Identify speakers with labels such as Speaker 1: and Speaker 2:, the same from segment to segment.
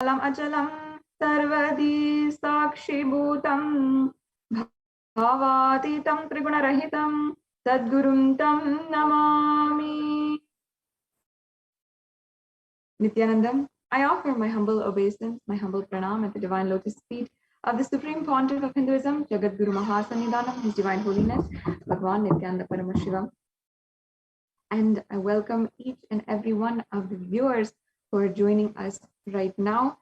Speaker 1: achalam sarvadi sakshibhutam bhavatitam trigunarahitam sadgurum tam namami. Nithyanandam, I offer my humble obeisance, my humble pranam at the divine lotus feet of the Supreme Pontiff of Hinduism, Jagadguru Mahasannidhanam, His Divine Holiness, Bhagwan Nithyananda Paramashivam. And I welcome each and every one of the viewers who are joining us right now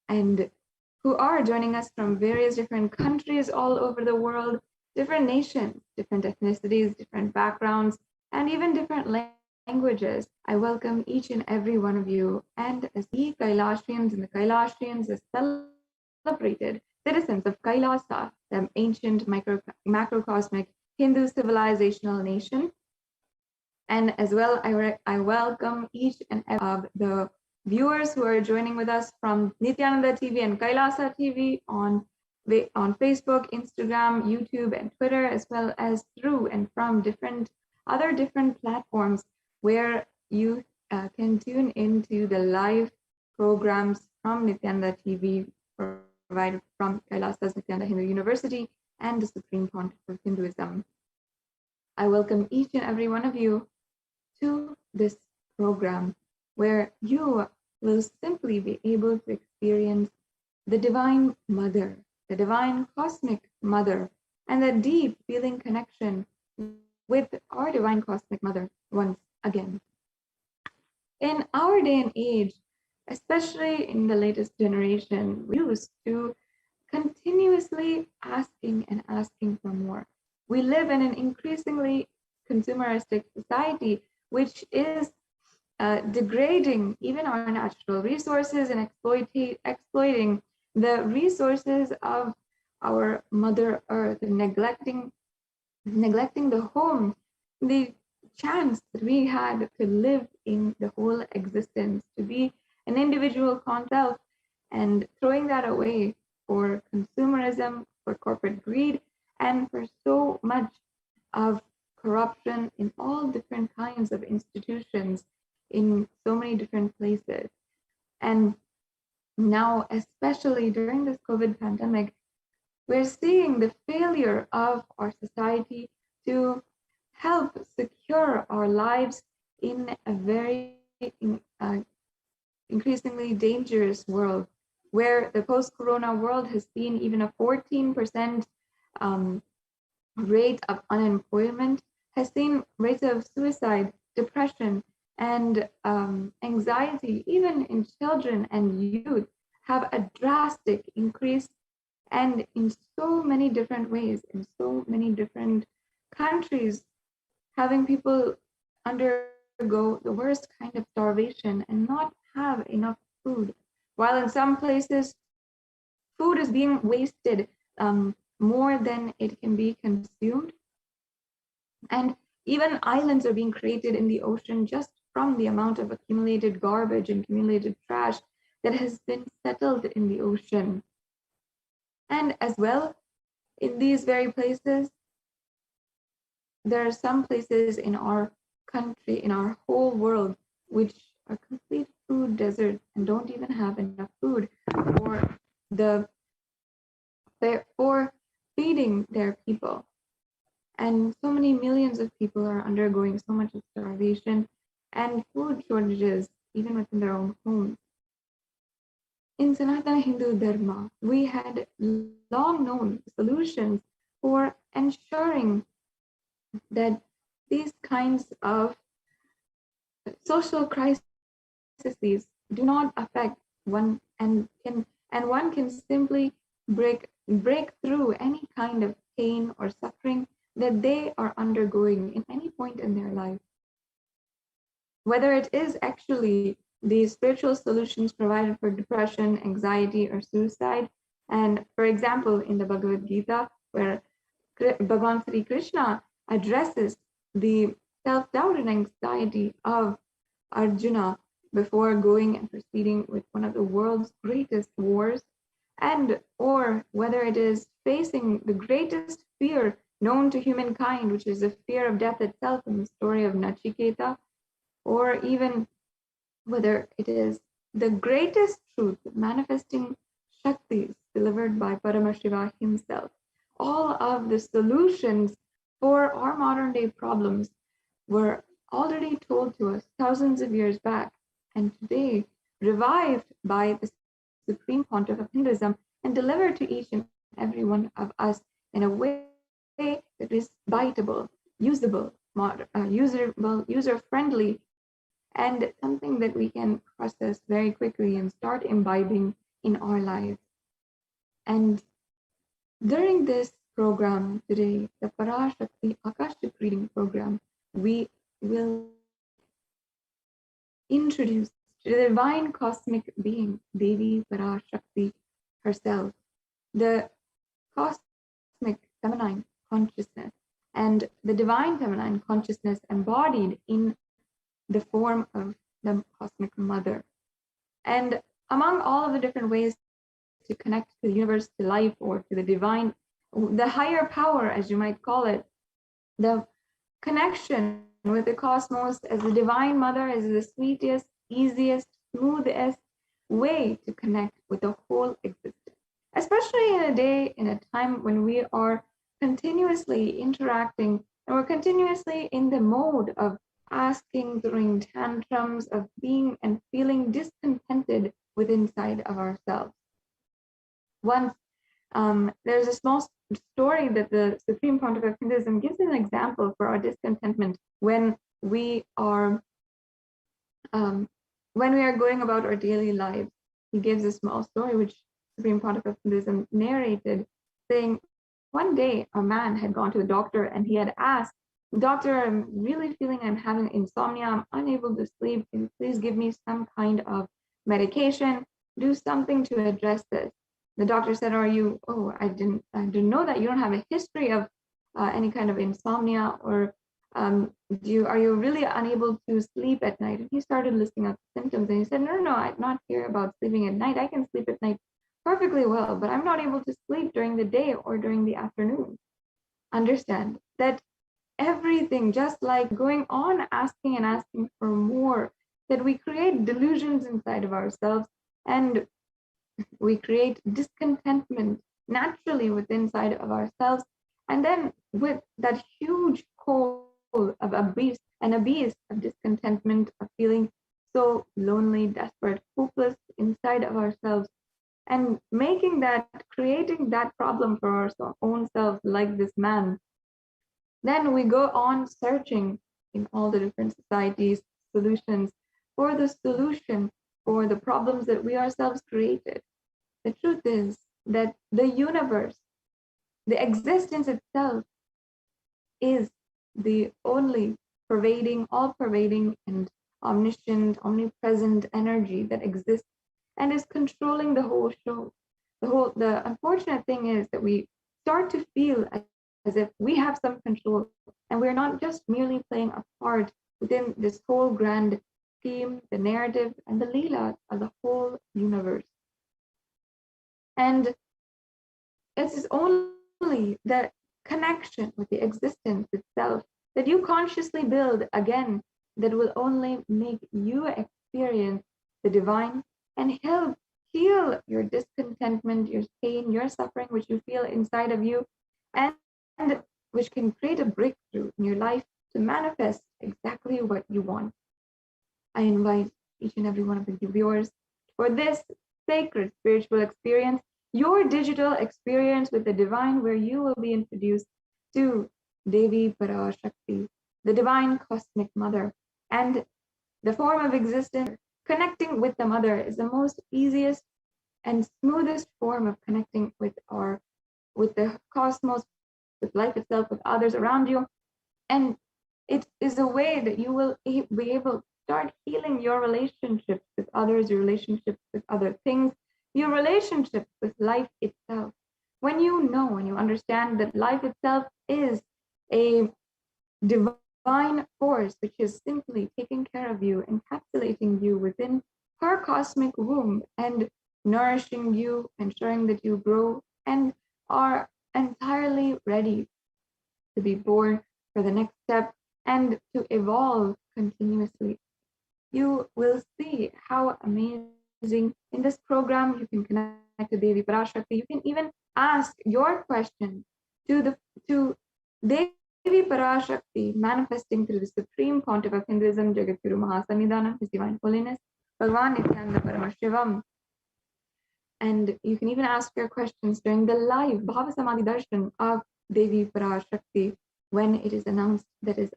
Speaker 1: and who are joining us from various different countries all over the world, different nations, different ethnicities, different backgrounds, and even different languages. I welcome each and every one of you. And as the Kailashians and the Kailashians are celebrated citizens of Kailasa, the ancient macrocosmic Hindu civilizational nation, and as well, I welcome each and every of the viewers who are joining with us from Nithyananda TV and Kailasa TV on Facebook, Instagram, YouTube, and Twitter, as well as through and from different platforms where you can tune into the live programs from Nithyananda TV provided from Kailasa's Nithyananda Hindu University and the Supreme Pontiff of Hinduism. I welcome each and every one of you to this program where you will simply be able to experience the Divine Mother, the Divine Cosmic Mother, and the deep feeling connection with our Divine Cosmic Mother once again. In our day and age, especially in the latest generation, we're used to continuously asking and asking for more. We live in an increasingly consumeristic society, which is degrading even our natural resources and exploiting the resources of our Mother Earth, and neglecting the home, the chance that we had to live in the whole existence, to be an individual self, and throwing that away for consumerism, for corporate greed, and for so much of corruption in all different kinds of institutions in so many different places. And now, especially during this COVID pandemic, we're seeing the failure of our society to help secure our lives in a very increasingly dangerous world, where the post-corona world has seen even a 14% rate of unemployment, has seen rates of suicide, depression, and anxiety, even in children and youth, have a drastic increase, and in so many different ways, in so many different countries, having people undergo the worst kind of starvation and not have enough food, while in some places food is being wasted more than it can be consumed. And even islands are being created in the ocean just from the amount of accumulated garbage and accumulated trash that has been settled in the ocean. And as well, in these very places, there are some places in our country, in our whole world, which are complete food deserts and don't even have enough food for feeding their people. And so many millions of people are undergoing so much of starvation and food shortages, even within their own homes. In Sanatana Hindu Dharma, we had long known solutions for ensuring that these kinds of social crises do not affect one, and one can simply break through any kind of pain or suffering that they are undergoing in any point in their life. Whether it is actually the spiritual solutions provided for depression, anxiety, or suicide. And for example, in the Bhagavad Gita, where Bhagavan Sri Krishna addresses the self-doubt and anxiety of Arjuna before going and proceeding with one of the world's greatest wars, and or whether it is facing the greatest fear known to humankind, which is the fear of death itself in the story of Nachiketa, or even whether it is the greatest truth, manifesting Shaktis delivered by Paramashiva himself. All of the solutions for our modern day problems were already told to us thousands of years back, and today revived by the Supreme Pontiff of Hinduism and delivered to each and every one of us in a way that is biteable, usable, user-friendly, and something that we can process very quickly and start imbibing in our lives. And during this program today, the Parashakti Akashic reading program, we will introduce the divine cosmic being, Devi Parashakti herself, the cosmic feminine consciousness, and the divine feminine consciousness embodied in the form of the cosmic mother. And among all of the different ways to connect to the universe, to life, or to the divine, the higher power, as you might call it, the connection with the cosmos as the divine mother is the sweetest, easiest, smoothest way to connect with the whole existence, especially in a day, in a time when we are continuously interacting and we're continuously in the mode of asking, throwing tantrums, of being and feeling discontented with inside of ourselves. Once there's a small story that the Supreme Pontiff of Hinduism gives an example for our discontentment when we are going about our daily lives. He gives a small story which Supreme Pontiff of Hinduism narrated, saying one day a man had gone to the doctor and he had asked, "Doctor, I'm really feeling I'm having insomnia. I'm unable to sleep. Can you please give me some kind of medication? Do something to address this." The doctor said, I didn't know that you don't have a history of any kind of insomnia, or are you really unable to sleep at night? And he started listing out symptoms, and he said, no, I'm not here about sleeping at night. I can sleep at night perfectly well, but I'm not able to sleep during the day or during the afternoon. Understand that everything, just like going on asking and asking for more, that we create delusions inside of ourselves, and we create discontentment naturally within inside of ourselves. And then with that huge hole of abyss of discontentment, of feeling so lonely, desperate, hopeless inside of ourselves, and creating that problem for our own selves, like this man, then we go on searching in all the different societies solutions for the solution for the problems that we ourselves created. The truth is that the universe, the existence itself, is the only all pervading and omniscient, omnipresent energy that exists and is controlling the whole show. The unfortunate thing is that we start to feel as if we have some control, and we're not just merely playing a part within this whole grand scheme, the narrative, and the Leela of the whole universe. And it is only the connection with the existence itself that you consciously build again that will only make you experience the divine and help heal your discontentment, your pain, your suffering, which you feel inside of you, and which can create a breakthrough in your life to manifest exactly what you want. I invite each and every one of the viewers for this sacred spiritual experience, your digital experience with the divine, where you will be introduced to Devi Parashakti, the divine cosmic mother, and the form of existence. Connecting with the mother is the most easiest and smoothest form of connecting with the cosmos, with life itself, with others around you. And it is a way that you will be able to start healing your relationships with others, your relationships with other things, your relationships with life itself. When you understand that life itself is a divine force which is simply taking care of you, encapsulating you within her cosmic womb and nourishing you, ensuring that you grow and are entirely ready to be born for the next step and to evolve continuously, you will see how amazing In this program, you can connect to Devi Parashakti. You can even ask your question to Devi Parashakti, manifesting through the Supreme Pontiff of Hinduism, Jagadguru Mahasannidhanam, His Divine Holiness, Bhagavan Nithyananda Paramashivam. And you can even ask your questions during the live Bhava Samadhi Darshan of Devi Parashakti when it is announced that it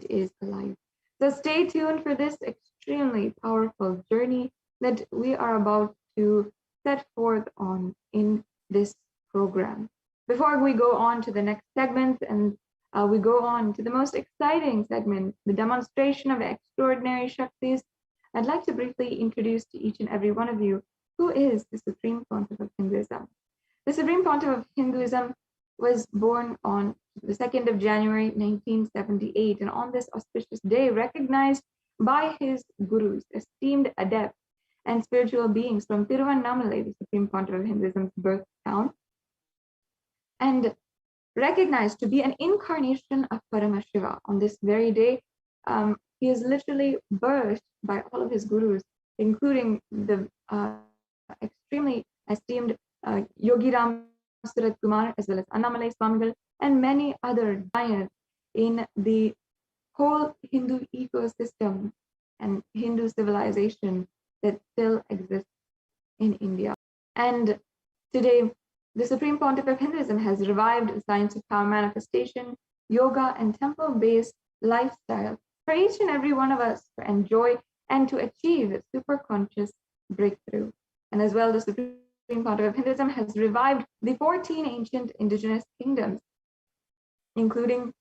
Speaker 1: is alive. So stay tuned for this extremely powerful journey that we are about to set forth on in this program. Before we go on to the next segment and we go on to the most exciting segment, the demonstration of extraordinary Shaktis, I'd like to briefly introduce to each and every one of you who is the Supreme Pontiff of Hinduism. The Supreme Pontiff of Hinduism was born on the 2nd of January 1978, and on this auspicious day, recognized by his gurus, esteemed adepts, and spiritual beings from Tiruvannamalai, the Supreme Pontiff of Hinduism's birth town, and recognized to be an incarnation of Paramashiva. On this very day, he is literally birthed by all of his gurus, including the extremely esteemed Yogi Ram Surat Kumar, as well as Annamalai Swamigal, and many other giants in the whole Hindu ecosystem and Hindu civilization that still exists in India. And today, the Supreme Pontiff of Hinduism has revived the science of power manifestation, yoga, and temple-based lifestyle for each and every one of us to enjoy and to achieve super conscious breakthrough. And as well, the Supreme Pontiff of Hinduism has revived the 14 ancient indigenous kingdoms, including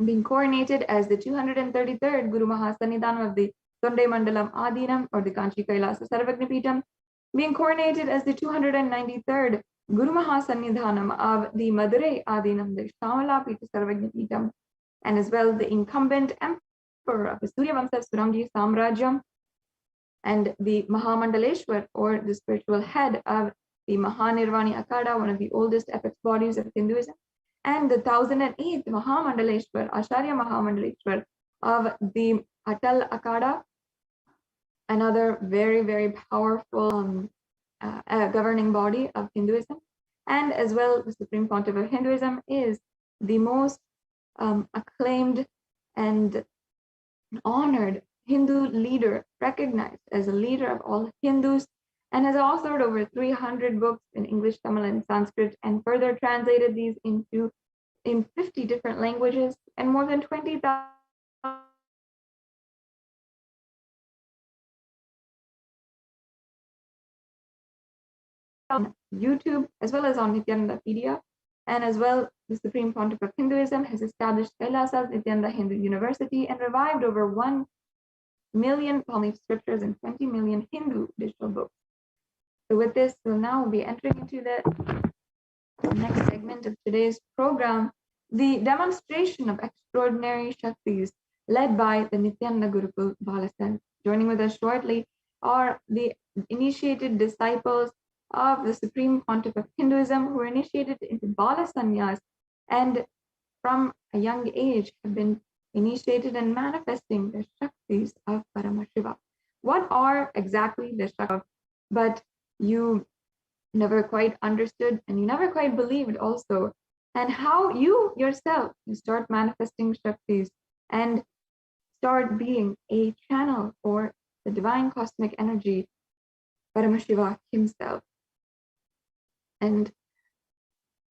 Speaker 1: being coronated as the 233rd Guru Mahasannidhanam of the Tondai Mandalam Adinam, or the Kanchi Kailasa Sarvagnapitam, being coronated as the 293rd Guru Mahasannidhanam of the Madurai Adinam, the Shamalapita Sarvagnapitam, and as well the incumbent emperor of the Suryavamsa Surangi Samrajyam, and the Mahamandaleshwar, or the spiritual head of the Mahanirvani Akada, one of the oldest apex bodies of Hinduism, and the 1008th Mahamandaleshwar, Acharya Mahamandaleshwar of the Atal Akada, another very, very powerful governing body of Hinduism. And as well, the Supreme Pontiff of Hinduism is the most acclaimed and honored Hindu leader, recognized as a leader of all Hindus, and has authored over 300 books in English, Tamil, and Sanskrit, and further translated these in 50 different languages, and more than 20,000 on YouTube, as well as on Nithyanandapedia. And as well, the Supreme Pontiff of Hinduism has established Kailasa's Nityananda Hindu University and revived over 1 million Pali scriptures and 20 million Hindu digital books. So with this, we'll now be entering into the next segment of today's program, the demonstration of extraordinary Shaktis led by the Nityananda Gurukul Balasan. Joining with us shortly are the initiated disciples of the Supreme Pontiff of Hinduism who were initiated into Bala Sannyas and from a young age have been initiated and manifesting the Shaktis of Paramashiva. What are exactly the Shaktis? But you never quite understood and you never quite believed also, and how you yourself can start manifesting Shaktis and start being a channel for the divine cosmic energy, Paramashiva himself. And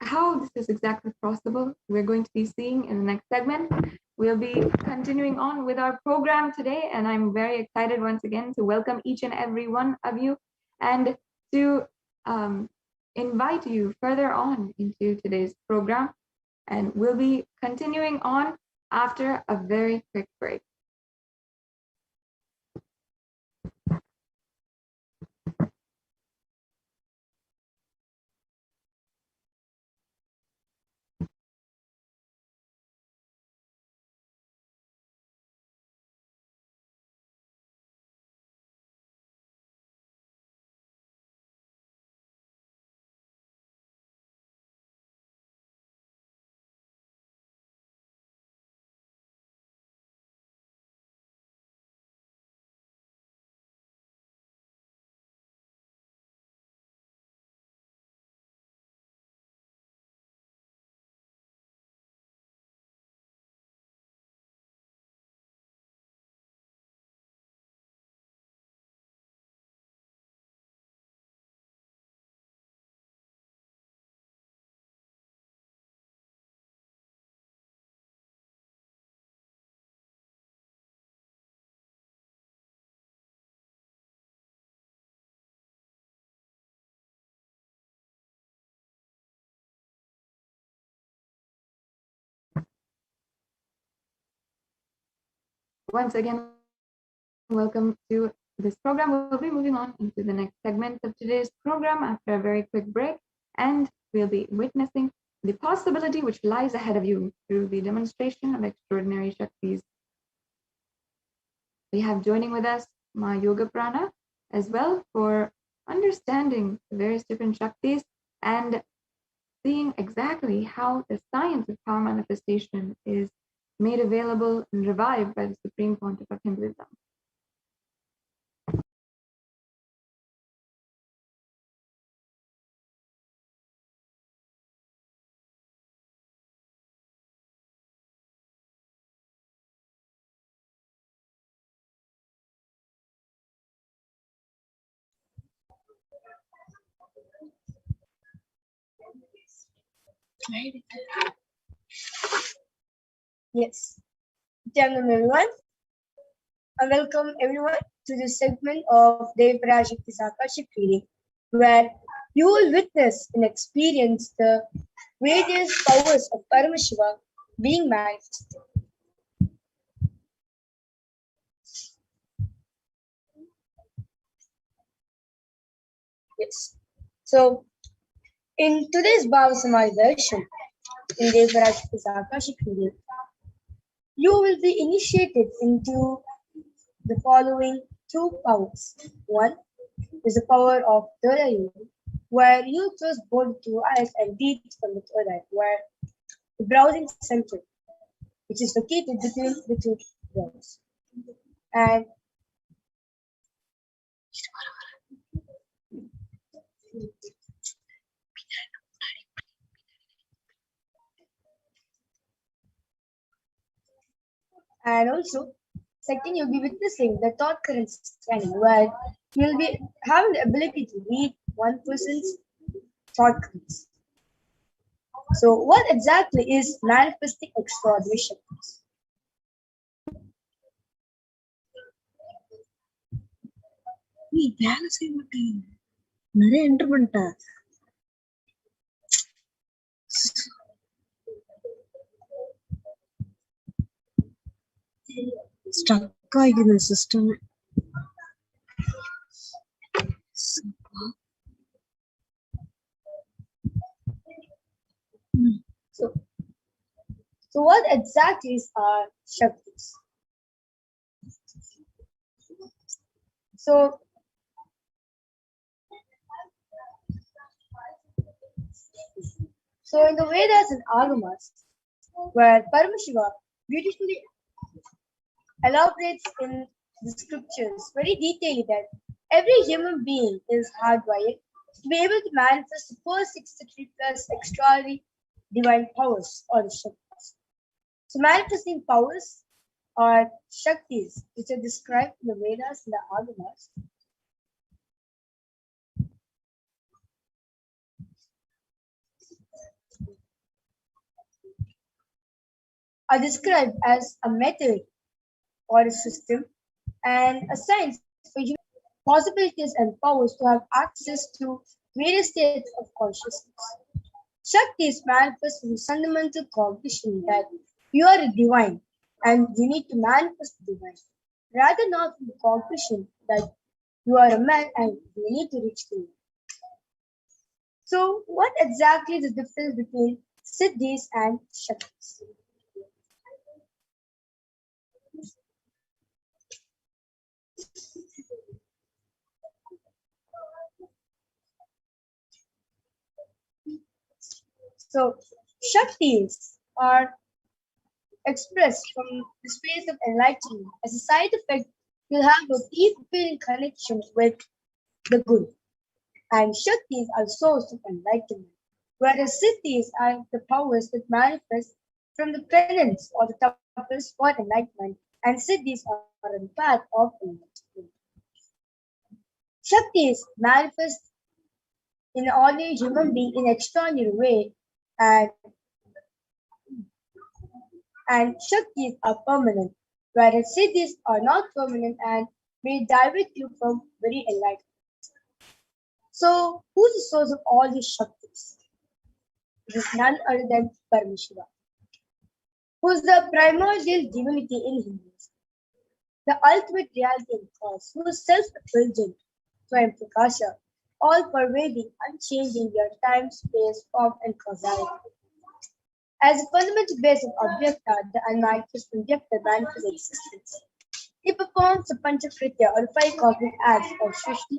Speaker 1: how this is exactly possible, we're going to be seeing in the next segment. We'll be continuing on with our program today, and I'm very excited once again to welcome each and every one of you and to invite you further on into today's program. And we'll be continuing on after a very quick break. Once again, welcome to this program. We'll be moving on into the next segment of today's program after a very quick break, and we'll be witnessing the possibility which lies ahead of you through the demonstration of extraordinary Shaktis. We have joining with us Ma Yoga Prana as well for understanding the various different Shaktis and seeing exactly how the science of power manifestation is made available and revived by the Supreme Pontiff of Hinduism.
Speaker 2: Yes. Welcome everyone. Welcome everyone to this segment of the Parashakti's Akashic reading, where you will witness and experience the various powers of Paramashiva being manifested. Yes. So, in today's Bhava Samaj version, in the Parashakti's Akashic reading, you will be initiated into the following two powers. One is the power of third eye, where you close both two eyes and breathe from the third eye, where the browsing center, which is located between the two brows. And also, second, you'll be witnessing the thought current scanning, where you'll be having the ability to read one person's thought currents. So, what exactly is manifesting extraordinary shaktis?
Speaker 3: Stuck in the system.
Speaker 2: So what exactly are shaktis? So in the Vedas and Agamas, where Paramashiva beautifully elaborates in the scriptures very detailedly that every human being is hardwired to be able to manifest the first 63 plus extraordinary divine powers or the shaktis. So manifesting powers are shaktis, which are described in the Vedas and the Agamas. Are described as a method or a system and a science for human possibilities and powers to have access to various states of consciousness. Shaktis manifest from fundamental cognition that you are a divine and you need to manifest the divine, rather not from the cognition that you are a man and you need to reach the. So, what exactly is the difference between siddhis and shaktis? So, shaktis are expressed from the space of enlightenment. As a side effect, you'll have a deep feeling connection with the good. And shaktis are source of enlightenment, whereas siddhis are the powers that manifest from the penance or the tapas for enlightenment, and siddhis are on the path of enlightenment. Shaktis manifest in an ordinary human being in an extraordinary way, and shaktis are permanent, whereas siddhis are not permanent and may direct you from very enlightenment. So, who's the source of all these shaktis? It is none other than Paramashiva, who is the primordial divinity in Hinduism. the ultimate reality and cause, who is self-effulgent, Swayam Prakasha, all-pervading, unchanging your time, space, form, and causality. As a fundamental base of Abhyakta, the unmanifest Abhyakta manifests existence. He performs the Panchakritya or five cosmic acts of Srishti,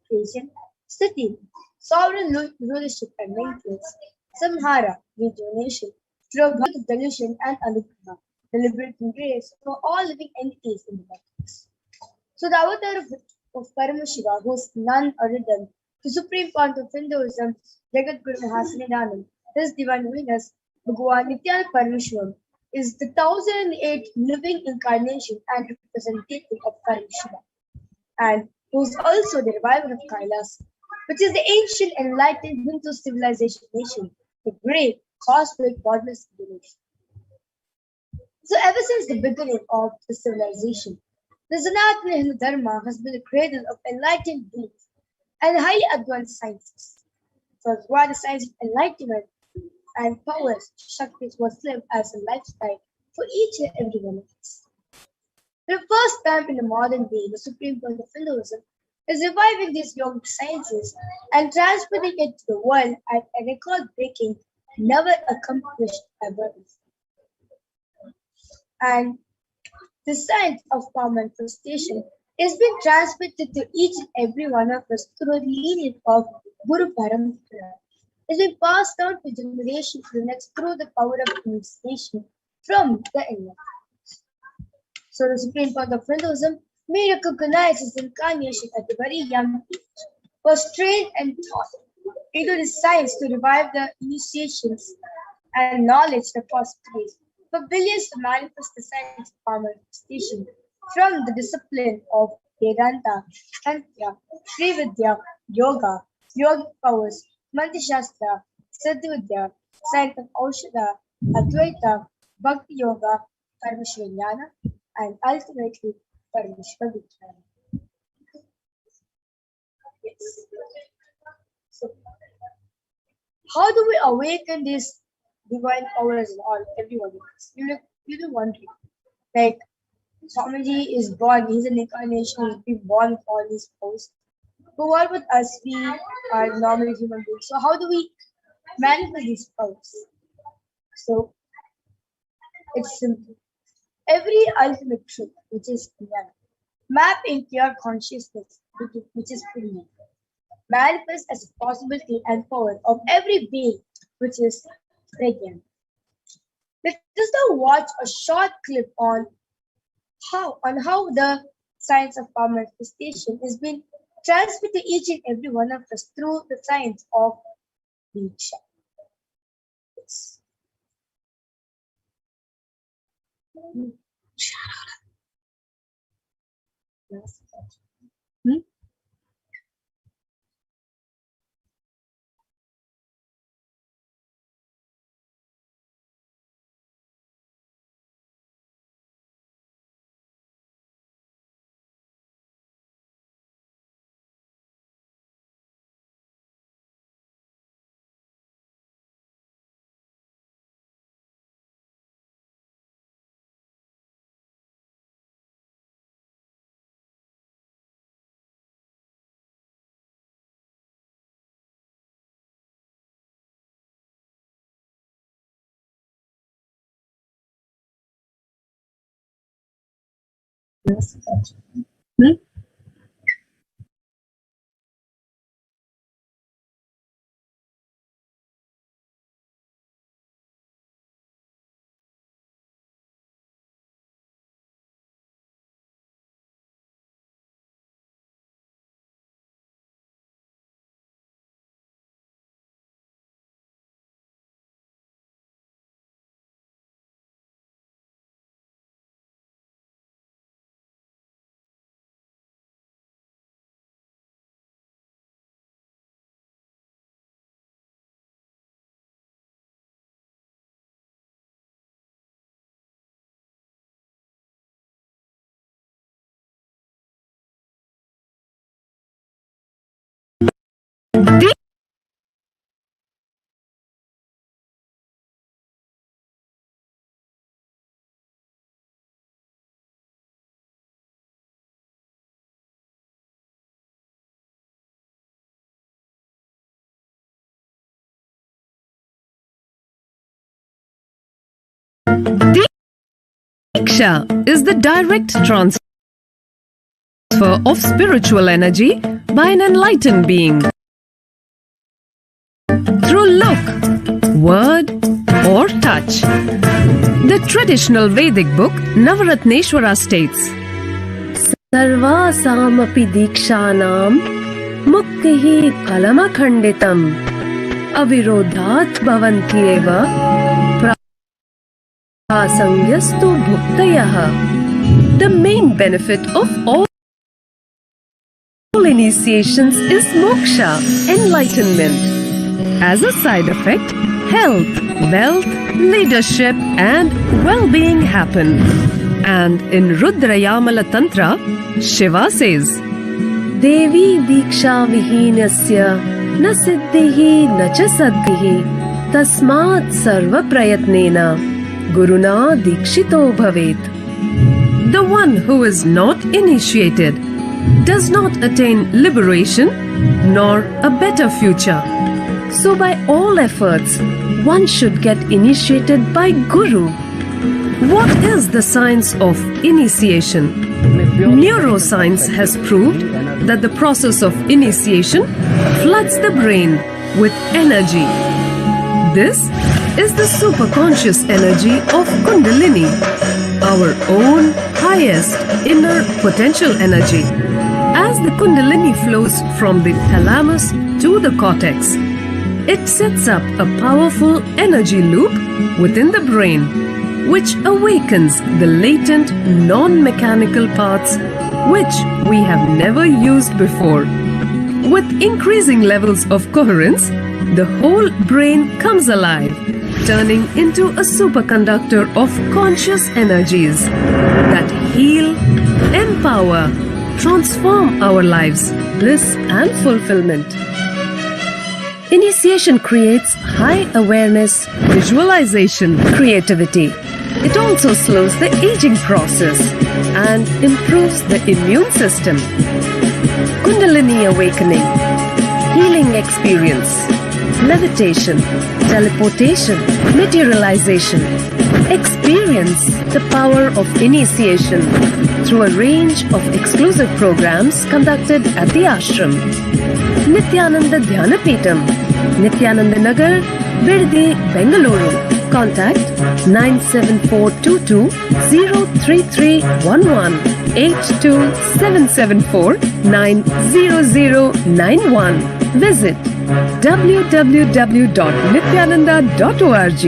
Speaker 2: creation, Sthiti, sovereign rulership and maintenance, Samhara, rejuvenation, Prabha, delusion, and Anugrah, liberating grace for all living entities in the matrix. So the avatar of Paramashiva, who is none other than the supreme point of Hinduism, Jagat Guru Mahasanidanam, his divine holiness, Bhagavan Nithyananda Paramashivam, is the 1008 living incarnation and representative of Paramashiva, and who is also the reviver of Kailas, which is the ancient enlightened Hindu civilization nation, the great cosmic godless civilization. So ever since the beginning of the civilization, the Sanatana Hindu Dharma has been the cradle of enlightened beings and highly advanced sciences. So while the science of enlightenment and powers, Shakti was lived as a lifestyle for each and every one of us. For the first time in the modern day, the supreme point of Hinduism is reviving these yogic sciences and transmitting it to the world at a record-breaking, never accomplished ever before. And the science of power manifestation is being transmitted to each and every one of us through the lineage of Guru Parampara. It's been passed down to generation to the next through the power of initiation from the enlightenment. So the supreme point of Hinduism may recognize his incarnation at a very young age, was trained and taught into the science to revive the initiations and knowledge the possibilities for billions to manifest the science of power manifestation from the discipline of Vedanta, Tantra, Sri Vidya, Yoga, yogic powers, Mantrashastra, Siddhavidya, science of Aushadha, Advaita, Bhakti Yoga, Paramashivajnana, and ultimately Paramashivavijnana. Yes. So, how do we awaken these divine powers in all everyone of us? You're wondering. Like Swamiji is born, he's an incarnation, he's been born with all these powers. But what with us? We are normal human beings. So how do we manifest these powers? So it's simple. Every ultimate truth, which is Jnana, map into your consciousness, which is Punya, manifest as a possibility and power of every being, which is Pragyan. Let us now watch a short clip on how the science of power manifestation is being transmitted to each and every one of us through the science of Diksha. Yes. Hmm? Hmm?
Speaker 4: Diksha is the direct transfer of spiritual energy by an enlightened being through look, word, or touch. The traditional Vedic book Navaratneshwara states, Sarvasamapi Dikshanam Muktihi Phalamakhanditam Avirodhat Bhavantyeva Prasangyastu Bhuktayaha. The main benefit of all initiations is moksha, enlightenment. As a side effect, health, wealth, leadership, and well-being happen. And in Rudrayamala Tantra, Shiva says, Devi Diksha Vihinasya na siddhihi na cha saddhihi tasmat sarva prayatnena guruna dikshito bhavet. The one who is not initiated does not attain liberation nor a better future. So by all efforts, one should get initiated by Guru. What is the science of initiation? Neuroscience has proved that the process of initiation floods the brain with energy. This is the superconscious energy of Kundalini, our own highest inner potential energy. As the Kundalini flows from the thalamus to the cortex, it sets up a powerful energy loop within the brain, which awakens the latent non-mechanical parts which we have never used before. With increasing levels of coherence, the whole brain comes alive, turning into a superconductor of conscious energies that heal, empower, transform our lives, bliss and fulfillment. Initiation creates high awareness, visualization, creativity. It also slows the aging process and improves the immune system. Kundalini awakening, healing experience, levitation, teleportation, materialization. Experience the power of initiation through a range of exclusive programs conducted at the ashram. Nithyananda Dhyanapitham, Nithyananda Nagar, Birdi, Bengaluru. Contact 97422 03311 82774 90091. Visit www.nithyananda.org.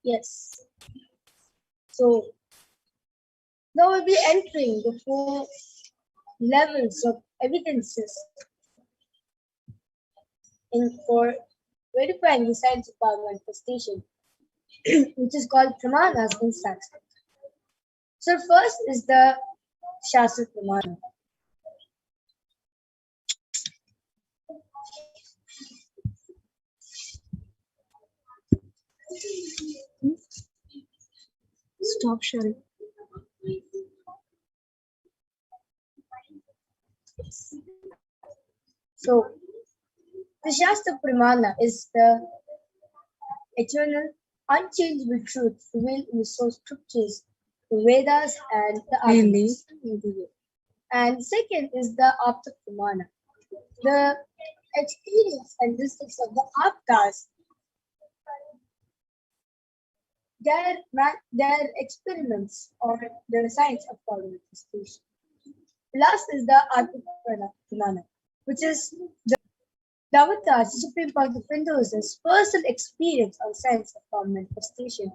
Speaker 2: Yes. So now we'll be entering the 4 levels of evidences for verifying the science of power manifestation, which is called pramanas in Sanskrit. So first is the Shastra Pramana.
Speaker 3: Stop sharing.
Speaker 2: So the Shastra Pramana is the eternal, unchangeable truth revealed in the source scriptures, the Vedas and the Agamas. And second is the Apta Pramana, the experience and distance of the Aptas, their experiments or the science of power manifestation. Last is the Atma Pramana, which is the avatars, the supreme part of Hinduism's personal experience on science of power manifestation.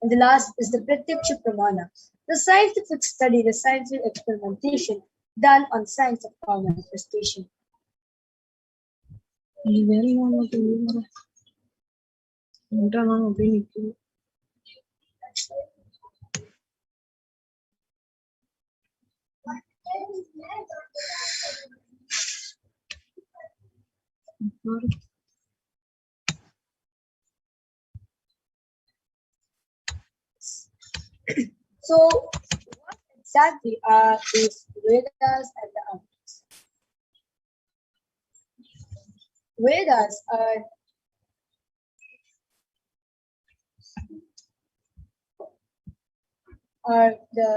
Speaker 2: And the last is the Pratyaksha Pramana, the scientific study, the scientific experimentation done on science of power manifestation. So, what exactly are these Vedas and the others? Vedas are the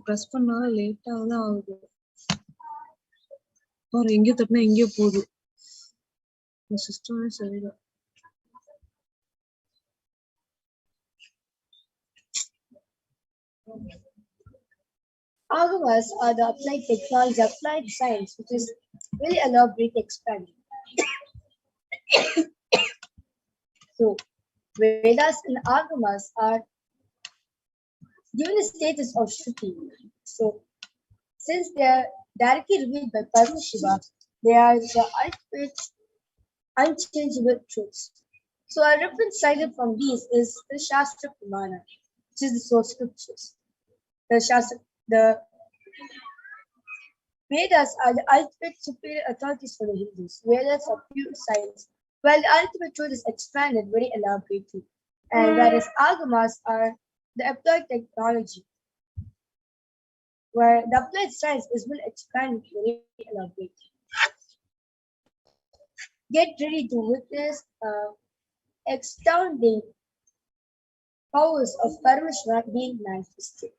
Speaker 3: press பண்ணா லேட்டா தான் ஆகுது. பாரு எங்கேயோ தட்டினா எங்கேயோ போகுது. இந்த சிஸ்டமே சரியில்லை.
Speaker 2: Agamas are the applied technology, applied science, which is very elaborate expanded. So, Vedas and Agamas are given the status of Shruti. So, since they are directly revealed by Paramashivoham, they are the ultimate unchangeable truths. So, a reference cited from these is the Shastra Pramana, which is the source scriptures. The Vedas are the ultimate superior authorities for the Hindus. Vedas are pure science, while the ultimate truth is expanded very elaborately. And whereas Agamas are the applied technology, where the applied science is well expanded very elaborately. Get ready to witness astounding powers of Paramashivoham being manifested.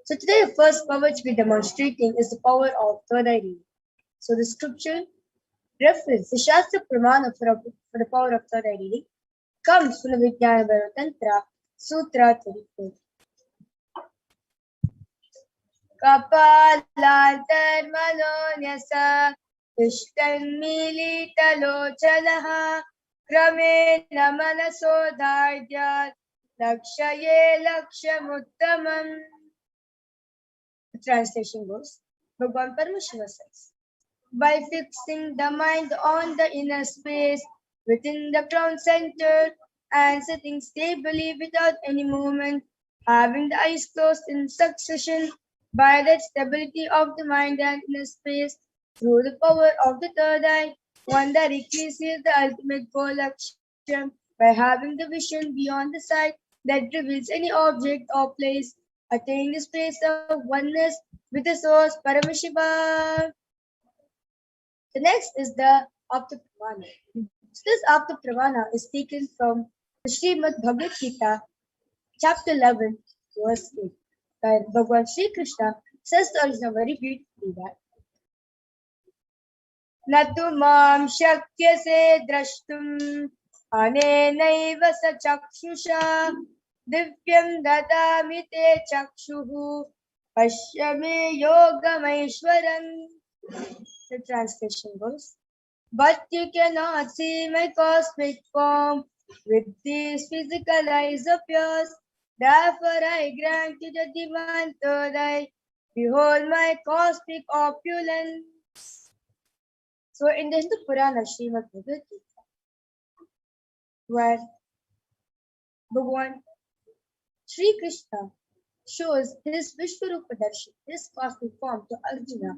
Speaker 2: So today the first power to be demonstrating is the power of third eye reading. So the scripture reference, the Shastra Pramana for the power of third eye reading comes from the Vijnana Tantra Sutra 34. Kapalantarmanonyasa Ishtanmilitalochanaha Kramena Manasodharyat Lakshaye Lakshamuttamam. The translation goes, Bhagavan Paramashiva says, by fixing the mind on the inner space within the crown center and sitting stably without any movement, having the eyes closed in succession, by that stability of the mind and inner space, through the power of the third eye, one directly sees the ultimate goal Lakshya by having the vision beyond the sight that reveals any object or place, attaining the space of oneness with the source Paramashiva. The next is the Apta Pramana. So this Apta Pramana is taken from the Srimad Bhagavad Gita, chapter 11, verse 8, where Bhagavan Sri Krishna says to Arjuna very beautifully that Natu mam shakyase drashtum anenaiva sa chakshusha divyam dadami te chakshuhu pashyame yogamaishwaram. The translation goes, but you cannot see my cosmic form with these physical eyes of yours. Therefore I grant you the divine third eye. Behold my cosmic opulence. So in the Hindu Purana Srimad Bhagavad Gita, where Bhagavan Sri Krishna shows his Vishwarupa Darshan, his cosmic form to Arjuna,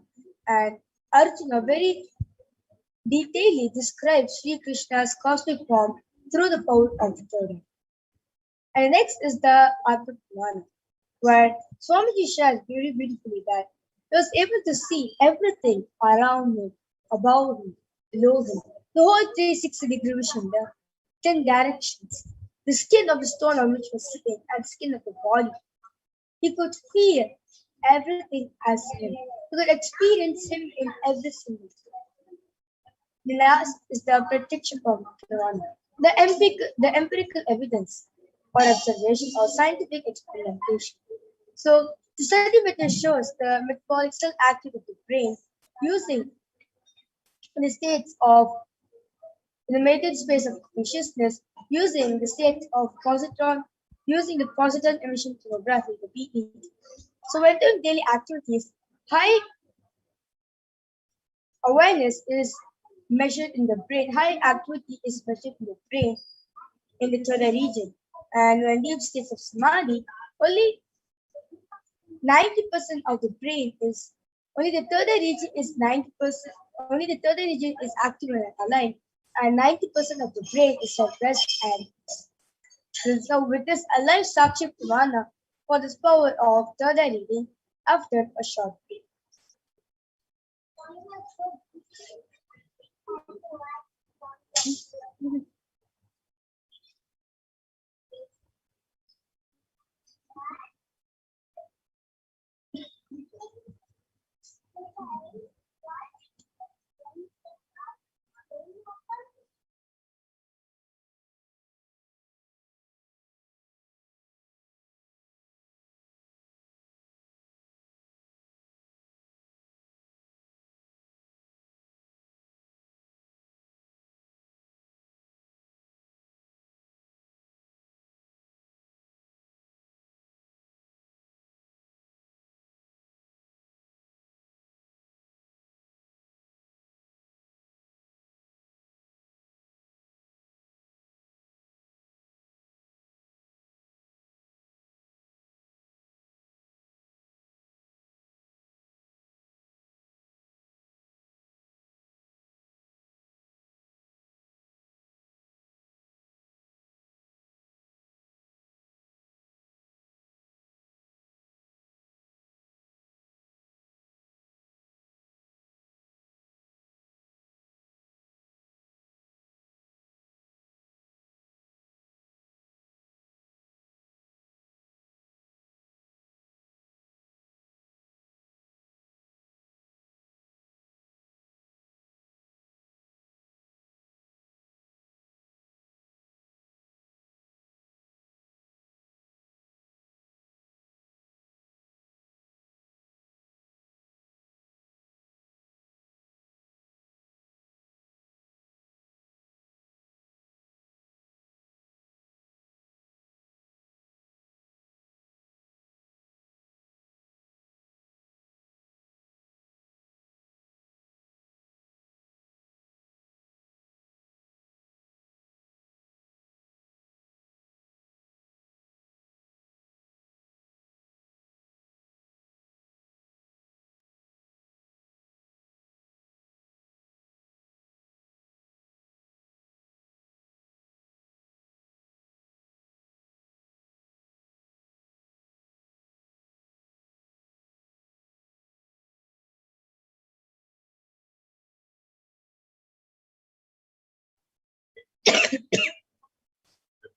Speaker 2: and Arjuna very detailedly describes Sri Krishna's cosmic form through the power of the third eye. And next is the Atma Pramana, where Swamiji shares very beautifully that he was able to see everything around him, above him, below him, the whole 360-degree vision, the 10 directions, the skin of the stone on which he was sitting, and the skin of the body. He could feel everything as him. He could experience him in every single thing. The last is the protection of Purana. The empirical evidence or observation or scientific experimentation. So, the study method shows the metabolical activity of the brain using the states of the mated space of consciousness using the state of positron, using the positron emission tomography, the PET. So when doing daily activities, high awareness is measured in the brain, high activity is measured in the brain in the third region. And when deep states of samadhi, only 90% of the brain is only the third region is 90%, only the third region is active and aligned, and 90% of the brain is at rest and so with this alive Sakshi Pramana for this power of third reading after a short break.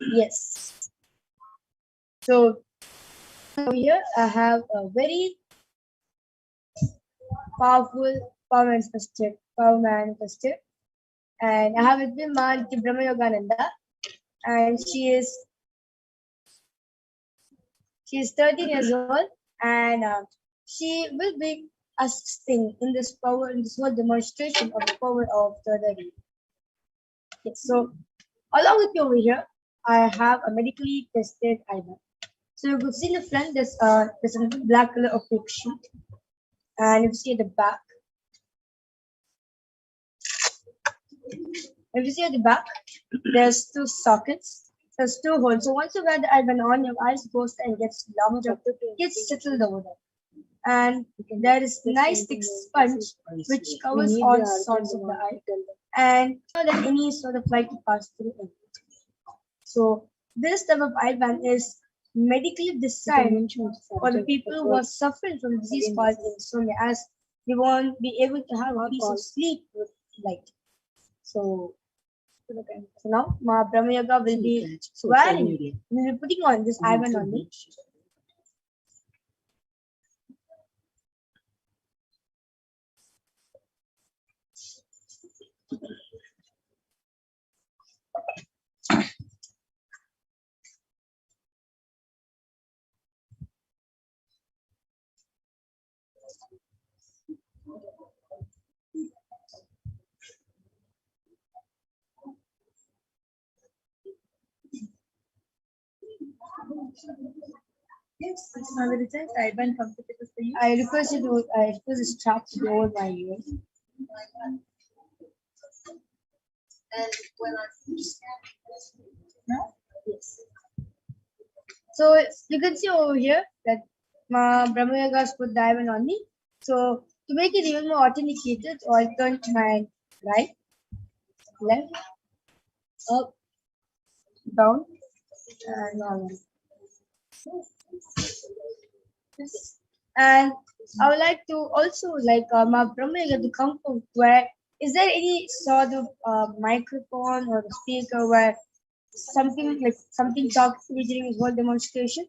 Speaker 2: Yes. So here I have a very power manifested, and I have with me Ma Brahma Yogananda, and she is 13 years old, and she will be assisting in this power, in this whole demonstration of the power of the Dadi. Yes, so along with you over here, I have a medically tested item. So you could see in the front, there's a black color of opaque sheet, and if you see at the back, if you see at the back, there's two sockets. There's two holes. So once you wear the item on, your eyes goes and gets locked up, gets settled over there. And there is nice thick sponge which covers all sorts of the eye, and so that any sort of light to pass through it. So this type of eye band is medically designed for the people who are suffering from disease called insomnia, as they won't be able to have a piece of sleep with light. So now Ma Brahma Yoga will be wearing, will be putting on this eye band on me.
Speaker 3: Yes, it's not the time. I went comfortable for you.
Speaker 2: I request the strap to be over my ears.
Speaker 3: No?
Speaker 2: Yes. So you can see over here that Brahma Yoga's put diamond on me. So to make it even more authenticated, so I'll turn to my right, left, up, down, and normal. And I would like to also like my Brahma Yoga to come from where is there any sort of microphone or speaker where something talks to me during this whole demonstration?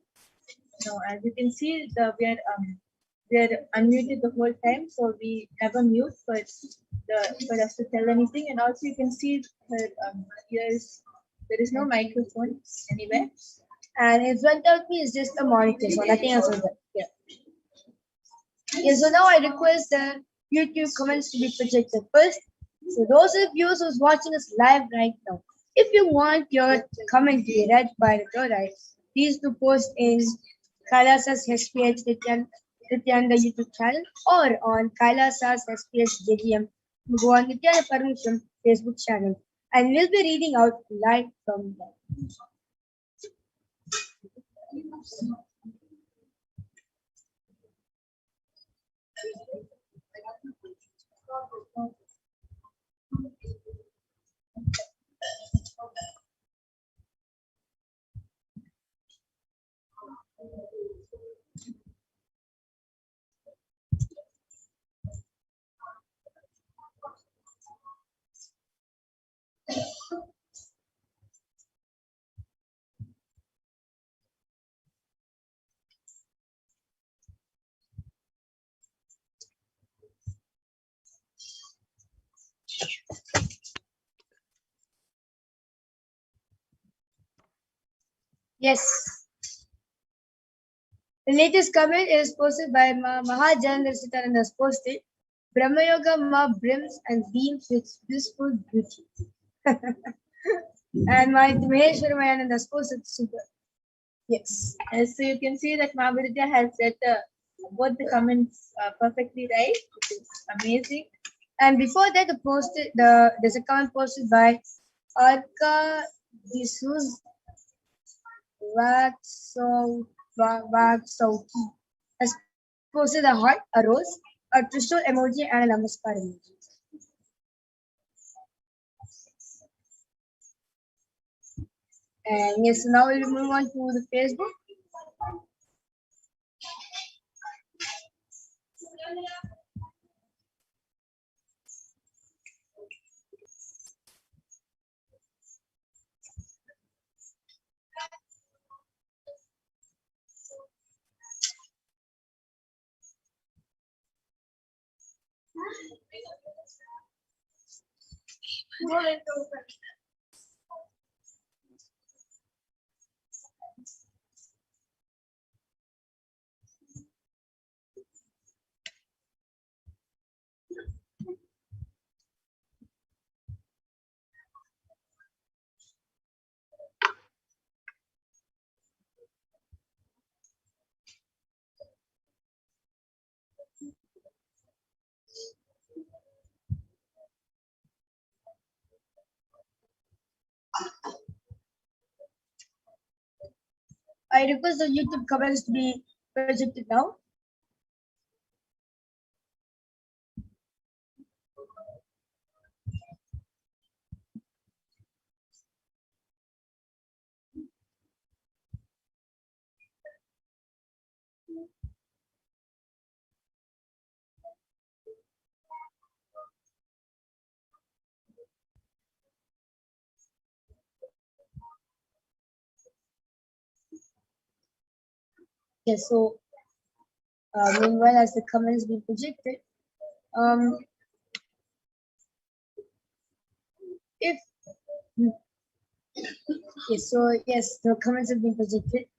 Speaker 3: No, as you can see, we are unmuted the whole time, so we never mute for us to tell anything. And also, you can see her ears. There is no microphone anywhere.
Speaker 2: And in front of me is just a monitor, so nothing else is there. Yeah. Yeah, so now I request the YouTube comments to be projected first. So those of you who's watching us live right now, if you want your comment to be read by the third eye, please do post in Kailasa's HDH Nithyananda YouTube channel or on Kailasa's HDH JDM Nithyananda Paramashivam Facebook channel. And we'll be reading out live from there. Yes. The latest comment is posted by Mahajan Nithyananda has posted. Brahma Yoga Ma brims and beams with blissful beauty. And my Maheshwara Mayananda has posted super. Yes.
Speaker 3: So you can see that Mahavidya has said both the comments perfectly right, which is amazing.
Speaker 2: And before that, there's a comment posted by Arka Jesus Vagsauki has posted a heart, a rose, a Trishul emoji, and a Namaskar emoji. And yes, now we'll move on to the Facebook. I request the YouTube comments to be projected now. Yes, so meanwhile, as the comments being projected, if yes, so yes, the comments have been projected.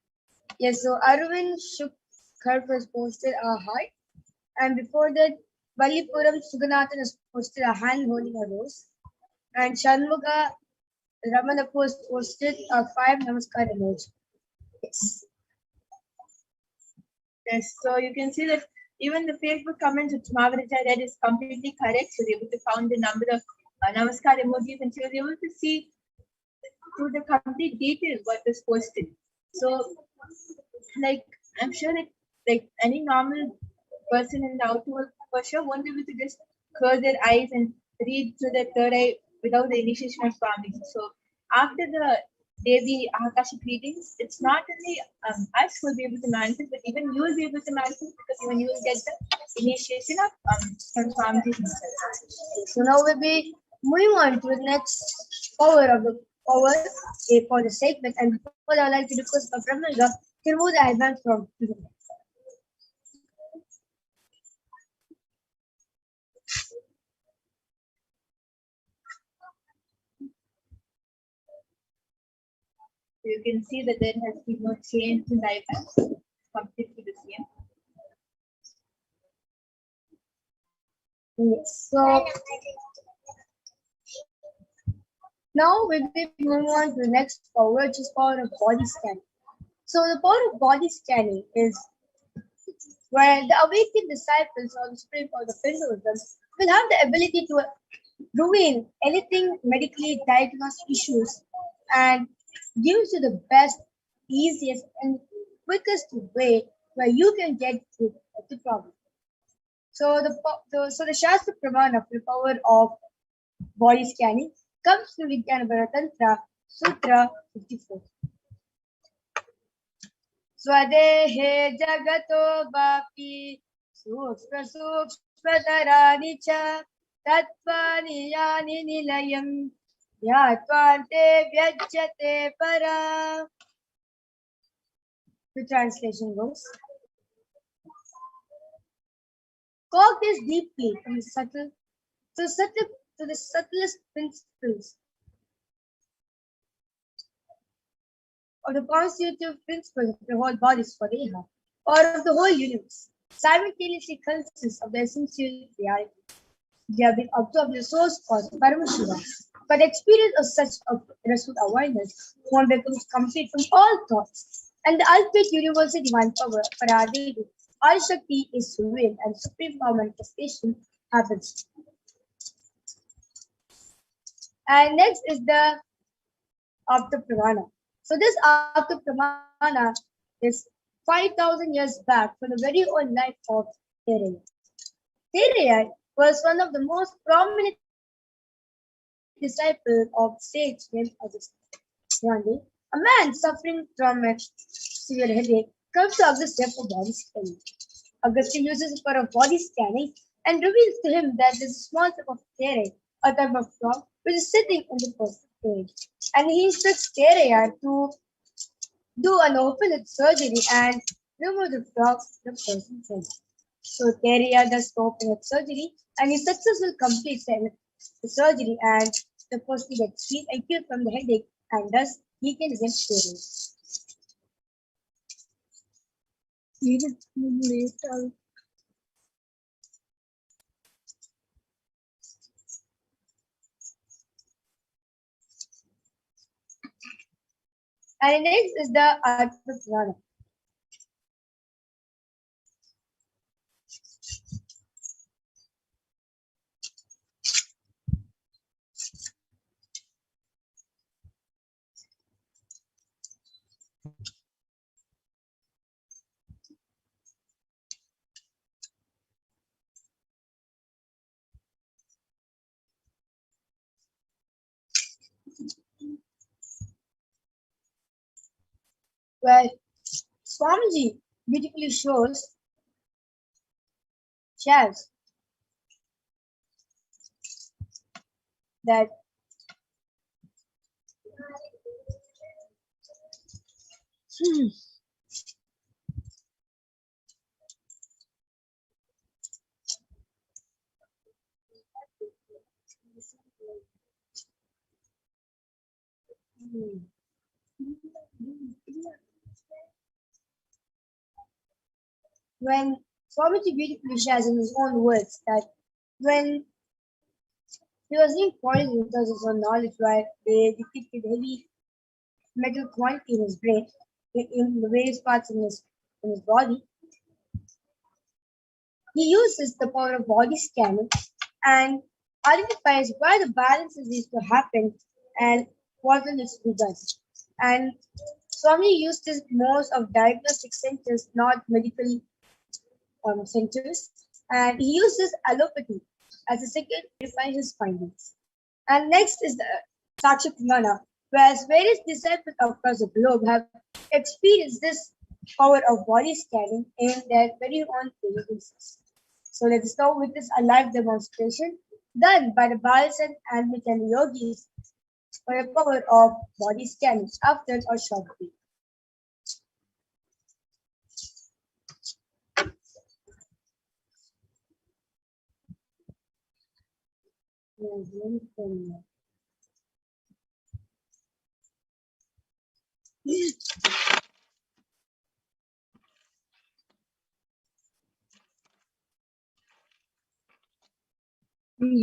Speaker 2: Yes, so Arvind Shukkar has posted a heart, and before that, Balipuram Suganathan has posted a hand holding a rose, and Shanmuga Ramana posted a 5 Namaskar emoji. Yes.
Speaker 3: Yes, so you can see that even the Facebook comments which Margaret read is completely correct. She was able to count the number of Namaskar emojis, and she was able to see through the complete detail what was posted. So, like, I'm sure that like any normal person in the outer world for sure won't be able to just close their eyes and read through the third eye without the initiation of farming. So after the daily Akashic readings, it's not only us who will be able to manifest, but even you will be able to manifest because even you will get the initiation of from Swamiji himself.
Speaker 2: So now we'll be moving on to the next power of the power for the segment. And before I would like to discuss the Brahmanaga, can move the advance from to the next.
Speaker 3: So you can see that there has been no change in the icon, completely the same.
Speaker 2: Yes. So now we'll be moving on to the next power, which is power of body scanning. So the power of body scanning is where the awakened disciples or the spirit or the Hinduism will have the ability to reveal anything medically diagnosed issues and gives you the best, easiest, and quickest way where you can get to the problem. So the Shastra Pramana for the power of body scanning comes from Vijnana Tantra Sutra 54. Swadehe jagato vapi sukshmatharani cha tattvani yani nilayam yatvante vyajyate para. The translation goes: Cog this deeply from the subtle to the subtlest principles of the constitutive principles of the whole body Swadeha, or of the whole universe, simultaneously consists of the essential reality. They have been observed the source cause Paramashivoham. But the experience of such a resolute awareness, one becomes complete from all thoughts, and the ultimate universal divine power, Paradevi, Parashakti is revealed and supreme power manifestation happens. And next is the Apta Pramana. So this Apta Pramana is 5,000 years back from the very own life of Thereya. Thereya was one of the most prominent disciples of sage named Augustine. One day, a man suffering from a severe headache comes to Augustine for body scanning. Augustine uses the power of body scanning and reveals to him that there is a small type of Thereya, a type of frog, which is sitting in the person's cage. And he instructs Thereya to do an open surgery and remove the frog from the person's head. So Thereya does the open surgery and he successfully completes the surgery and the person gets free and cured from the headache and thus he can get cured. And next is the Atma Purana. Where Swamiji beautifully shows that when Swamiji beautifully shares in his own words that when he was being poisoned because of his own knowledge, where they detected heavy metal quantity in his brain, in the various parts in his body, He uses the power of body scanning and identifies where the balances needs to happen and what needs to be done. And Swami used this most of diagnostic centers, not medical centers, and he uses allopathy as a second to verify his findings. And next is the Sakshapramana, whereas various disciples across the globe have experienced this power of body scanning in their very own basis. So let us now witness a live demonstration done by the Balasan and Nithyananda yogis for the power of body scanning after a short break.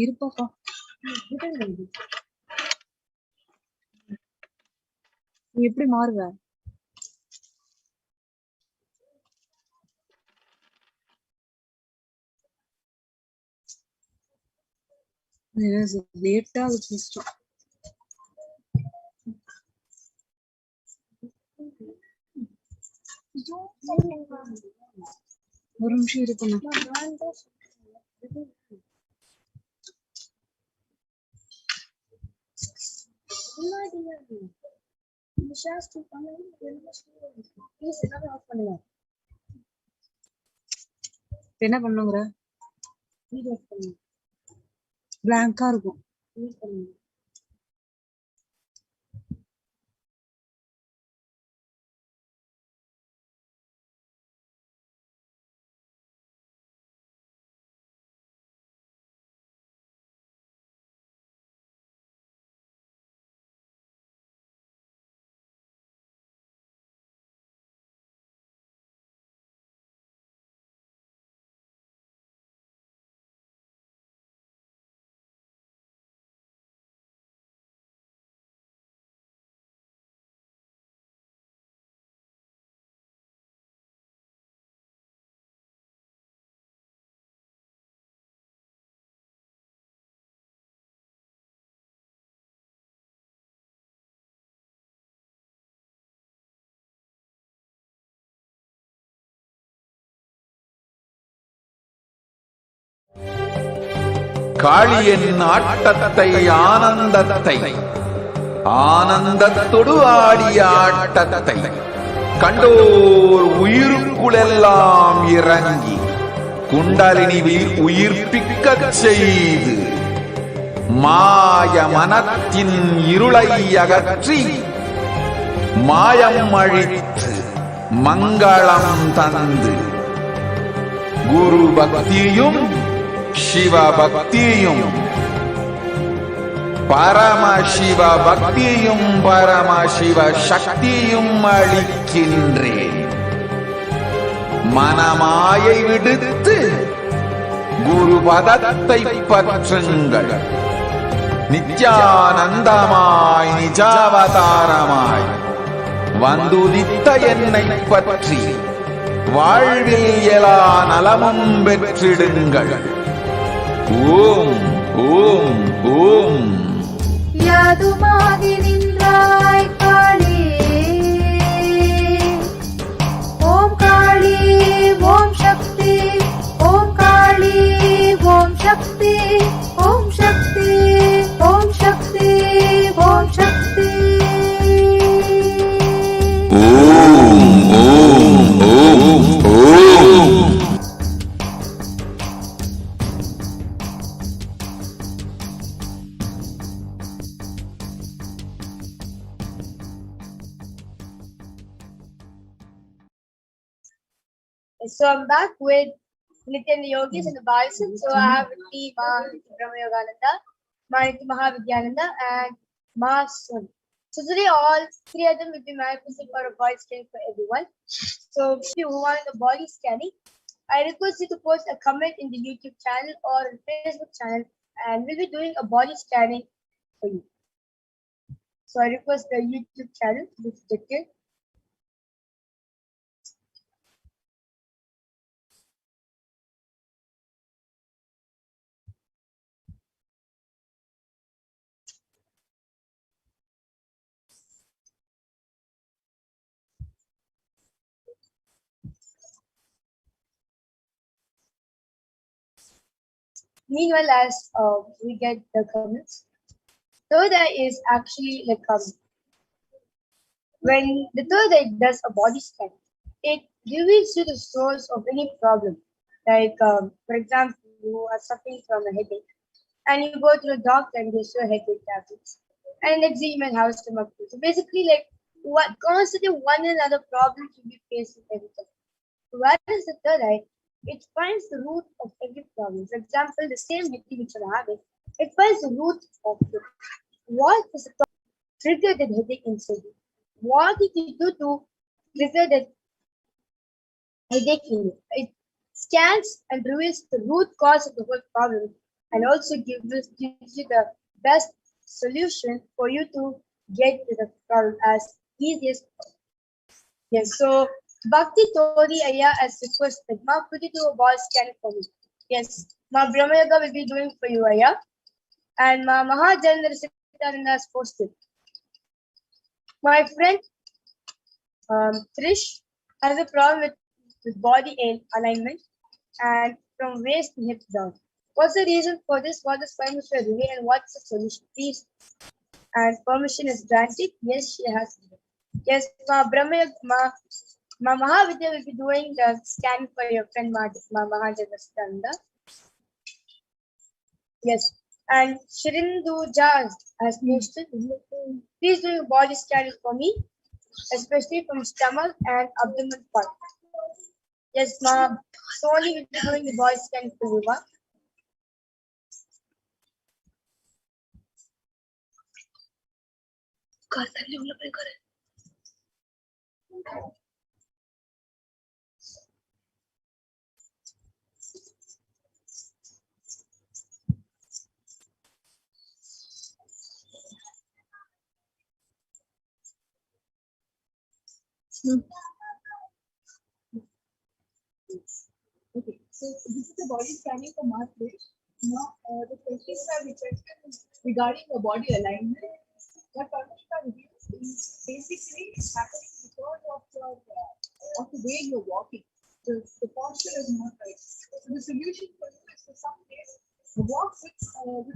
Speaker 5: இருப்பாப்பா நீ எப்படி மாறுவ லேட்டா அது கஷ்டம் ஒரு நிமிஷம் இருக்கணும் என்ன பண்ணுங்கிற பிளாங்கா இருக்கும்
Speaker 6: காளியின் ஆட்டத்தை ஆனந்தத்தை ஆனந்தத்தொடு ஆடிய ஆட்டத்தை கண்டோர் உயிருக்குளெல்லாம் இறங்கி குண்டலினிவில் உயிர்ப்பிக்கச் செய்து மாய மனத்தின் இருளை அகற்றி மாயம் அழித்து மங்களம் தந்து குரு பக்தியும் சிவ பக்தியும் பரமசிவ பக்தியும் பரமசிவ சக்தியும் அளிக்கின்றேன். மனமாயை விடுத்து குரு பதத்தை பற்றுங்கள். நித்யானந்தமாய் நிஜாவதாரமாய் வந்துதித்த என்னை பற்றி வாழ்வில் எல்லா நலமும் பெற்றிடுங்கள். ஓம் ஓம் ஓம்.
Speaker 7: யாதுமாகி நின்றாய் காளி, ஓம் காளி ஓம் சக்தி, ஓம் காளி ஓம் சக்தி, ஓம் சக்தி ஓம் சக்தி ஓம் சக்தி.
Speaker 6: ஓம் ஓம் ஓம் ஓம்.
Speaker 2: So I'm back with Nithyananda Yogis and the Balasan. So I have with me Ma Brahma Yogananda, Ma Mahavidyananda, and Ma Sun. So today all three of them will be manifesting for a body scanning for everyone. So if you want the body scanning, I request you to post a comment in the YouTube channel or Facebook channel, and we'll be doing a body scanning for you. So I request the YouTube channel to be detected. Meanwhile, as we get the comments, third eye is actually like when the third eye does a body scan, it reveals you the source of any problem. Like, for example, you are suffering from a headache and you go to the doctor and gives you a headache tablets. And next day you might have a stomach flu. So basically, like, what constantly one and another problem to be faced with everything. Whereas the third eye, it finds the root of every problem. For example, the same headache which you're having, it finds the root of it. What is the trigger that headache inside you? What did you do to trigger that headache in you? It scans and reveals the root cause of the whole problem and also gives you the best solution for you to get to the problem as easy as possible. Yes, so Bhakti Tori Aya has requested, Ma, could you do a ball scan for me? Yes, Ma Brahma Yoga will be doing for you, Aya. And Ma Mahajandra Nithyananda has posted. My friend Trish has a problem with body alignment and from waist to hip down. What's the reason for this? What is Paramashivoham doing and what's the solution? Please. And permission is granted. Yes, she has. Yes, Ma Brahma, Ma Mahavidya will be doing the scan for your friend Ma Mahajandra. Yes, and Shirindu Jaz has posted. Please do your body scan for me, especially from stomach and abdomen part. Yes, Ma. Sony will be doing the body scan for you, Ma.
Speaker 3: Okay, so this is the body scanning for March. Now, the questions are regarding the body alignment. What Parashakti reveals is basically it's happening because of the way you're walking. The posture is not right. So the solution for you is to some place walk with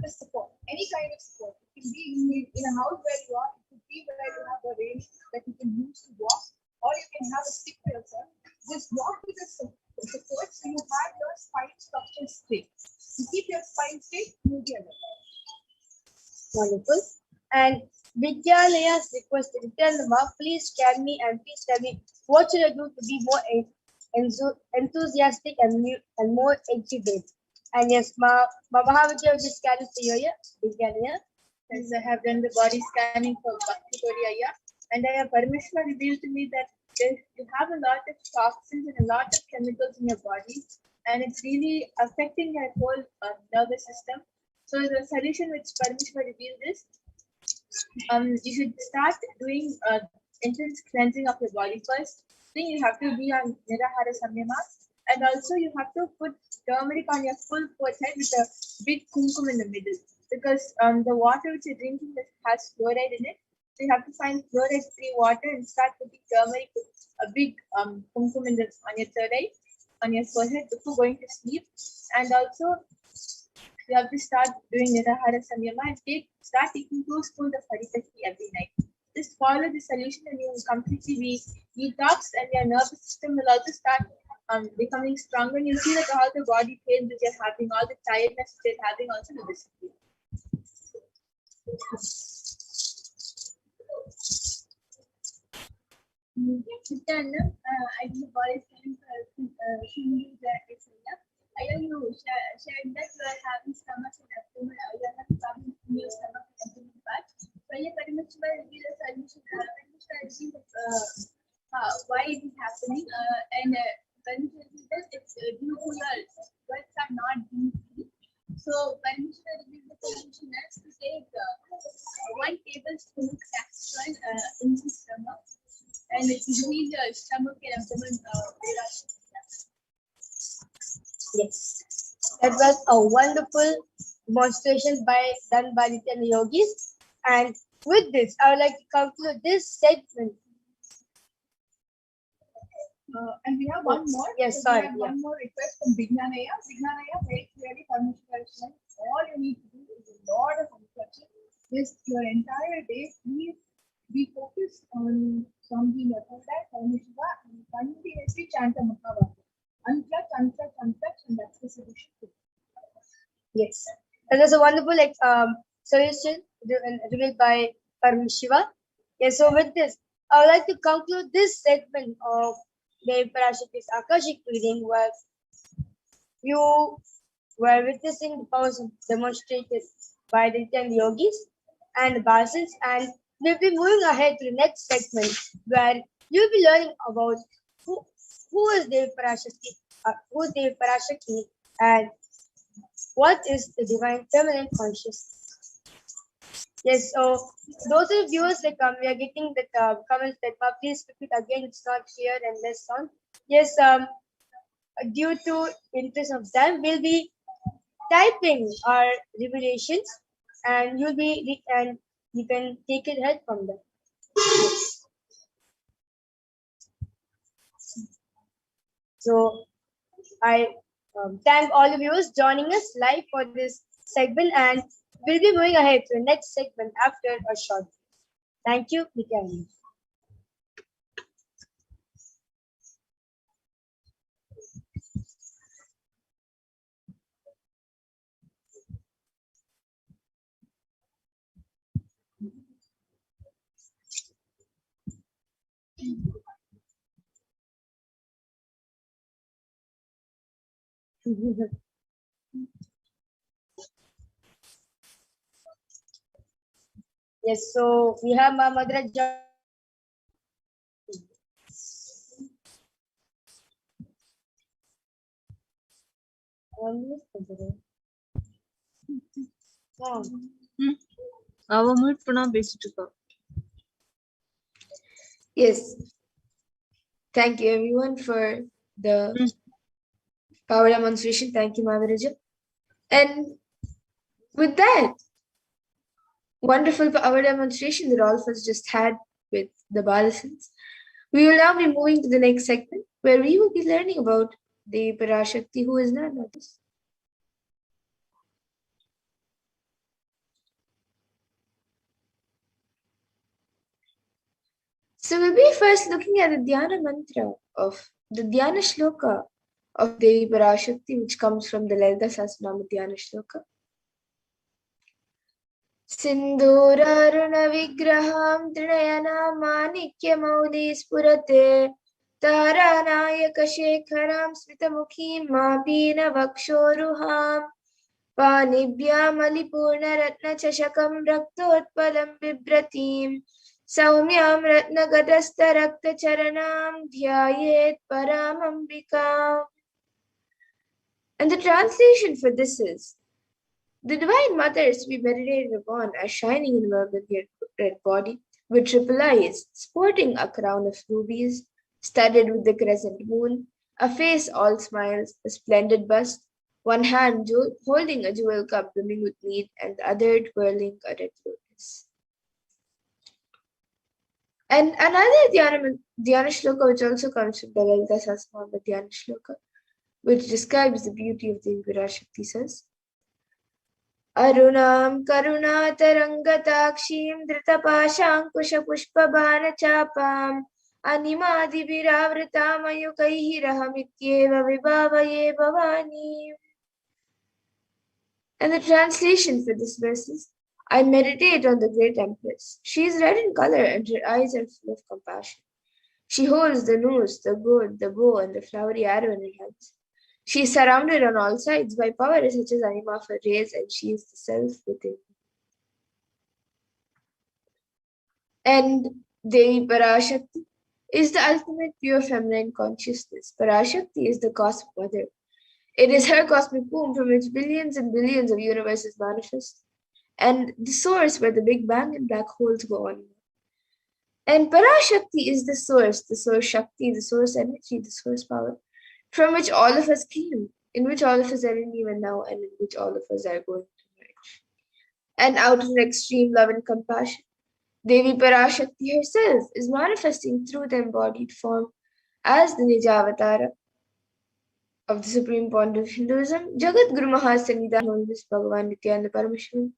Speaker 3: a support, any kind of support. It can be in a house where you are, it could be where you have a range that you can use to walk, or you can have a stick for yourself. Just walk with a support so you have your spine structure straight. To keep your spine straight, you'll be aligned.
Speaker 2: Wonderful. And Vidyalaya's requested, Nithyananda, please scan me and please tell me what should I do to be more enthusiastic and more educated. And yes, Mahavidya will just scan it for you, Vidyalaya.
Speaker 3: As I have done the body scanning for Bhakti Toriya, and I have Parashakti revealed to me that you have a lot of toxins and a lot of chemicals in your body, and it's really affecting your whole nervous system. So the solution which Parashakti revealed is, you should start doing intense cleansing of your body first. Then you have to be on Nirahara Samyama, and also you have to put turmeric on your full forehead with a big kumkum in the middle, because the water which you're drinking has fluoride in it. So you have to find fluoride-free water and start putting turmeric with a big kumkum on your third eye, on your forehead before going to sleep. And also, you have to start doing Nirahara Samyama and start taking 2 spoons of Harikati every night. Just follow the solution and you will completely be detoxed, and your nervous system will also start becoming stronger, and you'll see that all the body pain that you're having, all the tiredness that you're having also will disappear. Nithyananda, I did the body scanning for Shindu Area. I know you shared that you are having stomach and abdomen, you are having problems in your stomach and abdomen part. So you Paramashivoham reveal a solution, why it is happening, and Paramashivoham says it's due to your words are not being free. So Paramashivoham reveals the solution as to take 1 tablespoon of castor in the stomach, and it will heal your stomach and abdomen.
Speaker 2: Yes, that was a wonderful demonstration done by Nithyananda yogis. And with this, I would like to conclude this segment.
Speaker 3: And we have one more.
Speaker 2: Yes,
Speaker 3: So we
Speaker 2: sorry.
Speaker 3: have one more request from Vignanaya. Vignanaya, very clearly, Paramashiva is saying, all you need to do is a lot of reflection. This your entire day, please be focused on something other than Paramashiva and continuously chant a Mahavakya. Unclutch, unclutch, unclutch, and that's the solution to it.
Speaker 2: Yes. And there's a wonderful solution revealed by Paramashiva. Yes, so with this, I would like to conclude this segment of the Parashakti's Akashic reading where you were witnessing the powers demonstrated by the 10 yogis and the Basins, and we'll be moving ahead to the next segment where you'll be learning about who is Devi Parashakti, and what is the divine feminine consciousness. Yes, so those of the viewers we are getting the comments that please repeat again, it's not clear and less sound. Yes, due to interest of time, we'll be typing our revelations and and you can take it ahead from there. So I thank all the viewers joining us live for this segment, and we'll be moving ahead to the next segment after a short. Thank you, Nithyananda. Yes, so we have Madra.
Speaker 5: அவ mute பண்ணா பேசிட்டு இருக்கா.
Speaker 1: Yes. Thank you everyone for the power demonstration. Thank you, Maharaja. And with that wonderful power demonstration that all of us just had with the Balasins, we will now be moving to the next segment where we will be learning about the Parashakti, who is none other. So we'll be first looking at the Dhyana mantra of the Dhyana shloka of Devi Parashakti, which comes from the Lalita Sahasranama Dhyana shloka. Sindhuraruna vigraham trinayana manikya mauli spurate taranayaka shekharam smitamukhim mabina vakshoruham panibhyam alipurna ratna chashakam raktotpalam bibratim Saumyam Ratnagadasta Rakta Charanam Dhyayet Paramambika. And the translation for this is: the Divine Mother is to be meditated upon as shining in a red body with triple eyes, sporting a crown of rubies, studded with the crescent moon, a face all smiles, a splendid bust, one hand holding a jewel cup brimming with mead, and the other twirling a red lotus. And another Dhyana shloka, which also comes from the Lalita Sahasranama Dhyana shloka, which describes the beauty of the Parashakti, says: Arunam karuna tarangatakshim dritapashankusha pushpabana chapam animadi viravritam ayukaihi rahamityeva vibhavaye bhavani. And the translation for this verse is: I meditate on the great Empress. She is red in color and her eyes are full of compassion. She holds the noose, the gourd, the bow, and the flowery arrow in her hands. She is surrounded on all sides by power such as anima for rays, and she is the self within. And Devi Parashakti is the ultimate pure feminine consciousness. Parashakti is the cosmic mother. It is her cosmic womb from which billions and billions of universes manifest, and the source where the Big Bang and black holes go on. And Parashakti is the source Shakti, the source energy, the source power, from which all of us came, in which all of us are in even now, and in which all of us are going to merge. And out of extreme love and compassion, Devi Parashakti herself is manifesting through the embodied form
Speaker 8: As the Nijavatara of the Supreme Point of Hinduism, Jagat Guru Mahasannidhanam Bhagavan Nithyananda Paramashivam,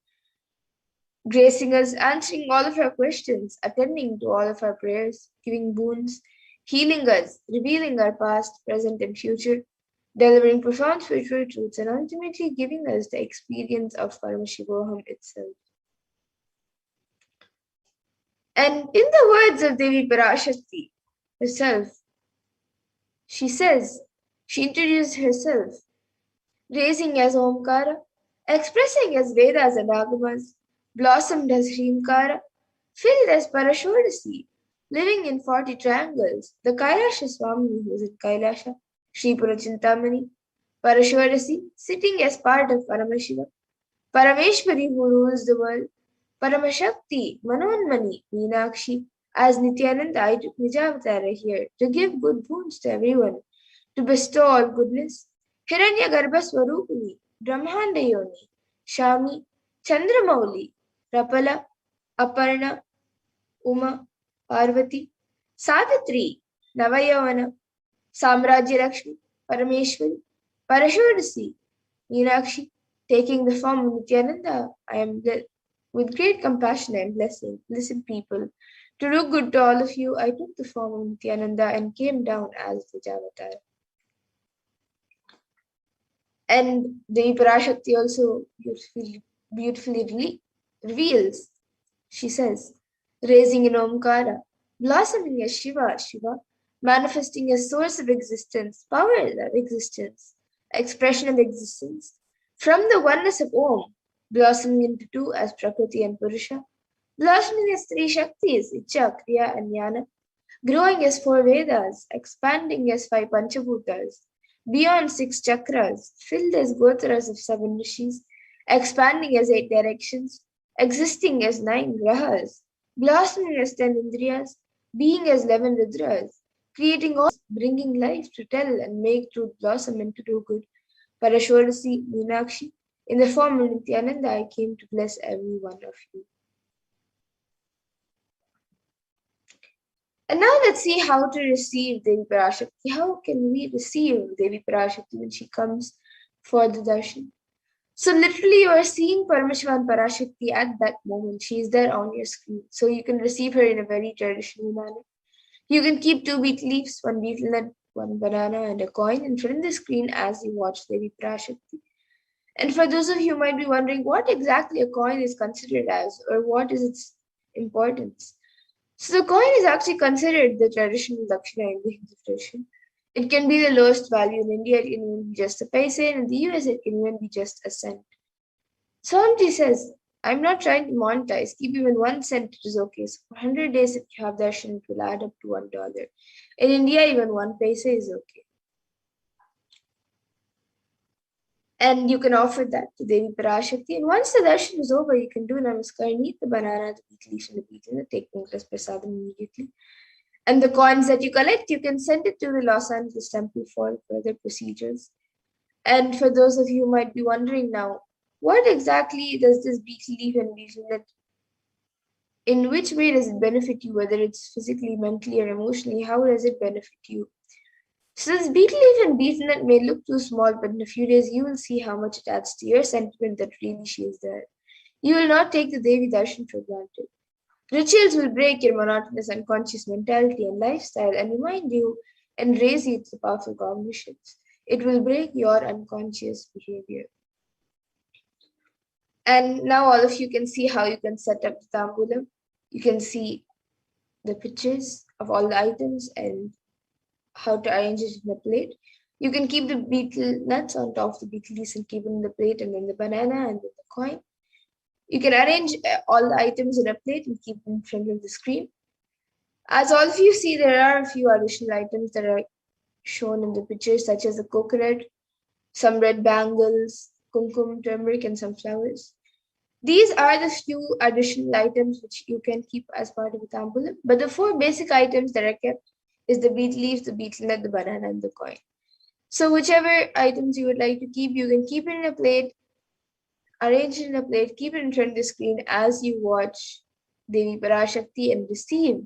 Speaker 8: gracing us, answering all of our questions, attending to all of our prayers, giving boons, healing us, revealing our past, present, and future, delivering profound spiritual truths, and ultimately giving us the experience of Paramashivoham itself. And in the words of Devi Parashakti herself, she introduced herself, raising as Omkara, expressing as Vedas and Agamas, blossomed as Hrimkara, filled as Parashakti, living in 40 triangles, the Kailasha Swami who is in Kailasha, Sripura Chintamani, Parashakti, sitting as part of Paramashiva, Parameshwari who rules the world, Paramashakti, Manonmani, Meenakshi, as Nithyananda, I took Nijavatara here to give good boons to everyone, to bestow all goodness. Hiranya Garbha Swarupini, Brahmanda Yoni, Shami, Chandramauli, Rapala, Aparna, Uma, Parvati, Savitri, Navayavana, Samrajya Lakshmi, Parameshwari, Parashurasi, Meenakshi, taking the form of Nithyananda, I am with great compassion and blessing, listen people, to do good to all of you, I took the form of Nithyananda and came down as the Javatar. And Devi Parashakti also beautifully reveals, she says, raising in Omkara, blossoming as Shiva, manifesting as source of existence, power of existence, expression of existence, from the oneness of Om, blossoming into two as Prakriti and Purusha, blossoming as three Shaktis, Icha, Kriya and Jnana, growing as 4 Vedas, expanding as 5 Panchabhutas, beyond 6 chakras, filled as Gotras of 7 Rishis, expanding as 8 directions, existing as 9 grahas, blossoming as 10 Indriyas, being as 11 Rudras, creating all, bringing life to tell and make truth blossom and to do good. Parashorasi, Meenakshi, in the form of Nithyananda, I came to bless every one of you. And now let's see how to receive Devi Parashakti. How can we receive Devi Parashakti when she comes for the darshan? So literally you are seeing Paramashivan Parashakti at that moment. She is there on your screen. So you can receive her in a very traditional manner. You can keep 2 betel leaves, 1 betel nut, 1 banana and a coin in front of the screen as you watch Devi Parashakti. And for those of you who might be wondering what exactly a coin is considered as or what is its importance. So the coin is actually considered the traditional Dakshina in the Hindu tradition. It can be the lowest value in India, it can even be just a paisa, and in the US it can even be just a cent. Swamiji says, I'm not trying to monetize, keep even 1 cent, it is okay. So for 100 days if you have darshan, it will add up to $1. In India, even 1 paisa is okay. And you can offer that to Devi Parashakti. And once the darshan is over, you can do namaskar and eat the banana, the betel leaf, and the betel, take Niklas Prasadam immediately. And the coins that you collect, you can send it to the Los Angeles temple for further procedures. And for those of you who might be wondering now, what exactly does this betel leaf and betel nut, in which way does it benefit you, whether it's physically, mentally, or emotionally, how does it benefit you? So this betel leaf and betel nut may look too small, but in a few days you will see how much it adds to your sentiment that really she is there. You will not take the Devi Darshan for granted. Rituals will break your monotonous unconscious mentality and lifestyle and remind you and raise you to powerful cognitions. It will break your unconscious behavior. And now all of you can see how you can set up the tambulam. You can see the pictures of all the items and how to arrange it in a plate. You can keep the betel nuts on top of the betel leaves and keep it in the plate, and then the banana and then the coin. You can arrange all the items in a plate and keep them in front of the screen. As all of you see, there are a few additional items that are shown in the pictures, such as a coconut, some red bangles, kumkum, turmeric, and some flowers. These are the few additional items which you can keep as part of the tambulam. But the 4 basic items that are kept is the betel leaves, the betel nut, the banana, and the coin. So whichever items you would like to keep, you can keep it in a plate, arrange it in a plate, keep it in front of the screen as you watch Devi Parashakti and receive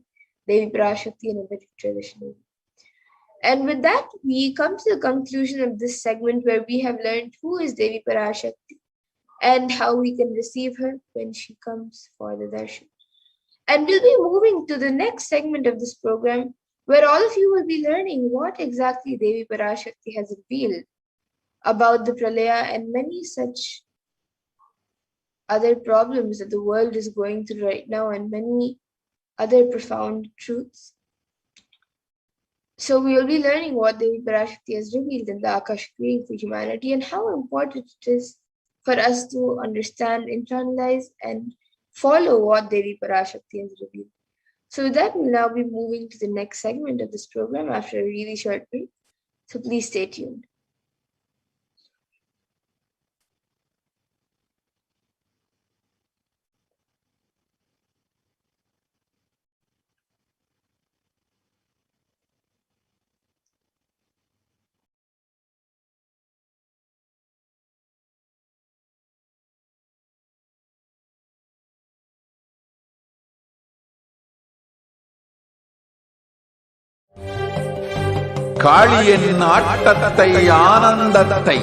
Speaker 8: Devi Parashakti in a very traditional way. And with that, we come to the conclusion of this segment where we have learned who is Devi Parashakti and how we can receive her when she comes for the darshan. And we'll be moving to the next segment of this program where all of you will be learning what exactly Devi Parashakti has revealed about the Pralaya and many such other problems that the world is going through right now and many other profound truths. So we will be learning what Devi Parashakti has revealed in the Akashic reading for humanity and how important it is for us to understand, internalize, and follow what Devi Parashakti has revealed. So with that, we'll now be moving to the next segment of this program after a really short break. So please stay tuned.
Speaker 6: காளியின் ஆட்டத்தை ஆனந்தத்தை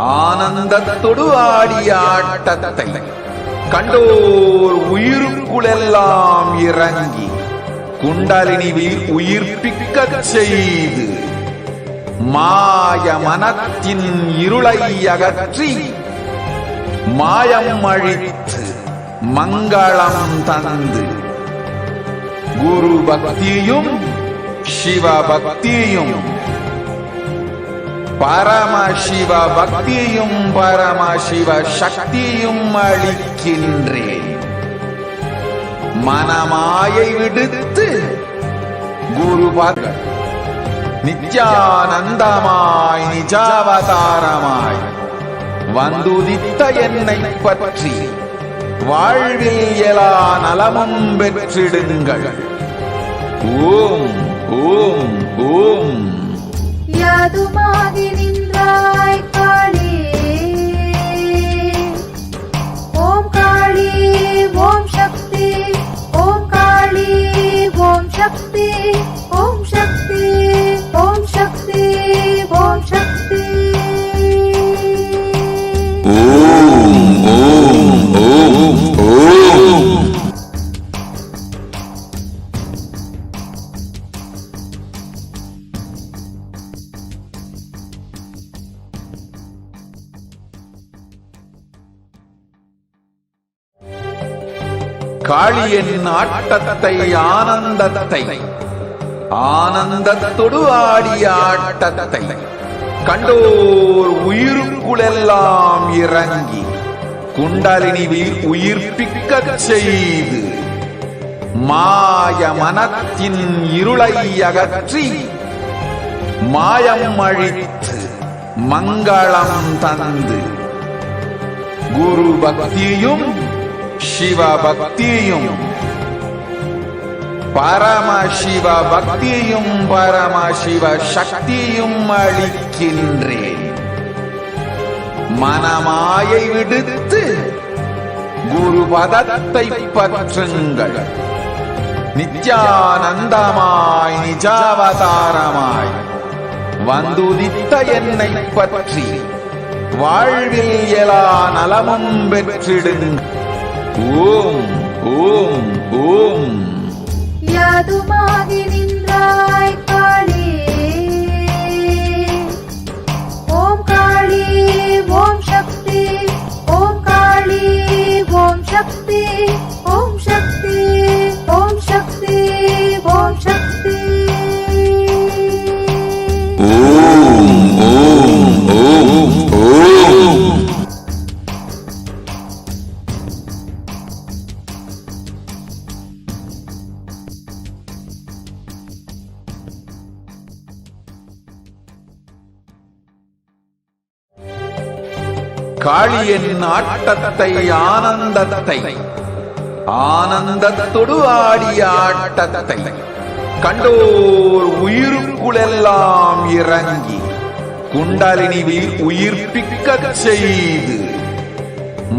Speaker 6: ஆனந்தத்தொடு ஆடிய ஆட்டத்தை கண்டோர் உயிருக்குளெல்லாம் இறங்கி குண்டலினிவில் உயிர்ப்பிக்கச் செய்து மாய மனத்தின் இருளை அகற்றி மாயம் அழித்து மங்களம் தந்து குரு பக்தியும் சிவ பக்தியும் பரமசிவ பக்தியும் பரமசிவ சக்தியும் அளிக்கின்றேன். மனமாயை விடுத்து குருபத நித்யானந்தமாய் நிஜாவதாரமாய் வந்துதித்த என்னை பற்றி வாழ்வில் எல்லா நலமும் பெற்றிடுங்கள். ஓம் ஓம் ஓம்.
Speaker 7: யாதுமாகி நின்றாய் காளி, ஓம் காளி ஓம் சக்தி, ஓம் காளி ஓம் சக்தி, ஓம் சக்தி ஓம் சக்தி ஓம் சக்தி.
Speaker 6: ஓம் ஓம் ஓம் ஓம். காளியின் ஆட்டத்தை ஆனந்தத்தை ஆனந்தத்தொடு ஆடிய ஆட்டத்தை கண்டோர் உயிருக்குளெல்லாம் இறங்கி குண்டலினிவில் உயிர்ப்பிக்கச் செய்து மாய மனத்தின் இருளை அகற்றி மாயம் அழித்து மங்களம் தந்து குரு பக்தியும் சிவ பக்தியும் பரமசிவ பக்தியும் பரமசிவ சக்தியும் அளிக்கின்றேன். மனமாயை விடுத்து குருபதத்தை பற்றுங்கள். நித்யானந்தமாய் நிஜாவதாரமாய் வந்துதித்த என்னை பற்றி வாழ்வில் எல்லா நலமும் பெற்றிடுங்கள். ஓம் ஓம் ஓம்.
Speaker 7: யாதுமாகி நின்றாய் காளி, ஓம் காளி ஓம் சக்தி, ஓம் காளி ஓம் சக்தி, ஓம் சக்தி ஓம் சக்தி ஓம் சக்தி.
Speaker 6: ஓம் ஓம் ஓம் ஓம். காளியின் ஆட்டத்தை ஆனந்தத்தை ஆனந்தத்தொடு ஆடிய ஆட்டத்தை கண்டோர் உயிருக்குளெல்லாம் இறங்கி குண்டலினிவில் உயிர்ப்பிக்கச் செய்து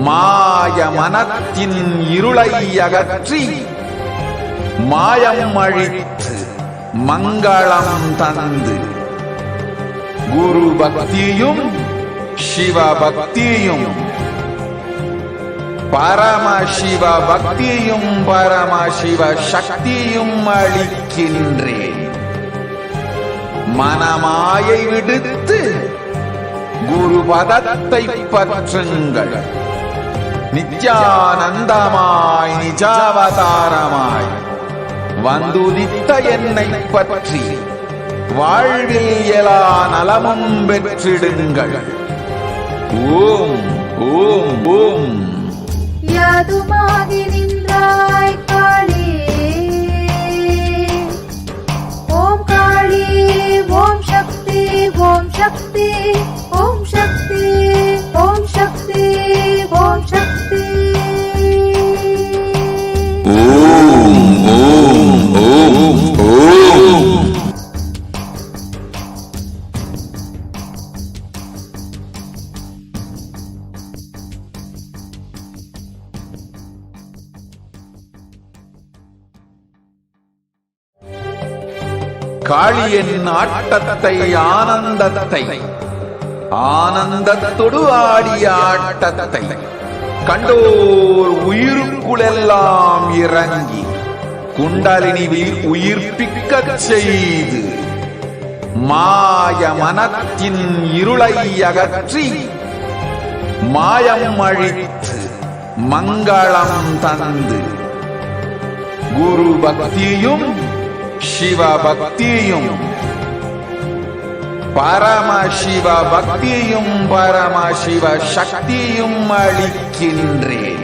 Speaker 6: மாய மனத்தின் இருளை அகற்றி மாயம் அழித்து மங்களம் தந்து குரு பக்தியும் சிவ பக்தியும் பரமசிவ பக்தியும் பரமசிவ சக்தியும் அளிக்கின்றேன். மனமாயை விடுத்து குரு பதத்தை பற்றுங்கள். நித்யானந்தமாய் நிஜாவதாரமாய் வந்துதித்த என்னை பற்றி வாழ்வில் எல்லா நலமும் பெற்றிடுங்கள். ஓம் ஓம் ஓம்.
Speaker 7: யாதுமாகி நின்றாய் காளி, ஓம் காளி, ஓம் சக்தி, ஓம் சக்தி, ஓம் சக்தி, ஓம் சக்தி, ஓம் சக்தி.
Speaker 6: ஓம் ஓம் ஓம் ஓம். காளியின் ஆட்டத்தை ஆனந்தத்தை ஆனந்தத்தொடு ஆடிய ஆட்டத்தை கண்டோர் உயிருக்குளெல்லாம் இறங்கி குண்டலினிவில் உயிர்ப்பிக்கச் செய்து மாய மனத்தின் இருளை அகற்றி மாயம் அழித்து மங்களம் தந்து குரு பக்தியும் சிவ பக்தியும் பரமசிவ பக்தியும் பரமசிவ சக்தியும் அளிக்கின்றேன்.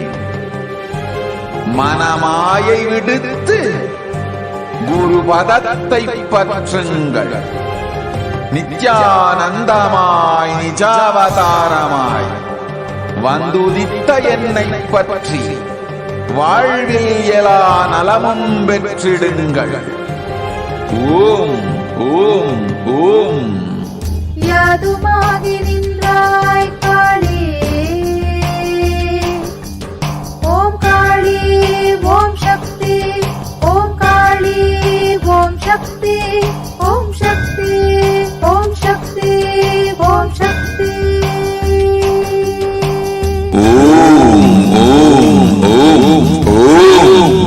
Speaker 6: மனமாயை விடுத்து குரு பதத்தை பற்றுங்கள். நித்யானந்தமாய் நிஜாவதாரமாய் வந்துதித்த என்னை பற்றி வாழ்வில் எல்லா நலமும் பெற்றிடுங்கள். ஓம் ஓம் ஓம்.
Speaker 7: யாதுமாகி நின்றாய் காளி, ஓம் காளி, ஓம் சக்தி, ஓம் காளி, ஓம் சக்தி, ஓம் சக்தி, ஓம் சக்தி, ஓம் சக்தி.
Speaker 6: ஓம் ஓம் ஓம் ஓம்.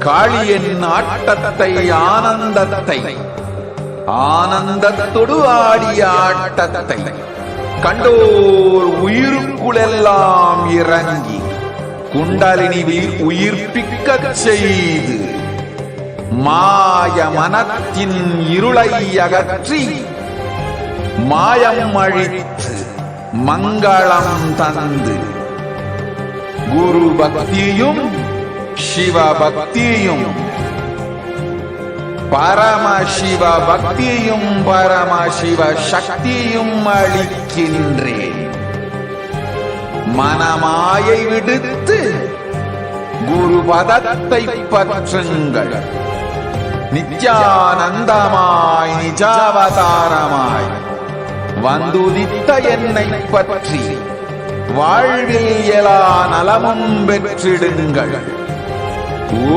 Speaker 6: காளியின் ஆட்டத்தை ஆனந்தத்தை ஆனந்தத்தொடு ஆடிய ஆட்டத்தை கண்டோர் உயிருக்குளெல்லாம் இறங்கி குண்டலினிவில் உயிர்ப்பிக்கச் செய்து மாய மனத்தின் இருளை அகற்றி மாயம் அழித்து மங்களம் தந்து குரு பக்தியும் சிவ பக்தியும் பரமசிவ பக்தியும் பரமசிவ சக்தியும் அளிக்கின்றேன். மனமாயை விடுத்து குரு பதத்தை பற்றுங்கள். நித்யானந்தமாய் நிஜாவதாரமாய் வந்துதித்த என்னை பற்றி வாழ்வில் எல்லா நலமும் பெற்றிடுங்கள்.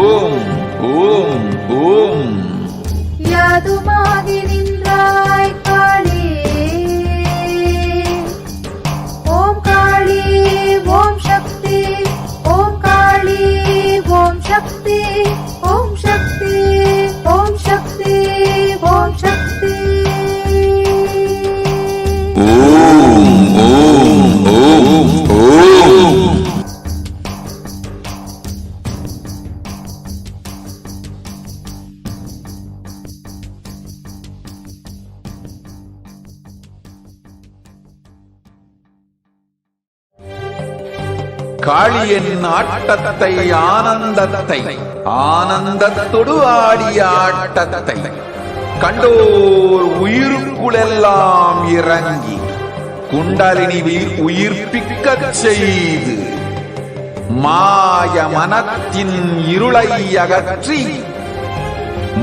Speaker 6: ஓம் ஓம் ஓம்.
Speaker 7: யாதுமாகி நின்றாய் காளி, ஓம் காளி, ஓம் சக்தி, ஓம் காளி, ஓம் சக்தி, ஓம் சக்தி, ஓம் சக்தி, ஓம் சக்தி.
Speaker 6: ஓம் ஓம் ஓம் ஓம். காளியின் ஆட்டத்தை ஆனந்தத்தை ஆனந்தத்தொடு ஆடிய ஆட்டத்தை கண்டோர் உயிருக்குளெல்லாம் இறங்கி குண்டலினிவில் உயிர்ப்பிக்கச் செய்து மாய மனத்தின் இருளை அகற்றி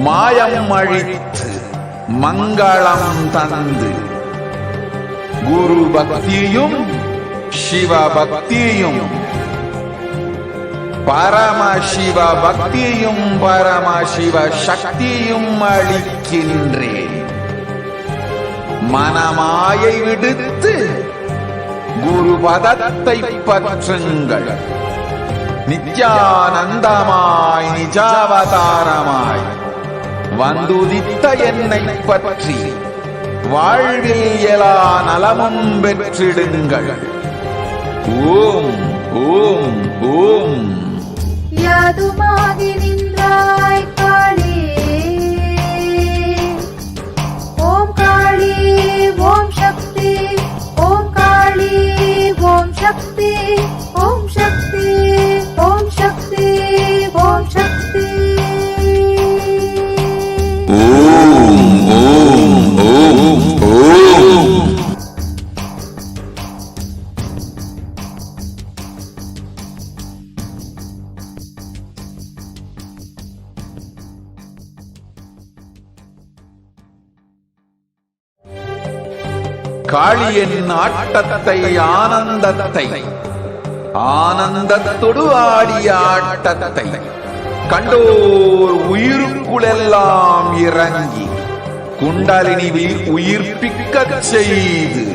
Speaker 6: மாயம் அழித்து மங்களம் தந்து குரு பக்தியும் சிவ பக்தியும் பரமசிவ பக்தியும் பரமசிவ சக்தியும் அளிக்கின்றேன். மனமாயை விடுத்து குரு பதத்தை பற்றுங்கள். நித்யானந்தமாய் நிஜாவதாரமாய் வந்துதித்த என்னை பற்றி வாழ்வில் எல்லா நலமும் பெற்றிடுங்கள். ஓம் ஓம் ஓம்.
Speaker 7: யாதுமாகி நின்றாய் காளி, ஓம் காளி ஓம் சக்தி, ஓம் காளி ஓம் சக்தி, ஓம் சக்தி ஓம் சக்தி ஓம் சக்தி.
Speaker 6: ஓம் ஓம் ஓம் ஓம். காளியின் ஆட்டத்தை ஆனந்தத்தை ஆனந்தத்தொடு ஆடிய ஆட்டத்தை கண்டோர் உயிருக்குளெல்லாம் இறங்கி குண்டலினிவில் உயிர்ப்பிக்கச் செய்து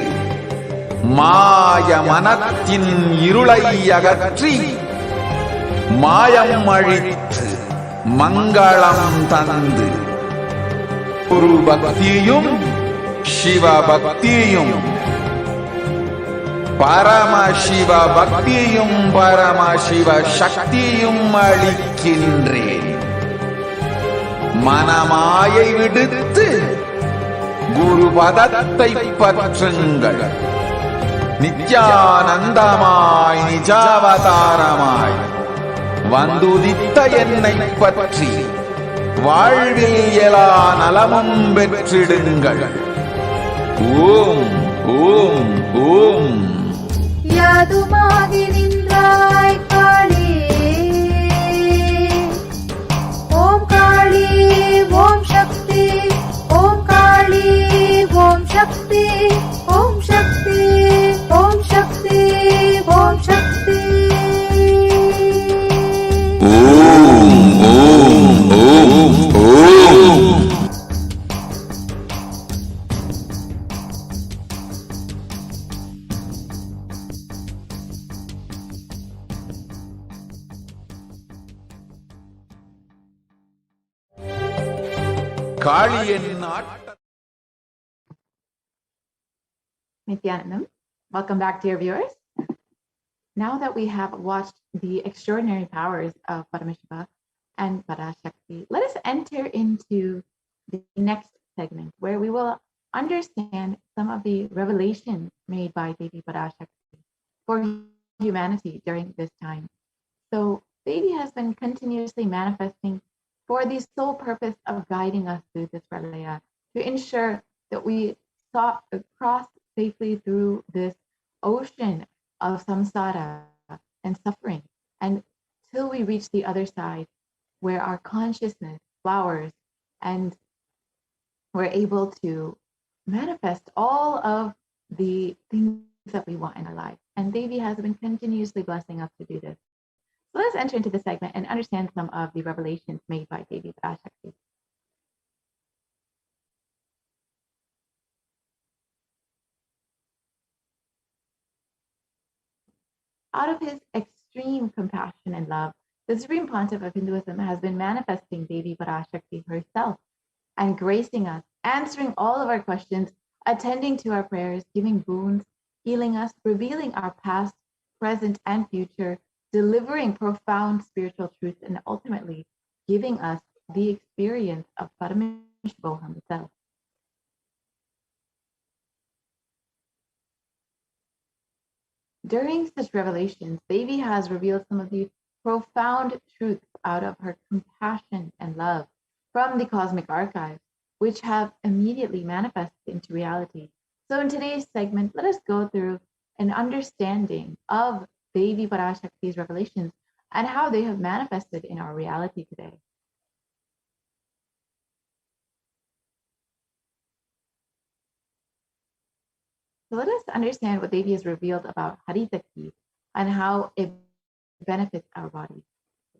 Speaker 6: மாய மனத்தின் இருளை அகற்றி மாயம் அழித்து மங்களம் தந்து குரு பக்தியும் சிவ பக்தியும் பரமசிவ பக்தியும் பரமசிவ சக்தியும் அளிக்கின்றேன். மனமாயை விடுத்து குரு பதத்தை பற்றுங்கள். நித்யானந்தமாய் நிஜாவதாரமாய் வந்துதித்த என்னை பற்றி வாழ்வில் எல்லா நலமும் பெற்றிடுங்கள். ஓம் ஓம் ஓம்.
Speaker 7: யாதுமாகி நின்றாய் காளி, ஓம் காளி ஓம் சக்தி, ஓம் காளி ஓம் சக்தி, ஓம் சக்தி ஓம் சக்தி ஓம் சக்தி.
Speaker 6: ஓம் ஓம் ஓம் ஓம். காளியின் ஆட்ட.
Speaker 1: Nithyanandam, welcome back, dear viewers. Now that we have watched the extraordinary powers of Paramashiva and Parashakti, let us enter into the next segment where we will understand some of the revelations made by Devi Parashakti for humanity during this time. So Devi has been continuously manifesting for the sole purpose of guiding us through this pralaya, to ensure that we cross safely through this ocean of samsara and suffering, and till we reach the other side where our consciousness flowers and we're able to manifest all of the things that we want in our life. And Devi has been continuously blessing us to do this. So let's enter into the segment and understand some of the revelations made by Devi Parashakti. Out of his extreme compassion and love, the Supreme Pontiff of Hinduism has been manifesting Devi Parashakti herself and gracing us, answering all of our questions, attending to our prayers, giving boons, healing us, revealing our past, present, and future, delivering profound spiritual truths, and ultimately giving us the experience of Paramashivoham itself. During such revelations, Devi has revealed some of the profound truths out of her compassion and love from the cosmic archives, which have immediately manifested into reality. So in today's segment, let us go through an understanding of Devi Parashakti's revelations and how they have manifested in our reality today. So let us understand what Devi has revealed about Haritaki and how it benefits our bodies.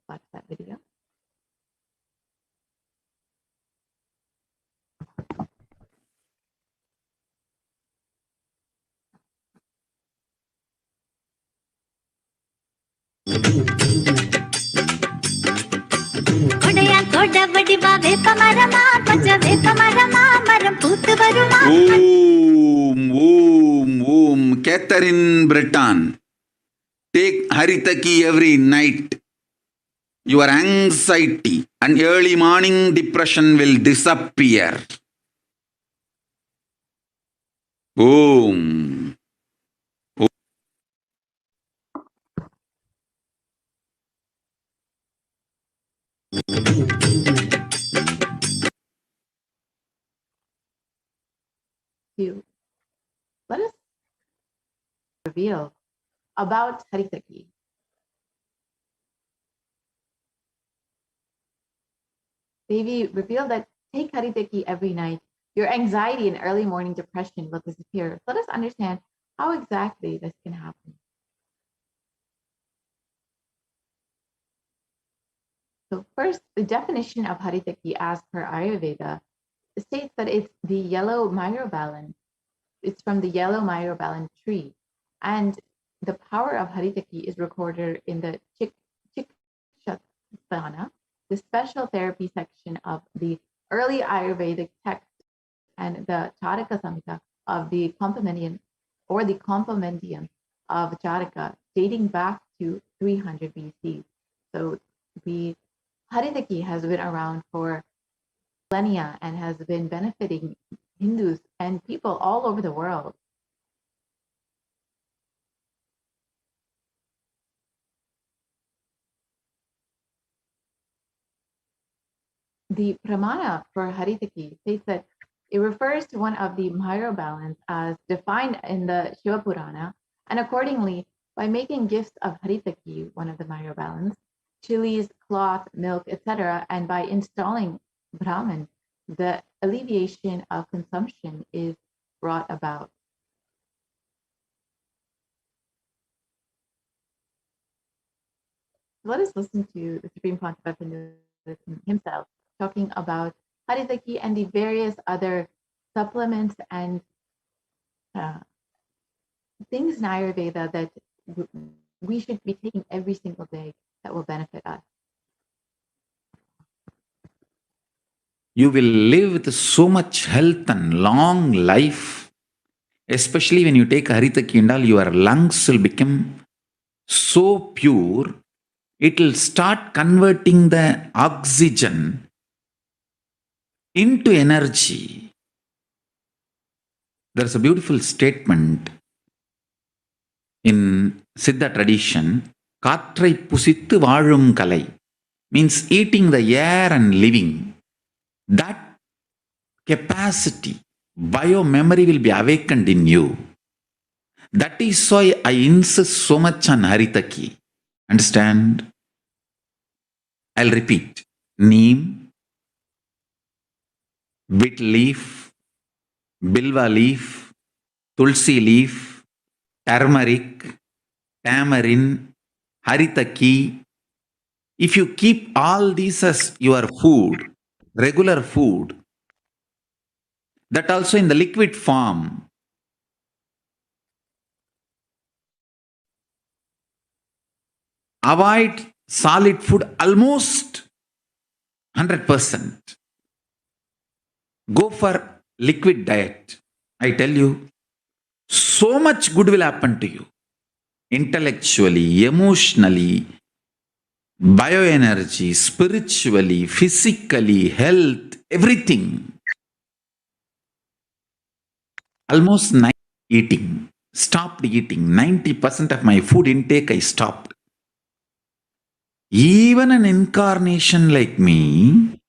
Speaker 1: Watch that video.
Speaker 6: Om, Catherine Breton. Take Haritaki every night. Your anxiety and early morning depression will disappear. Om.
Speaker 1: Let us reveal about Haritaki. Devi revealed that take Haritaki every night. Your anxiety and early morning depression will disappear. Let us understand how exactly this can happen. So first, the definition of Haritaki as per Ayurveda states that it's the yellow myrobalan. It's from the yellow myrobalan tree. And the power of Haritaki is recorded in the Chikshatana, the special therapy section of the early Ayurvedic text, and the Charaka Samhita of the Complemendium of Charaka, dating back to 300 BC. So the Haritaki has been around for millennia and has been benefiting Hindus and people all over the world. The Pramana for Haritaki states that it refers to one of the myrobalans as defined in the Shiva Purana, and accordingly, by making gifts of Haritaki, one of the myrobalans, chilies, cloth, milk, etc., and by installing Brahman, the alleviation of consumption is brought about. Let us listen to the Supreme Pontiff of Hinduism himself talking about Haritaki and the various other supplements and things in Ayurveda that we should be taking every single day that will benefit us.
Speaker 6: You will live with so much health and long life. Especially when you take Haritaki and all, your lungs will become so pure, it will start converting the oxygen into energy. There's a beautiful statement in Siddha tradition, Katrai pusittu vaazhum kalai, means eating the air and living. That capacity, bio-memory will be awakened in you. That is why I insist so much on Haritaki. Understand? I'll repeat. Neem, beet leaf, bilva leaf, tulsi leaf, turmeric, tamarind, Haritaki. If you keep all these as your food, regular food, that also in the liquid form, avoid solid food almost 100%. Go for liquid diet. I tell you, so much good will happen to you. Intellectually, emotionally, bioenergy, spiritually, physically, health, everything. Almost eating. Stopped eating. 90% of my food intake I stopped. Even an incarnation like me,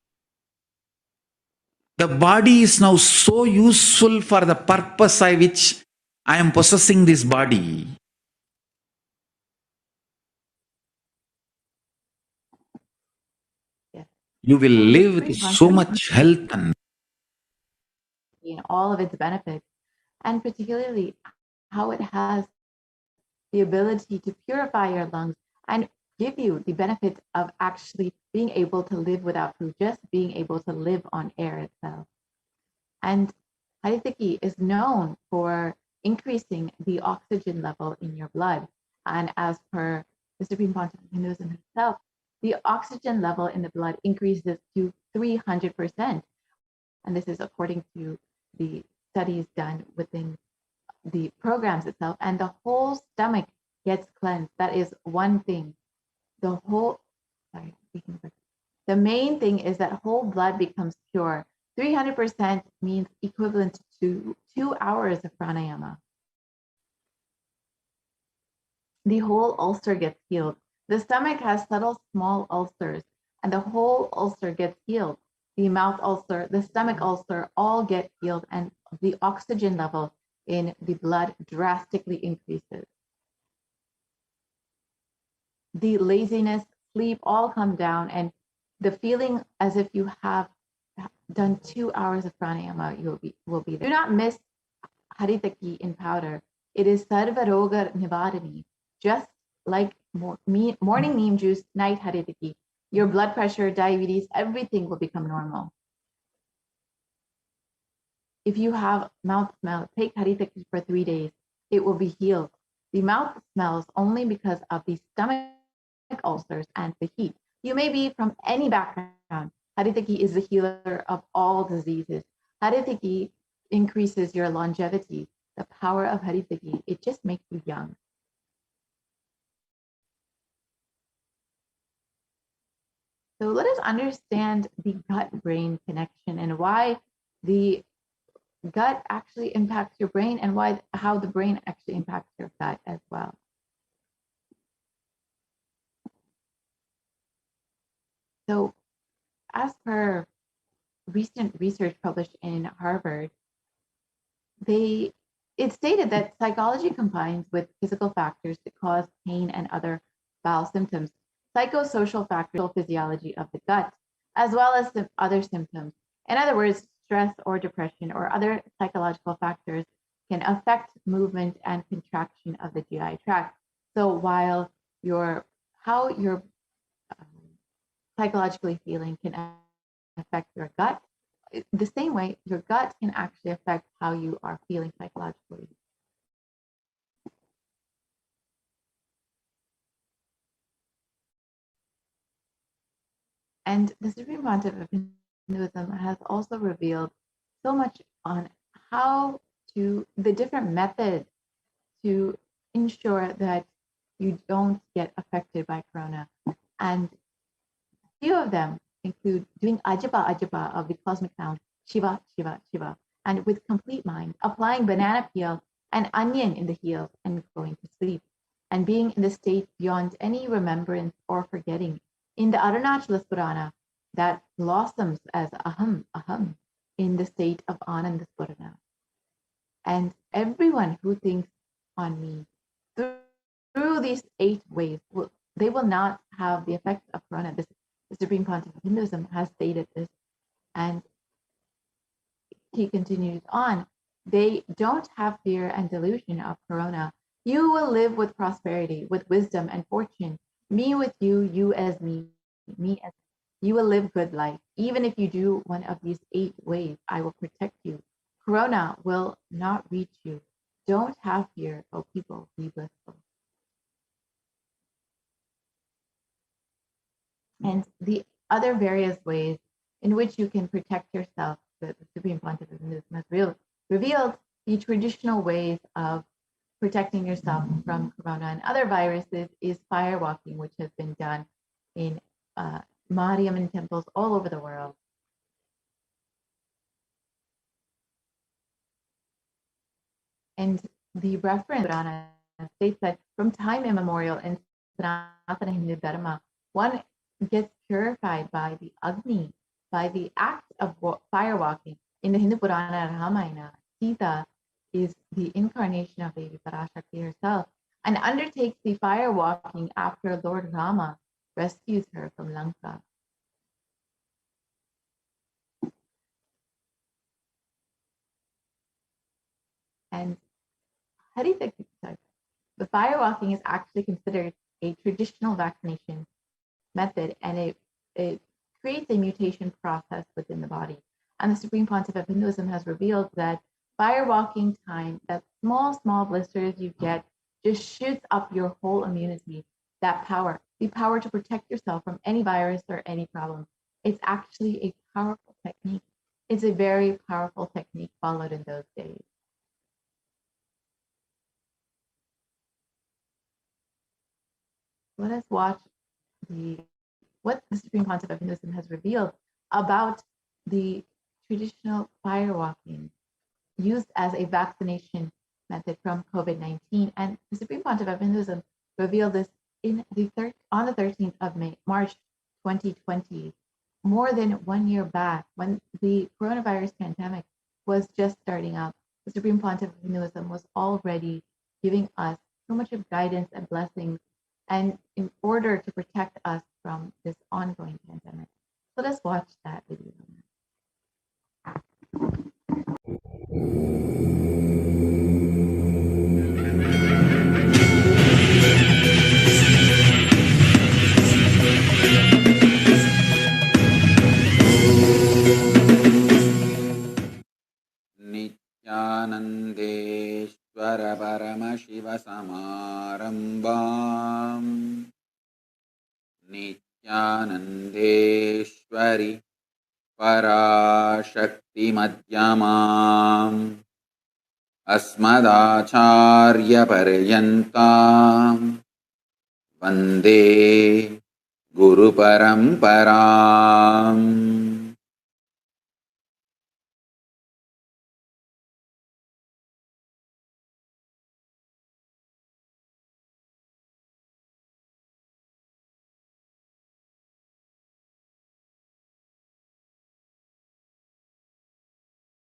Speaker 6: the body is now so useful for the purpose by which I am possessing this body.
Speaker 1: Yes.
Speaker 6: You will live with so much health and
Speaker 1: in all of its benefits. and particularly how it has the ability to purify your lungs and give you the benefit of actually being able to live without food, just being able to live on air itself. And Haritaki is known for increasing the oxygen level in your blood. And as per the Supreme Pontiff of Hinduism himself, the oxygen level in the blood increases to 300%. And this is according to the studies done within the programs itself. And the whole stomach gets cleansed. That is one thing. The main thing is that whole blood becomes pure. 300% means equivalent to 2 hours of pranayama. The whole ulcer gets healed. The stomach has subtle small ulcers, and the whole ulcer gets healed. The mouth ulcer, the stomach ulcer, all get healed, and the oxygen level in the blood drastically increases. The laziness, sleep, all come down, and the feeling as if you have done 2 hours of pranayama will be there. Do not miss Haritaki in powder. It is Sarva Roga Nivarani. Just like morning neem juice, night Haritaki. Your blood pressure, diabetes, everything will become normal. If you have mouth smell, take Haritaki for 3 days. It will be healed. The mouth smells only because of the stomach ulcers and the heat. You may be from any background. Haritaki is the healer of all diseases. Haritaki increases your longevity. The power of Haritaki, it just makes you young. So let us understand the gut-brain connection and why the gut actually impacts your brain and how the brain actually impacts your gut as well. So as per recent research published in Harvard, it stated that psychology combines with physical factors that cause pain and other bowel symptoms, psychosocial factors, physiology of the gut, as well as some other symptoms. In other words, stress or depression or other psychological factors can affect movement and contraction of the GI tract. So while how you're psychologically feeling can affect your gut, the same way your gut can actually affect how you are feeling psychologically. And the Supreme Pontiff of Hinduism has also revealed so much on the different methods to ensure that you don't get affected by corona. And a few of them include doing ajapa of the cosmic sound, Shiva, Shiva, Shiva, and with complete mind, applying banana peel and onion in the heels and going to sleep, and being in the state beyond any remembrance or forgetting. In the Arunachala Purana, that blossoms as aham, aham, in the state of Ananda Spurana. And everyone who thinks on me through these 8 ways, they will not have the effects of corona. The Supreme Pontiff of Hinduism has stated this, and he continues on. They don't have fear and delusion of corona. You will live with prosperity, with wisdom and fortune. Me with you, you as me, me as me. You will live good life. Even if you do one of these 8 ways, I will protect you. Corona will not reach you. Don't have fear, O people, be blissful. And the other various ways in which you can protect yourself, the Supreme Pontiff of Hinduism has revealed the traditional ways of protecting yourself from corona and other viruses is fire walking, which has been done in Mariamman temples all over the world. And the reference Purana states that from time immemorial in Sanatana Hindu Dharma, one gets purified by the Agni, by the act of fire walking. In the Hindu Purana Ramayana, Sita is the incarnation of Devi Parashakti herself and undertakes the fire walking after Lord Rama rescues her from Lanka. And the firewalking is actually considered a traditional vaccination method, and it creates a mutation process within the body. And the Supreme Pontiff of Hinduism has revealed that firewalking time, that small blisters you get, just shoots up your whole immunity. That power, the power to protect yourself from any virus or any problem. It's actually a powerful technique. It's a very powerful technique followed in those days. Let us watch what the Supreme Pontiff of Hinduism has revealed about the traditional firewalking used as a vaccination method from COVID-19. And the Supreme Pontiff of Hinduism revealed this on the 13th of March 2020, more than 1 year back, when the coronavirus pandemic was just starting up. The Supreme Pontiff of Hinduism was already giving us so much of guidance and blessings, and in order to protect us from this ongoing pandemic. So let's watch that video.
Speaker 6: Nithyanandeshwara Paramashivasamarambam Nithyanandeshwari Parashakti Madhyamam Asmadacharya Paryantam Vande Guru Paramparam.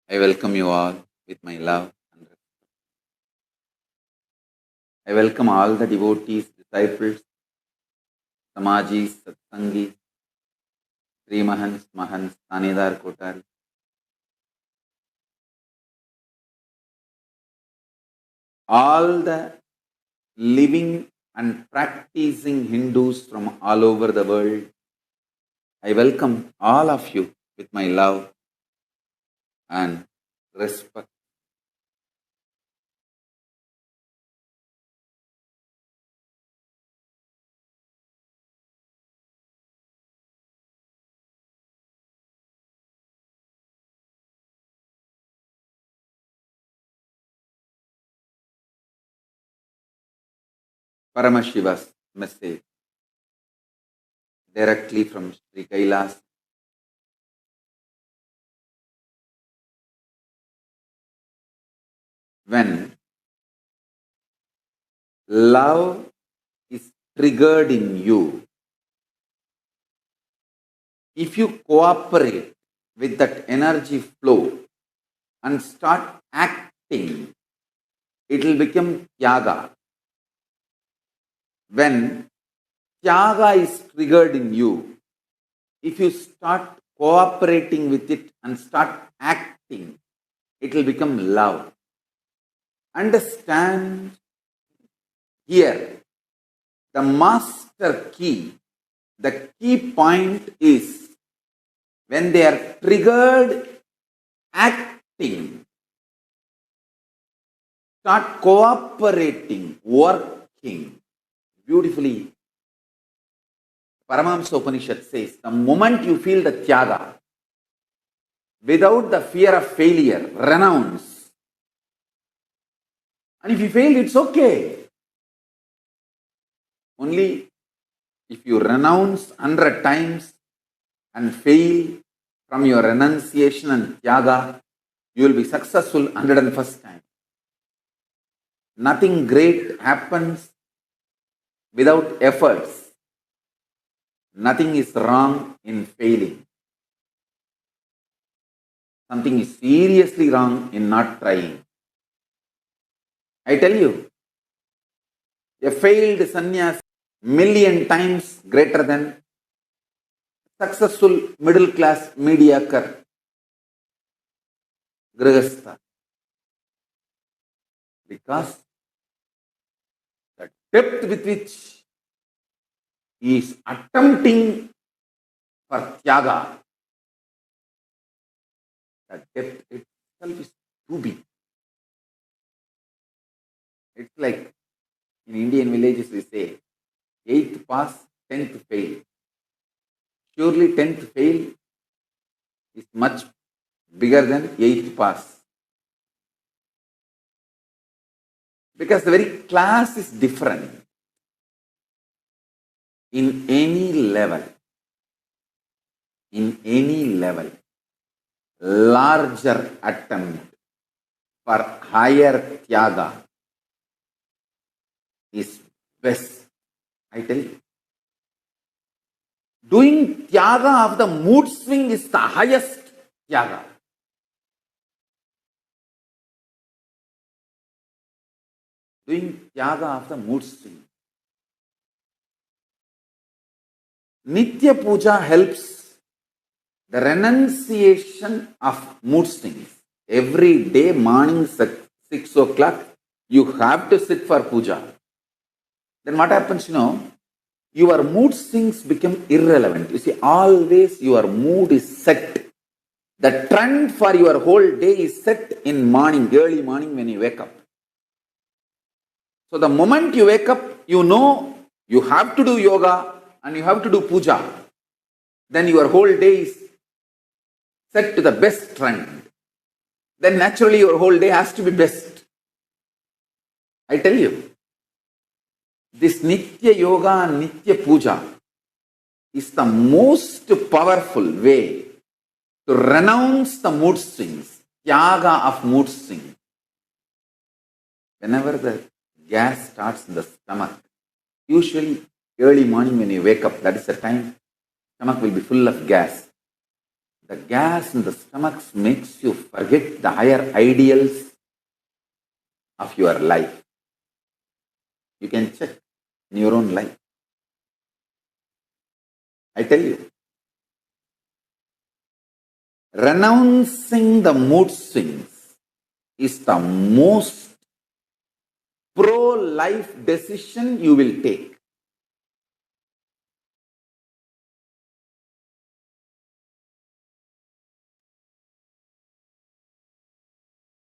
Speaker 6: I welcome you all with my love and respect. I welcome all the devotees, disciples, Samajis, Satsangis, Sri Mahans, Mahans, Tanedar Kotari. All the living and practicing Hindus from all over the world. I welcome all of you with my love and respect. Paramashiva's message directly from Sri Kailas. When love is triggered in you, if you cooperate with that energy flow and start acting, it will become Tyaga. When Tyaga is triggered in you, if you start cooperating with it and start acting, it will become love. Understand here, the master key, the key point is when they are triggered, acting, start cooperating, working. Beautifully, Paramahamsa Upanishad says, the moment you feel the Tyaga, without the fear of failure, renounce. And if you fail, it's okay. Only if you renounce 100 times and fail from your renunciation and Tyaga, you will be successful 101st time. Nothing great happens without efforts. Nothing is wrong in failing. Something is seriously wrong in not trying. I tell you, a failed sannyas million times greater than successful middle class mediocre grihastha. Because the depth with which he is attempting for Tyaga, the depth itself is too big. It's like in Indian villages we say, 8th pass, 10th fail. Surely 10th fail is much bigger than 8th pass. Because the very class is different. In any level, larger attempt for higher Tyaga is best. I tell you. Doing Tyaga of the mood swing is the highest Tyaga. Doing Tyaga of the mood swing. Nitya Puja helps the renunciation of mood swings. Every day morning 6 o'clock, you have to sit for puja. Then what happens, your mood swings become irrelevant. You see, always your mood is set. The trend for your whole day is set in morning, early morning when you wake up. So the moment you wake up, you know you have to do yoga and you have to do puja. Then your whole day is set to the best trend. Then naturally your whole day has to be best. I tell you, this Nitya Yoga and Nitya Puja is the most powerful way to renounce the mood swings, Tyaga of mood swings. Whenever the gas starts in the stomach, usually early morning when you wake up, that is the time, stomach will be full of gas. The gas in the stomach makes you forget the higher ideals of your life. You can check in your own life. I tell you, renouncing the mood swings is the most pro-life decision you will take.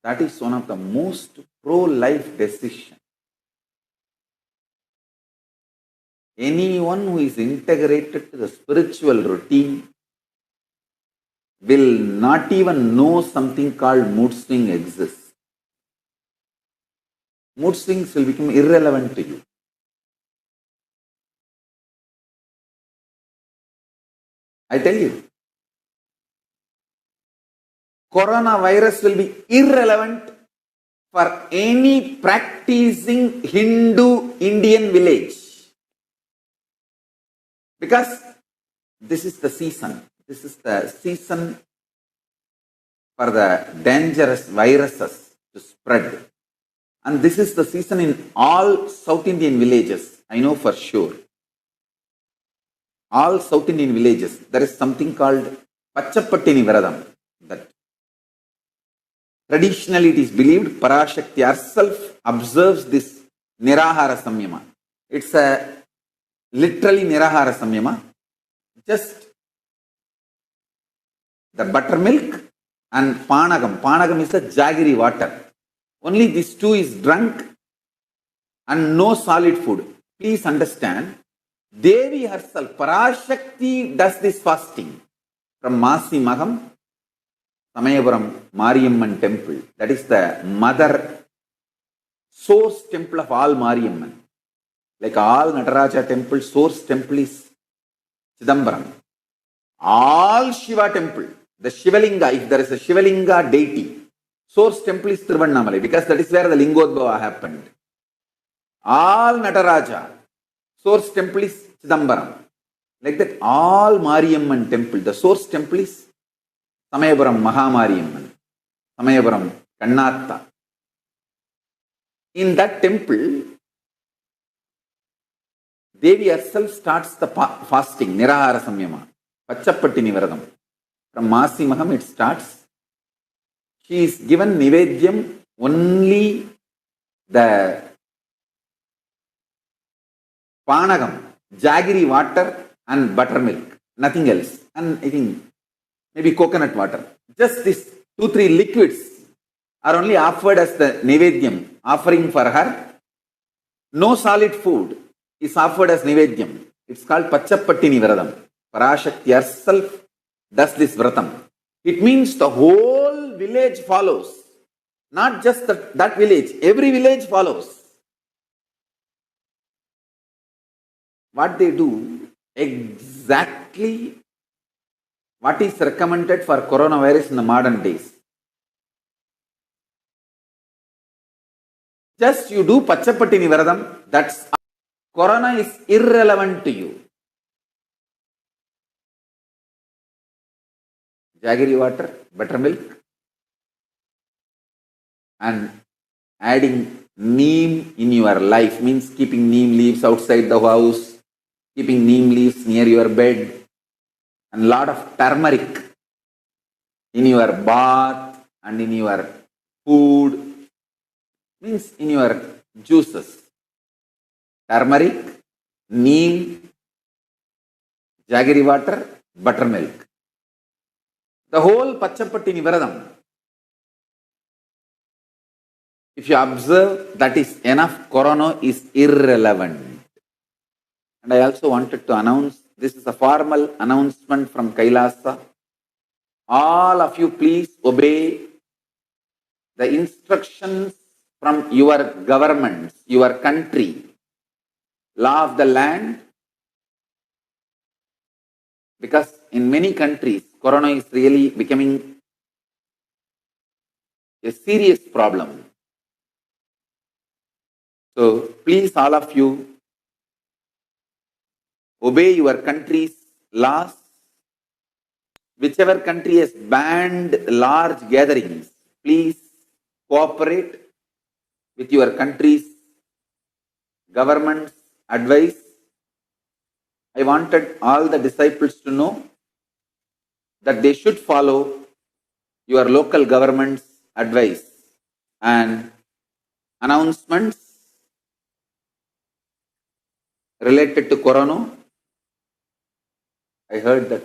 Speaker 6: That is one of the most pro-life decisions. Anyone who is integrated to the spiritual routine will not even know something called mood swing exists. Mood swings will become irrelevant to you. I tell you, coronavirus will be irrelevant for any practicing Hindu Indian village. Because this is the season. This is the season for the dangerous viruses to spread. And this is the season in all South Indian villages. I know for sure. All South Indian villages, there is something called Pachapattini Viradam. That traditionally it is believed Parashakti herself observes this Nirahara Samyama. It's a literally Nirahara Samyama. Just the buttermilk and Panagam. Panagam is the jaggery water. Only these two is drunk and no solid food. Please understand, Devi herself, Parashakti, does this fasting from Masimaham, Samayapuram Mariamman temple. That is the mother source temple of all Mariamman. Like all Nataraja temple, source temple is Chidambaram. All Shiva temple, the Shivalinga, if there is a Shivalinga deity, source temple is Tiruvannamalai, because that is where the Lingodbhava happened. All Nataraja, source temple is Chidambaram. Like that, all Mariamman temple, the source temple is Samayapuram Mahamariamman, Samayapuram Kannatta. In that temple, Devi herself starts the fasting, Nirahara Samyama, Pachapattini Viradam. From Masimaham it starts. She is given Nivedyam only the Panagam, jaggery water and buttermilk, nothing else. And I think maybe coconut water. Just these 2-3 liquids are only offered as the Nivedyam, offering for her. No solid food is offered as Nivedyam. It's called Pachapattini Vradam. Parashakti herself does this Vratam. It means the whole village follows. Not just that village, every village follows. What they do, exactly what is recommended for coronavirus in the modern days. Just you do Pachapattini Vradam, that's corona is irrelevant to you. Jaggery water, buttermilk, and adding neem in your life means keeping neem leaves outside the house, keeping neem leaves near your bed, and lot of turmeric in your bath and in your food, means in your juices. Turmeric, neem, jaggery water, buttermilk. The whole Pachapattini Vradam, if you observe, that is enough. Corona is irrelevant. And I also wanted to announce, this is a formal announcement from Kailasa. All of you please obey the instructions from your governments, your country, law of the land. Because in many countries, corona is really becoming a serious problem. So please, all of you, obey your country's laws. Whichever country has banned large gatherings, please cooperate with your country's government's advice. I wanted all the disciples to know that they should follow your local government's advice and announcements related to corona. I heard that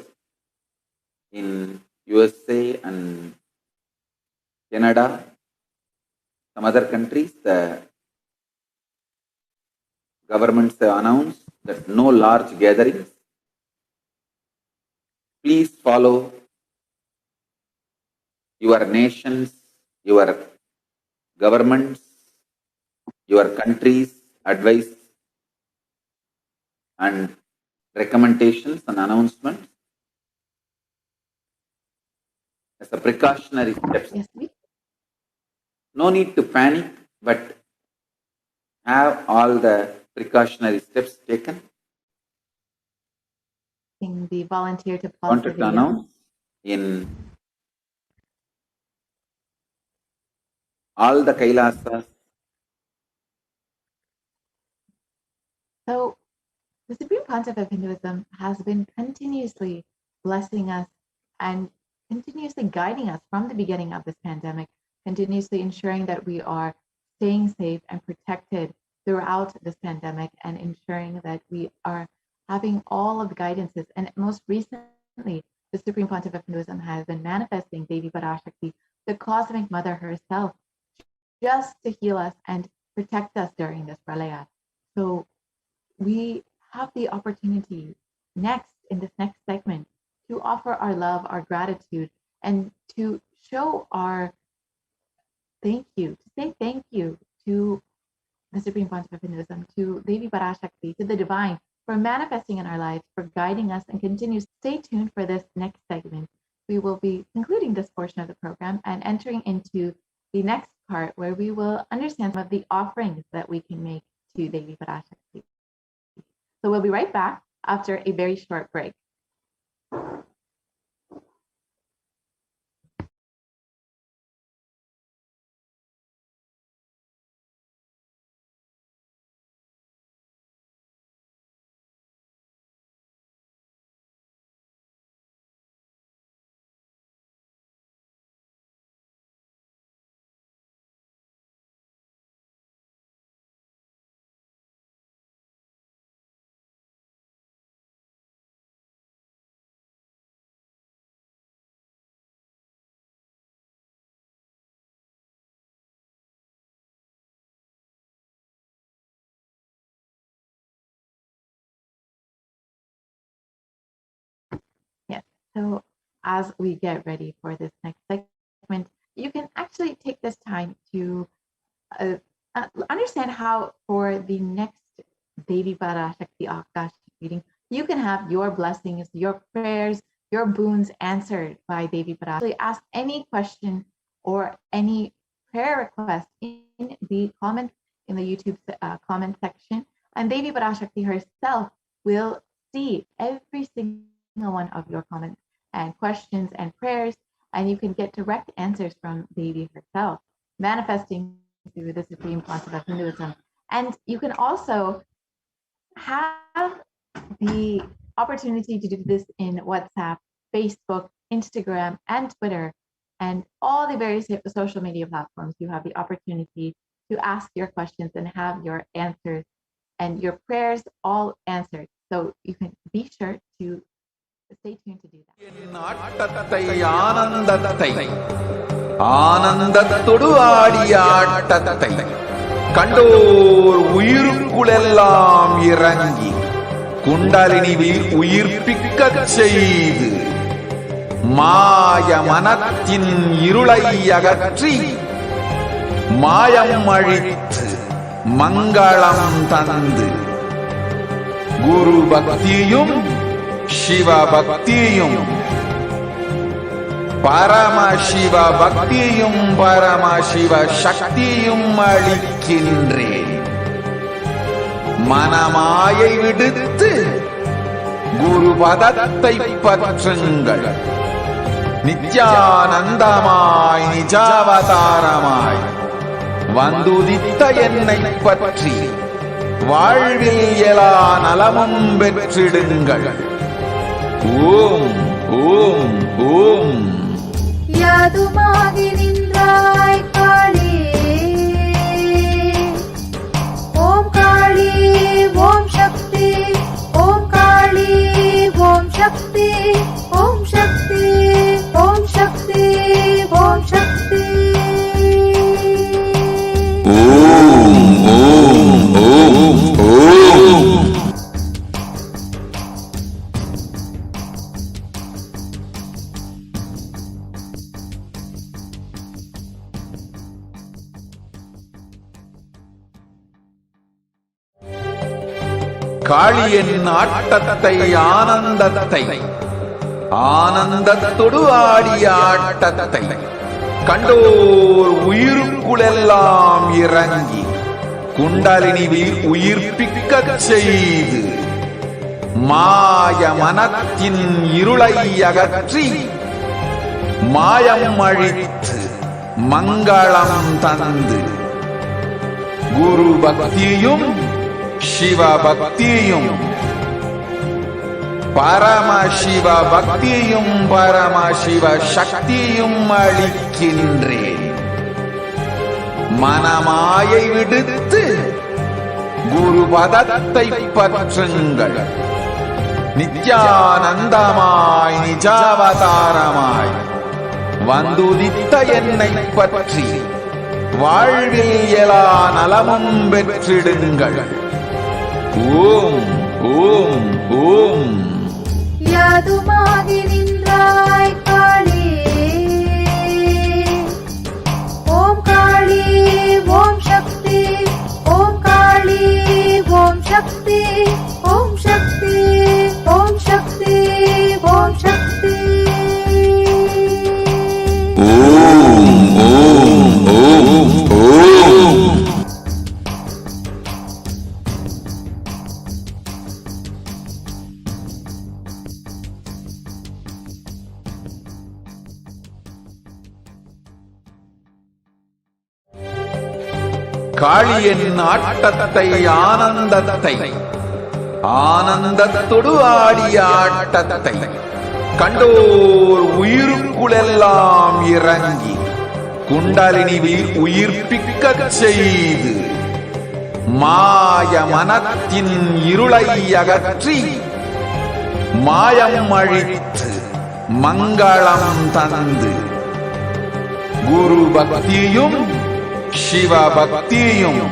Speaker 6: in USA and Canada, some other countries, the governments have announced that no large gatherings. Please follow your nations, your governments, your country's advice and recommendations and announcements as a precautionary steps.
Speaker 1: Yes, please.
Speaker 6: No need to panic, but have all the precautionary steps taken.
Speaker 1: In the volunteer to pause the
Speaker 6: Wanted to
Speaker 1: video.
Speaker 6: announce in all the Kailasas.
Speaker 1: So the Supreme Concept of Hinduism has been continuously blessing us and continuously guiding us from the beginning of this pandemic, continuously ensuring that we are staying safe and protected throughout this pandemic, and ensuring that we are having all of the guidances. And most recently, the Supreme Pontiff of Hinduism has been manifesting Devi Parashakti, the cosmic mother herself, just to heal us and protect us during this pralaya. So we have the opportunity next, in this next segment, to offer our love, our gratitude, and to show our thank you, to say thank you to the Supreme Pontiff of Hinduism, to Devi Parashakti, to the divine, for manifesting in our lives, for guiding us, and continue. Stay tuned for this next segment. We will be concluding this portion of the program and entering into the next part, where we will understand some of the offerings that we can make to Devi Parashakti. So we'll be right back after a very short break.
Speaker 9: So as we get ready for this next segment, you can actually take this time to understand how for the next Devi Parashakti Akashic reading, you can have your blessings, your prayers, your boons answered by Devi Parashakti. Ask any question or any prayer request in the comments in the YouTube comment section, and Devi Parashakti herself will see every single one of your comments and questions and prayers, and you can get direct answers from Devi herself, manifesting through the supreme concept of Hinduism. And you can also have the opportunity to do this in WhatsApp, Facebook, Instagram, and Twitter, and all the various social media platforms. You have the opportunity to ask your questions and have your answers and your prayers all answered. So you can be sure to stay tuned to do that.
Speaker 6: ஆனந்தத்தொடு ஆடிய ஆட்டத்தை கண்டோர் உயிருக்குளெல்லாம் இறங்கி குண்டலினி உயிர்ப்பிக்கச் செய்து மாய மனத்தின் இருளை அகற்றி மாயம் அழித்து மங்களம் தந்து குரு பக்தியும் சிவ பக்தியும் பரமசிவ பக்தியும் பரமசிவ சக்தியும் அளிக்கின்றேன். மனமாயை விடுத்து குரு பதத்தை பற்றுங்கள். நித்யானந்தமாய் நிஜாவதாரமாய் வந்துதித்த என்னை பற்றி வாழ்வில் எல்லா நலமும் பெற்றிடுங்கள். ஓம் ஓம் ஓம்.
Speaker 7: யாதுமாகி நின்றாய் காளி, ஓம் காளி ஓம் சக்தி, ஓம் காளி ஓம் சக்தி, ஓம் சக்தி ஓம் சக்தி ஓம் சக்தி.
Speaker 6: ஓம் ஓம் ஓம் ஓம். காளியின் ஆட்டத்தை ஆனந்தத்தை ஆனந்தத்தொடு ஆடிய ஆட்டத்தை கண்டோர் உயிருக்குளெல்லாம் இறங்கி குண்டலினி உயிர்ப்பிக்கச் செய்து மாய மனத்தின் இருளை அகற்றி மாயம் அழித்து மங்களம் தந்து குரு பக்தியும் சிவ பக்தியும் பரமசிவ பக்தியும் பரமசிவ சக்தியும் அளிக்கின்றேன். மனமாயை விடுத்து குரு பதத்தை பற்றுங்கள். நித்யானந்தமாய் நிஜாவதாரமாய் வந்துதித்த என்னை பற்றி வாழ்வில் எல்லா நலமும் பெற்றிடுங்கள். ஓம் ஓம் ஓம்.
Speaker 7: யாதுமாகி நின்றாய் காளி, ஓம் காளி ஓம் சக்தி, ஓம் காளி ஓம் சக்தி, ஓம் சக்தி ஓம் சக்தி ஓம் சக்தி.
Speaker 6: ஓம் ஓம் ஓம் ஓம். காளியின் ஆட்டத்தை ஆனந்தத்தை ஆனந்தத்தொடு ஆடிய ஆட்டத்தை கண்டோர் உயிருக்குளெல்லாம் இறங்கி குண்டலினி உயிர்ப்பிக்கச் செய்து மாய மனத்தின் இருளை அகற்றி மாயம் அழித்து மங்களம் தந்து குரு பக்தியும் சிவ பக்தியும்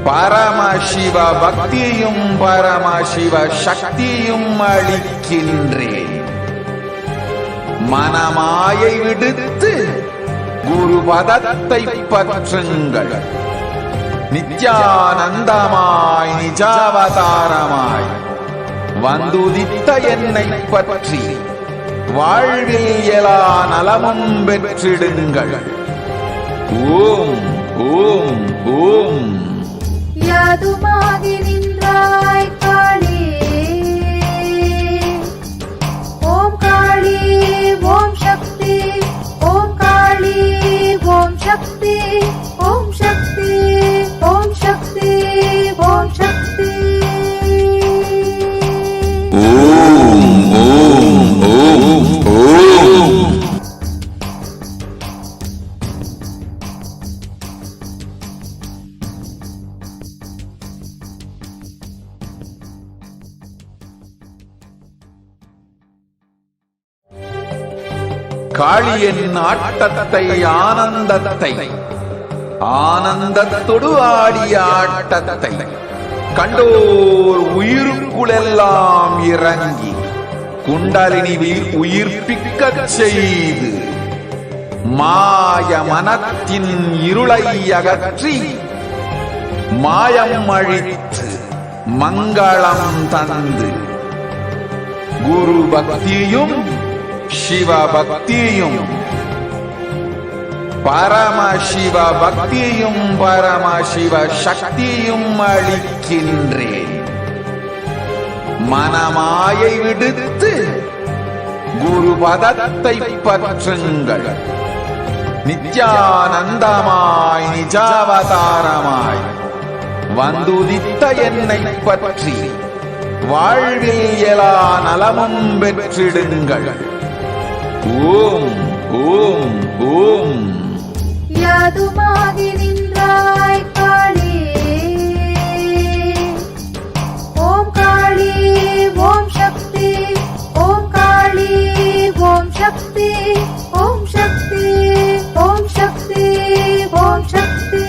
Speaker 6: பரமசிவ பக்தியும் பரமசிவ சக்தியும் அளிக்கின்றேன். மனமாயை விடுத்து குரு பதத்தை பற்றுங்கள். நித்யானந்தமாய் நிஜாவதாரமாய் வந்துதித்த என்னை பற்றி வாழ்வில் எல்லா நலமும் பெற்றிடுங்கள். ஓம் ஓம் ஓம்.
Speaker 7: யாதுமாகி நின்றாய் காளி, ஓம் காளி ஓம் சக்தி, ஓம் காளி ஓம் சக்தி, ஓம் சக்தி ஓம் சக்தி ஓம் சக்தி.
Speaker 6: ஓம் ஓம் ஓம் ஓம். காளியின் ஆட்டத்தை ஆனந்தத்தை ஆனந்தத்தொடு ஆடிய ஆட்டத்தை கண்டோர் உயிருக்குளெல்லாம் இறங்கி குண்டலினியில் உயிர்ப்பிக்கச் செய்து மாய மனத்தின் இருளை அகற்றி மாயம் அழித்து மங்களம் தந்து குரு பக்தியும் சிவ பக்தியும் பரமசிவ பக்தியும் பரமசிவ சக்தியும் அளிக்கின்றேன். மனமாயை விடுத்து குரு பதத்தை பற்றுங்கள். நித்யானந்தமாய் நிஜாவதாரமாய் வந்துதித்த என்னை பற்றி வாழ்வில் எல்லா நலமும் பெற்றிடுங்கள். ஓம் ஓம் ஓம்.
Speaker 7: யாதுமாகி நின்றாய் காளி, ஓம் காளி ஓம் சக்தி, ஓம் காளி ஓம் சக்தி, ஓம் சக்தி ஓம் சக்தி ஓம் சக்தி.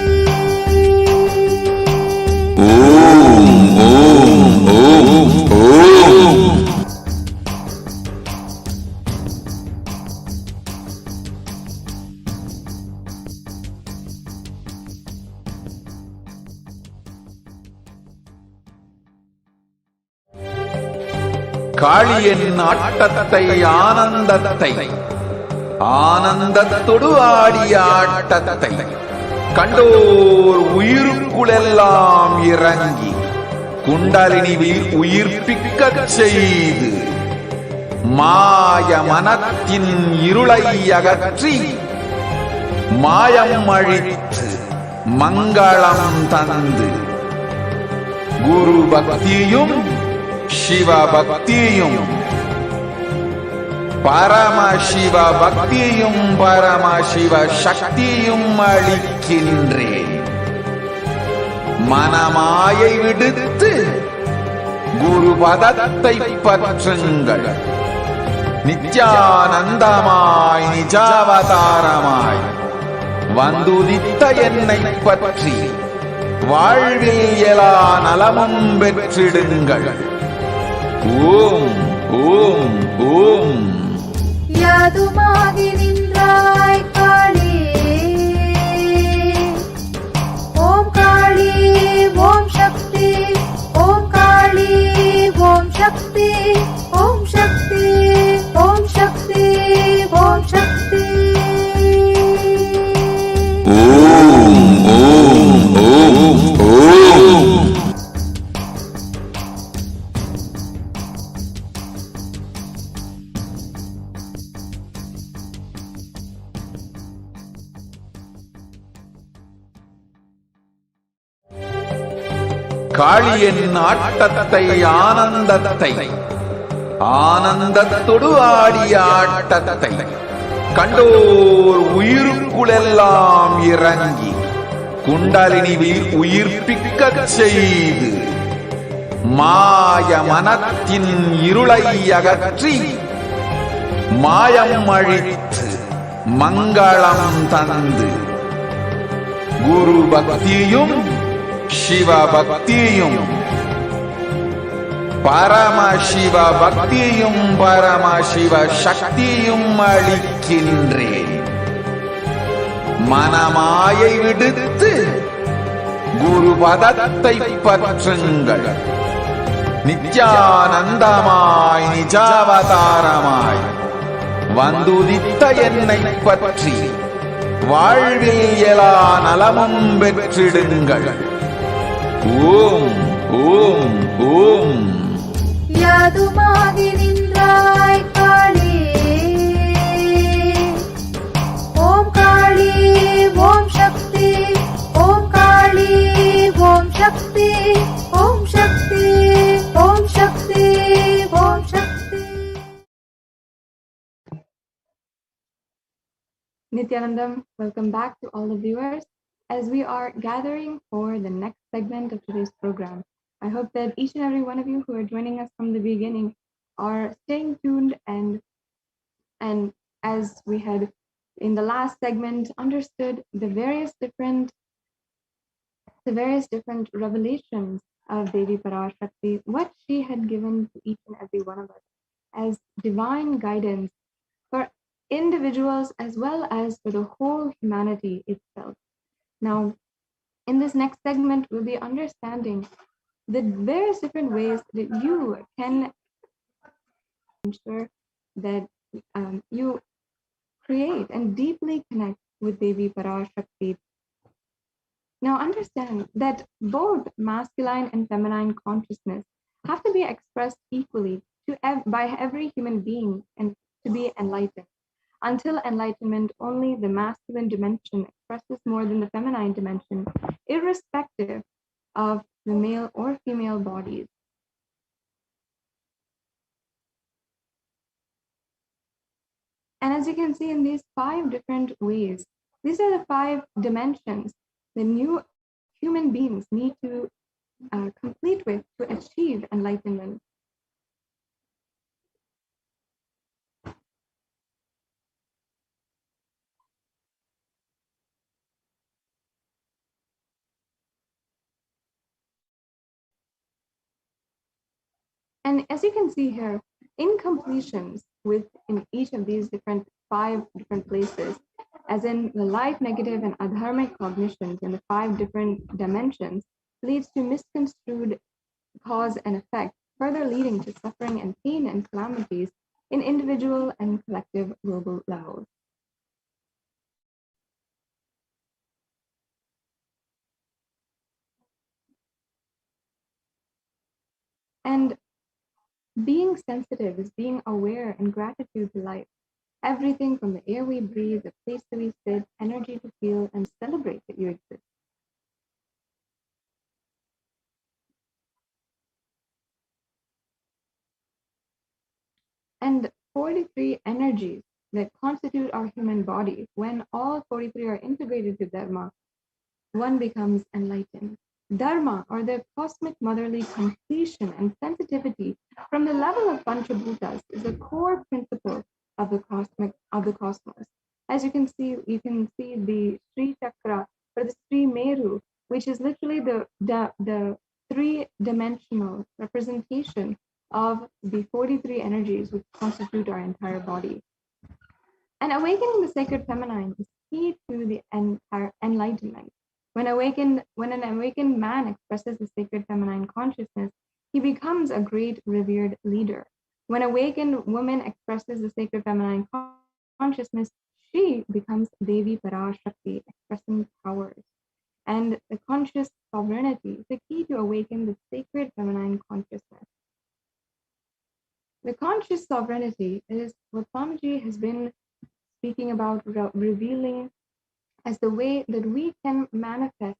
Speaker 6: ஓம் ஓம் ஓம் ஓம். காளியின் ஆட்டத்தை ஆனந்தத்தை ஆனந்தத்தொடு ஆடிய ஆட்டத்தை கண்டோர் உயிருக்குளெல்லாம் இறங்கி குண்டலினியில் உயிர்ப்பிக்கச் செய்து மாய மனத்தின் இருளை அகற்றி மாயம் அழித்து மங்களம் தந்து குரு பக்தியும் சிவ பக்தியும் பரமசிவ பக்தியும் பரமசிவ சக்தியும் அளிக்கின்றேன். மனமாயை விடுத்து குரு பதத்தை பற்றுங்கள். நித்யானந்தமாய் நிஜாவதாரமாய் வந்துதித்த என்னை பற்றி வாழ்வில் எல்லா நலமும் பெற்றிடுங்கள். ஓம் ஓம் ஓம்.
Speaker 7: யாதுமாகி நின்றாய் காளி, ஓம் காளி ஓம் சக்தி, ஓம் காளி ஓம் சக்தி, ஓம் சக்தி ஓம் சக்தி ஓம் சக்தி.
Speaker 6: ஓம் ஓம் ஓம் ஓம். காளியின் ஆட்டத்தை ஆனந்தத்தை ஆனந்தத்தொடு ஆடிய ஆட்டத்தை கண்டோர் உயிருக்குளெல்லாம் இறங்கி குண்டலினியில் உயிர்ப்பிக்கச் செய்து மாய மனத்தின் இருளை அகற்றி மாயம் அழித்து மங்களம் தந்து குரு பக்தியும் சிவபக்தியும் பரமசிவ பக்தியும் பரமசிவ சக்தியும் அளிக்கின்றேன். மனமாயை விடுத்து குருபதத்தை பற்றுங்கள். நித்யானந்தமாய் நிஜாவதாரமாய் வந்துதித்த என்னை பற்றி வாழ்வில் எல்லா நலமும் பெற்றிடுங்கள். ஓம் ஓம் ஓம்.
Speaker 7: யாதுமாகி நின்றாய் காளி, ஓம் காளி ஓம் சக்தி, ஓம் காளி ஓம் சக்தி, ஓம் சக்தி ஓம் சக்தி ஓம் சக்தி.
Speaker 1: Nithyanandam, welcome back to all the viewers as we are gathering for the next segment of today's program. I hope that each and every one of you who are joining us from the beginning are staying tuned and as we had in the last segment understood the various different revelations of Devi Parashakti, what she had given to each and every one of us as divine guidance for individuals as well as for the whole humanity itself. Now, in this next segment, we'll be understanding the various different ways that you can ensure that you create and deeply connect with Devi Parashakti. Now, understand that both masculine and feminine consciousness have to be expressed equally by every human being and to be enlightened. Until enlightenment, only the masculine dimension expresses more than the feminine dimension, irrespective of the male or female bodies. And as you can see in these 5 different ways, these are the 5 dimensions the new human beings need to complete with to achieve enlightenment. And as you can see here, incompletions within each of these 5 different places, as in the light, negative, and adharmic cognitions in the 5 different dimensions, leads to misconstrued cause and effect, further leading to suffering and pain and calamities in individual and collective global levels. And being sensitive is being aware and gratitude to life. Everything from the air we breathe, the place that we sit, energy to feel, and celebrate that you exist. And 43 energies that constitute our human body, when all 43 are integrated to Dharma, one becomes enlightened. Dharma, or the cosmic motherly completion and sensitivity from the level of Panchabhutas, is a core principle of the cosmos. As you can see the Sri Chakra or the Sri Meru, which is literally the 3-dimensional representation of the 43 energies which constitute our entire body. And awakening the sacred feminine is key to the entire enlightenment. When an awakened man expresses the sacred feminine consciousness, he becomes a great revered leader. When awakened woman expresses the sacred feminine consciousness, she becomes Devi Parashakti, expressing powers. And the conscious sovereignty is the key to awaken the sacred feminine consciousness. The conscious sovereignty is what Swamiji has been speaking about, revealing as the way that we can manifest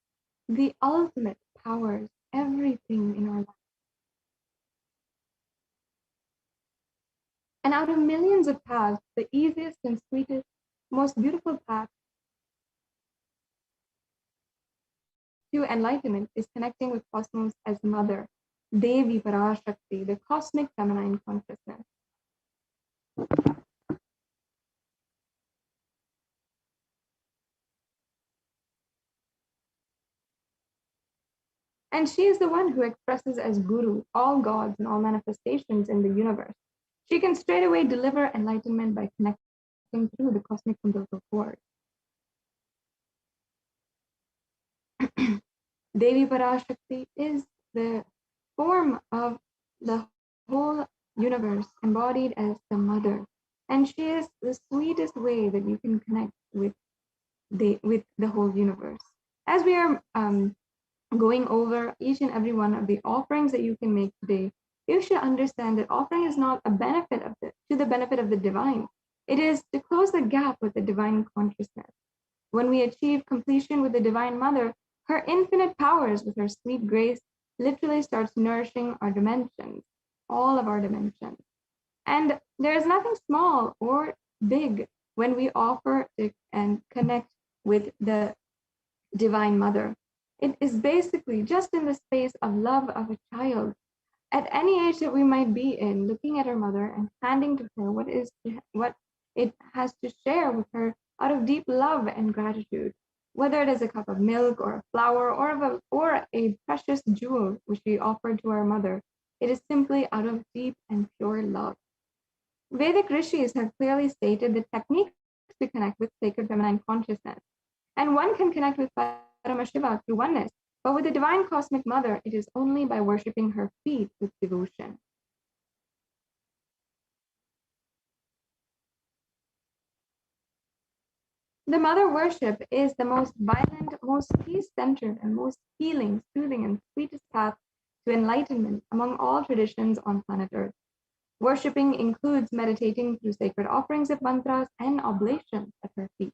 Speaker 1: the ultimate powers, everything in our life. And out of millions of paths, the easiest and sweetest, most beautiful path to enlightenment is connecting with cosmos as mother, Devi Parashakti, the cosmic feminine consciousness. And she is the one who expresses as Guru all gods and all manifestations in the universe. She can straightaway deliver enlightenment by connecting through the cosmic umbilical cord. Devi Parashakti is the form of the whole universe embodied as the mother. And she is the sweetest way that you can connect with the whole universe. As we are going over each and every one of the offerings that you can make today, you should understand that offering is not a benefit to the benefit of the divine. It is to close the gap with the divine consciousness. When we achieve completion with the Divine Mother, her infinite powers with her sweet grace literally starts nourishing our dimensions, all of our dimensions. And there is nothing small or big when we offer and connect with the Divine Mother. It is basically just in the space of love of a child. At any age that we might be in, looking at our mother and handing to her what it has to share with her out of deep love and gratitude, whether it is a cup of milk or a flower or a precious jewel which we offer to our mother, it is simply out of deep and pure love. Vedic rishis have clearly stated the techniques to connect with sacred feminine consciousness. And one can connect with Paramashiva through oneness, but with the divine cosmic mother, it is only by worshipping her feet with devotion. The mother worship is the most violent, most peace-centered, and most healing, soothing, and sweetest path to enlightenment among all traditions on planet Earth. Worshipping includes meditating through sacred offerings of mantras and oblations at her feet.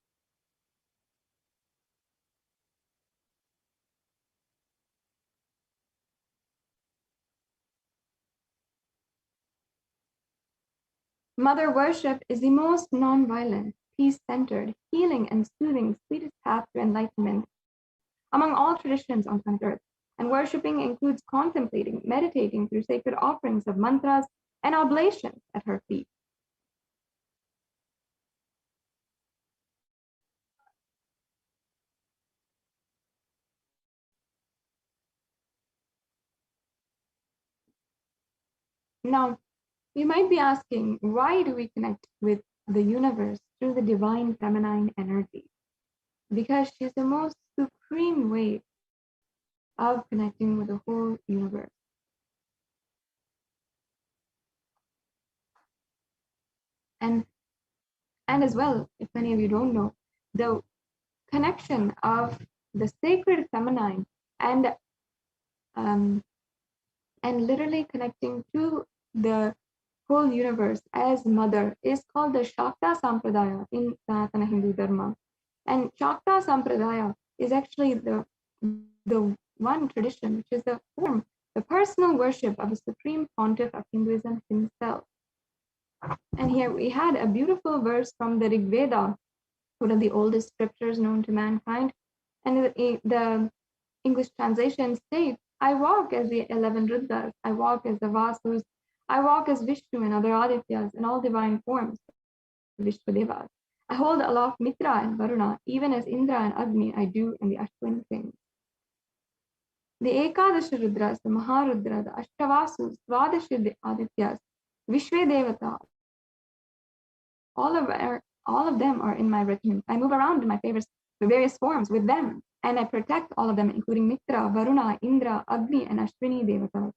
Speaker 1: Mother worship is the most non-violent, peace-centered, healing, and soothing, sweetest path to enlightenment among all traditions on planet Earth. And worshipping includes contemplating, meditating through sacred offerings of mantras and oblations at her feet. Now, you might be asking, why do we connect with the universe through the divine feminine energy? Because she's the most supreme way of connecting with the whole universe. And as well, if many of you don't know, the connection of the sacred feminine and literally connecting to the whole universe as mother is called the Shakta Sampradaya in Sanatana Hindu Dharma. And Shakta Sampradaya is actually the one tradition which is the personal worship of the supreme pontiff of Hinduism himself. And here we had a beautiful verse from the Rig Veda, one of the oldest scriptures known to mankind. And the English translation states, I walk as the 11 Rudras, I walk as the Vasus, I walk as Vishnu and other Adityas in all divine forms, Vishwadevas. I hold aloft Mitra and Varuna, even as Indra and Agni I do in the Ashwin things. The Ekadasha Rudras, the Maharudra, the Ashtavasus, Svadasha Adityas, Vishwadevata, all of them are in my retinue. I move around in my various forms with them, and I protect all of them, including Mitra, Varuna, Indra, Agni, and Ashwini Devatas.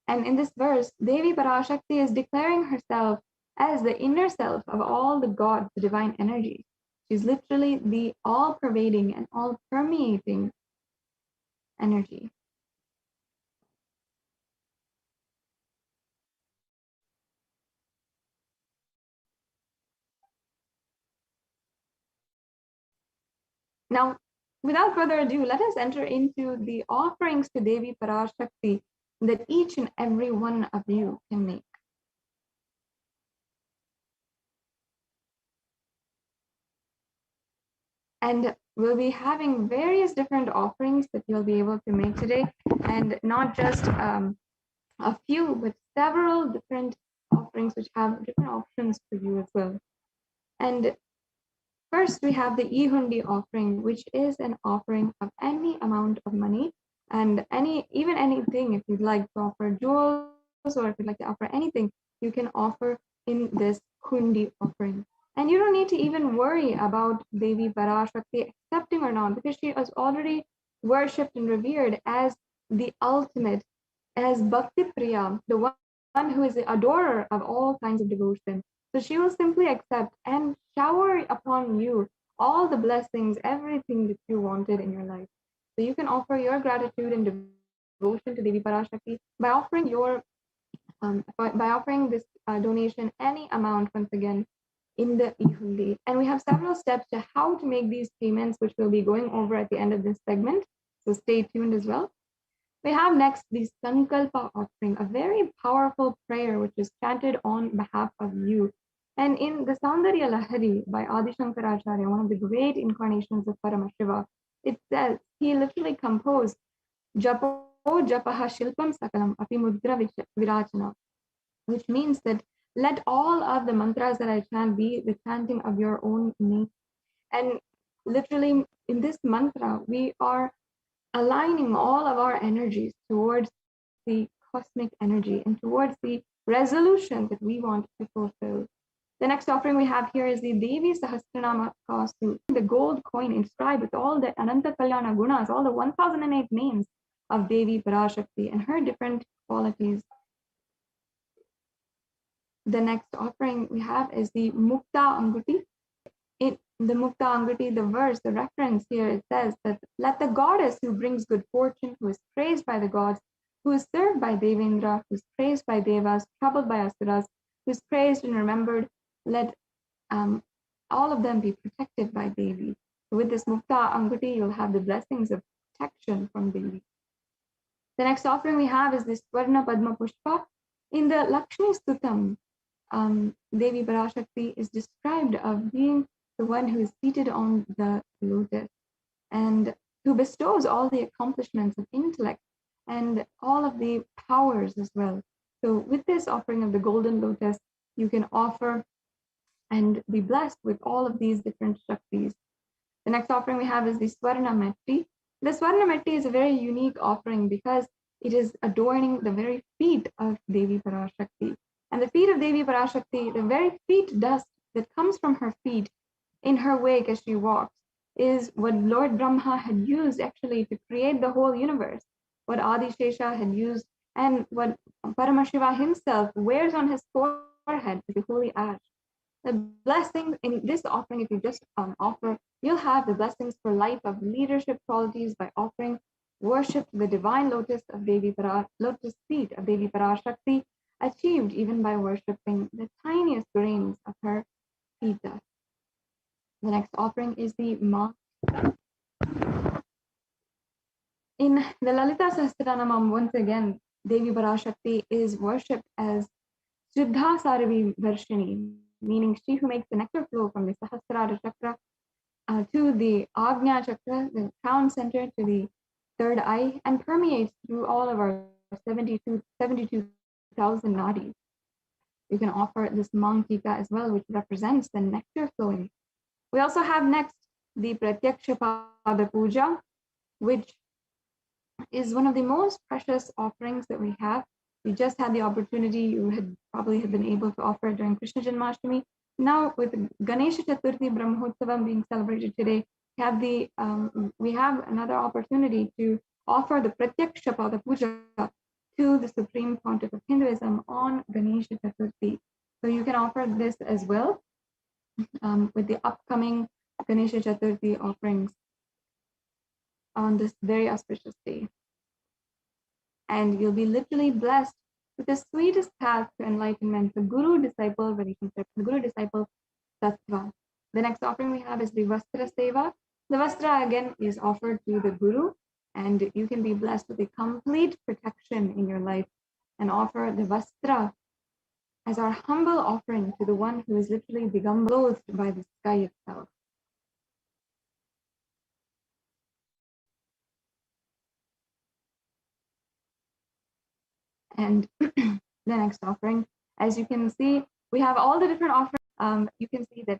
Speaker 1: And in this verse, Devi Parashakti is declaring herself as the inner self of all the gods, the divine energy. She's literally the all-pervading and all-permeating energy. Now, without further ado, let us enter into the offerings to Devi Parashakti that each and every one of you can make. And we'll be having various different offerings that you'll be able to make today, and not just a few, but several different offerings which have different options for you as well. And first, we have the e-hundi offering, which is an offering of any amount of money and even anything. If you'd like to offer jewels or if you'd like to offer anything, you can offer in this hundi offering. And you don't need to even worry about Devi Parashakti accepting or not, because she is already worshipped and revered as the ultimate, as Bhakti Priya, the one who is the adorer of all kinds of devotion. So she will simply accept and shower upon you all the blessings, everything that you wanted in your life. So you can offer your gratitude and devotion to Devi Parashakti by offering by offering this donation any amount once again in the e-hundi. And we have several steps to how to make these payments, which we'll be going over at the end of this segment. So stay tuned as well. We have next the Sankalpa offering, a very powerful prayer which is chanted on behalf of you. And in the Saundarya Lahari by Adi Shankaracharya, one of the great incarnations of Paramashiva, it says he literally composed Japo Japaha Shilpam Sakalam Api Mudra Virachana, which means that let all of the mantras that I chant be the chanting of your own name. And literally in this mantra, we are aligning all of our energies towards the cosmic energy and towards the resolution that we want to fulfill. The next offering we have here is the Devi Sahasranama Kasu, the gold coin inscribed with all the Ananta Kalyana Gunas, all the 1008 names of Devi Parashakti and her different qualities. The next offering we have is the Mukta Anguti. In the Mukta Anguti, the verse, the reference here, it says that let the goddess who brings good fortune, who is praised by the gods, who is served by Devendra, who is praised by Devas, troubled by Asuras, who is praised and remembered, let all of them be protected by Devi. With this Mukta Anguti, you'll have the blessings of protection from Devi. The next offering we have is this Swarna Padma Pushpa. In the Lakshmi Stutam, Devi Parashakti is described of being the one who is seated on the lotus and who bestows all the accomplishments of intellect and all of the powers as well. So with this offering of the golden lotus, you can offer and be blessed with all of these different Shaktis. The next offering we have is the Swarna Metti. The Swarna Metti is a very unique offering because it is adorning the very feet of Devi Parashakti. And the feet of Devi Parashakti, the very feet dust that comes from her feet in her wake as she walks, is what Lord Brahma had used actually to create the whole universe, what Adi Shesha had used, and what Paramashiva himself wears on his forehead is the holy ash. The blessings in this offering, if you just offer, you'll have the blessings for life of leadership qualities by offering worship to the divine lotus feet of Devi Parashakti, achieved even by worshipping the tiniest grains of her feet dust. The next offering is the Ma. In the Lalita Sahasranamam, once again, Devi Parashakti is worshipped as Siddha Saravi Varshini, meaning she who makes the nectar flow from the Sahasrara Chakra to the Agnya Chakra, the crown center, to the third eye, and permeates through all of our 72,000 nadis. You can offer this Mankika as well, which represents the nectar flowing. We also have next the Pratyaksha Pada Puja, which is one of the most precious offerings that we have. We just had the opportunity, you had probably been able to offer it during Krishna Janmashtami. Now with Ganesha Chaturthi Brahmotsavam being celebrated today, we have another opportunity to offer the Pratyaksha Pada Puja to the Supreme Pontiff of Hinduism on Ganesha Chaturthi. So you can offer this as well with the upcoming Ganesha Chaturthi offerings on this very auspicious day. And you'll be literally blessed with the sweetest path to enlightenment, the Guru-disciple relationship, the Guru-disciple Tattva. The next offering we have is the Vastra Seva. The Vastra again is offered to the Guru, and you can be blessed with a complete protection in your life and offer the Vastra as our humble offering to the one who is literally Digamba, clothed by the sky itself. And the next offering, as you can see, we have all the different offerings. You can see that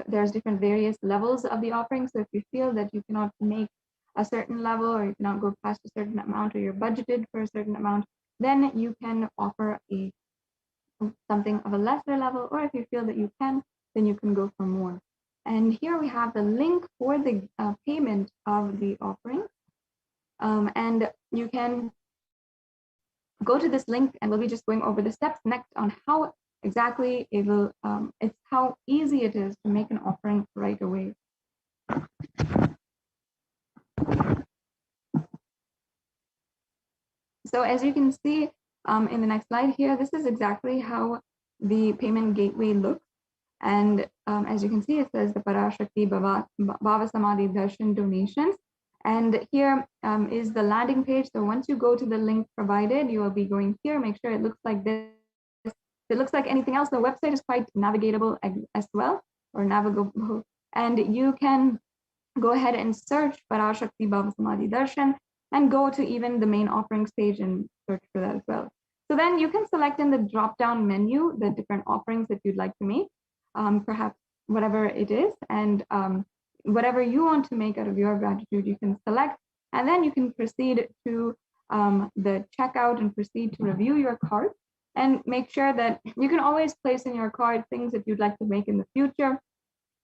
Speaker 1: there's different various levels of the offering. So if you feel that you cannot make a certain level, or you cannot go past a certain amount, or you're budgeted for a certain amount, then you can offer something of a lesser level, or if you feel that you can, then you can go for more. And here we have the link for the payment of the offering. And you can go to this link, and we'll be just going over the steps next on how exactly it will, it's how easy it is to make an offering right away. So as you can see in the next slide here, this is exactly how the payment gateway looks. And as you can see, it says the Parashakti Bhava Samadhi Darshan donations. And here is the landing page. So once you go to the link provided, you will be going here. Make sure it looks like this. If it looks like anything else, the website is quite navigatable as well, or navigable. And you can go ahead and search Parashakti Bhava Samadhi Darshan and go to even the main offerings page and search for that as well. So then you can select in the drop-down menu the different offerings that you'd like to make, perhaps whatever it is, and whatever you want to make out of your gratitude, you can select, and then you can proceed to the checkout and proceed to review your card, and make sure that you can always place in your card things that you'd like to make in the future,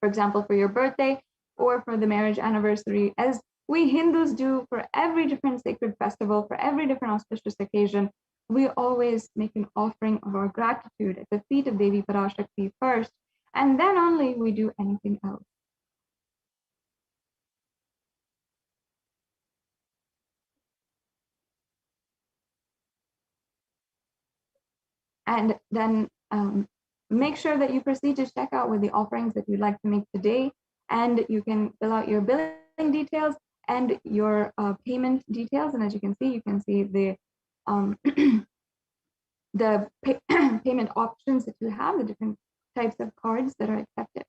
Speaker 1: for example, for your birthday or for the marriage anniversary, as we Hindus do for every different sacred festival, for every different auspicious occasion. We always make an offering of our gratitude at the feet of Devi Parashakti first, and then only we do anything else. And then make sure that you proceed to check out with the offerings that you'd like to make today, and you can fill out your billing details and your payment details. And as you can see the the payment options that you have, the different types of cards that are accepted.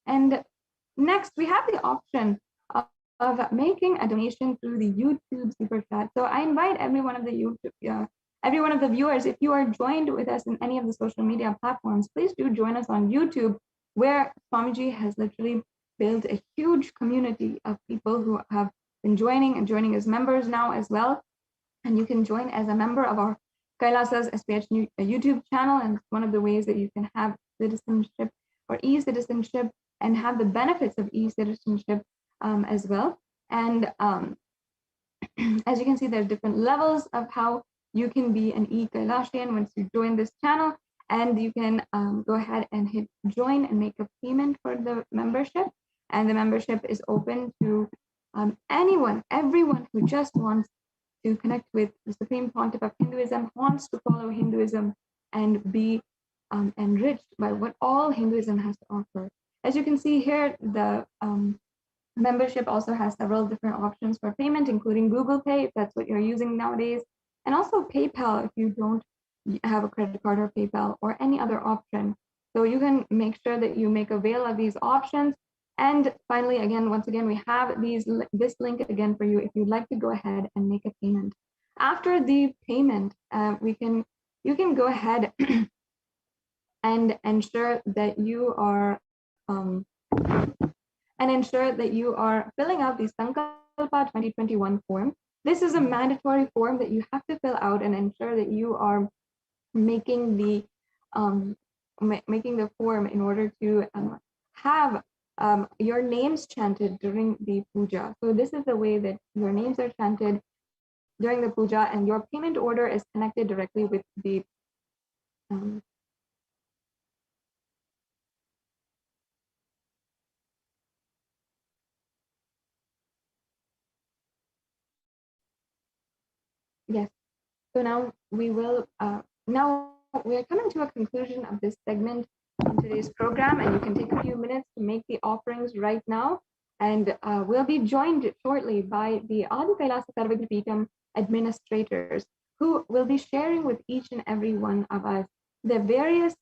Speaker 1: And next, we have the option of making a donation through the YouTube super chat. So I invite every one of the viewers, if you are joined with us in any of the social media platforms, please do join us on YouTube, where Swamiji has literally built a huge community of people who have been joining as members now as well. And you can join as a member of our Kailasa's HDH YouTube channel, and it's one of the ways that you can have citizenship or e-citizenship and have the benefits of e-citizenship as well. And as you can see, there's different levels of how you can be an e-Kailashian once you join this channel, and you can go ahead and hit join and make a payment for the membership. And the membership is open to everyone who just wants to connect with the Supreme Pontiff of Hinduism, wants to follow Hinduism and be enriched by what all Hinduism has to offer. As you can see here, the membership also has several different options for payment, including Google Pay, if that's what you're using nowadays, and also PayPal if you don't have a credit card or PayPal or any other option. So you can make sure that you make avail of these options. And finally, once again, we have this link again for you if you'd like to go ahead and make a payment. After the payment, you can go ahead and ensure that you are filling out the Sankalpa 2021 form. This is a mandatory form that you have to fill out and ensure that you are making the form in order to have your names chanted during the puja. So this is the way that your names are chanted during the puja, and your payment order is connected directly with the yes. So now we will we are coming to a conclusion of this segment in today's program, and you can take a few minutes to make the offerings right now. And we'll be joined shortly by the Adi Kailasa Sarvagripeetam administrators, who will be sharing with each and every one of us the various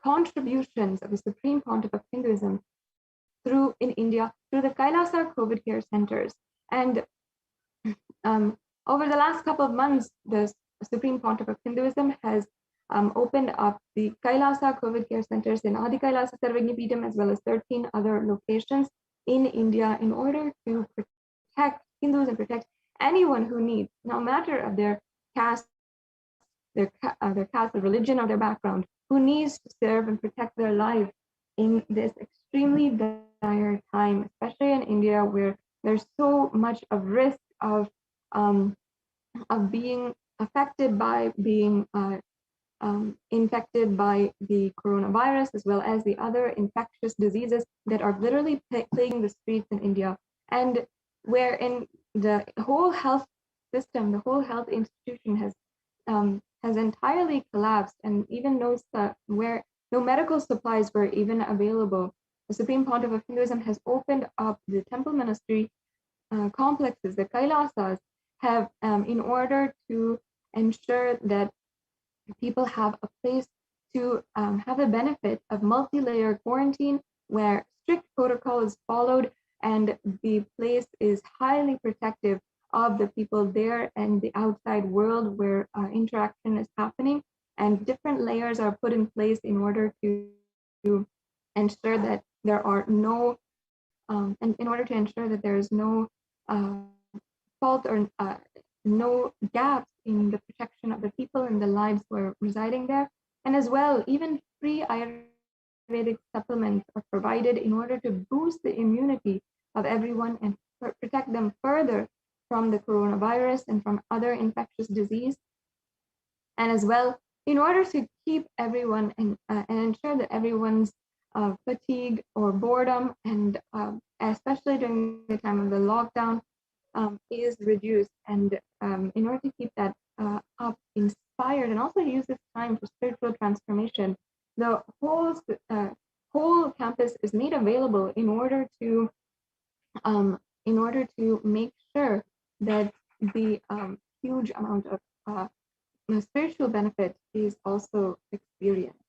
Speaker 1: contributions of the Supreme Pontiff of Hinduism in India through the Kailasa COVID care centers. And over the last couple of months, the Supreme Pontiff of Hinduism has opened up the Kailasa COVID care centers in Adi Kailasa Sarvagnipeetham as well as 13 other locations in India in order to protect Hindus and protect anyone who needs, no matter of their caste, their caste, their religion, or their background, who needs to serve and protect their life in this extremely dire time, especially in India, where there's so much of risk of being affected by being infected by the coronavirus, as well as the other infectious diseases that are literally plaguing the streets in India, and wherein the whole health system, the whole health institution has entirely collapsed, and even where no medical supplies were even available, the Supreme Pontiff of Hinduism has opened up the temple ministry complexes, the Kailasas, have in order to ensure that people have a place to have the benefit of multi-layer quarantine where strict protocol is followed and the place is highly protective of the people there and the outside world where interaction is happening, and different layers are put in place in order to ensure that there are no and in order to ensure that there is no fault or no gaps in the protection of the people and the lives who are residing there. And as well, even free Ayurvedic supplements are provided in order to boost the immunity of everyone and protect them further from the coronavirus and from other infectious disease. And as well, in order to keep everyone and ensure that everyone's fatigue or boredom, and especially during the time of the lockdown, is reduced, and in order to keep that up, inspired, and also use this time for spiritual transformation, the whole campus is made available in order to make sure that the huge amount of spiritual benefit is also experienced.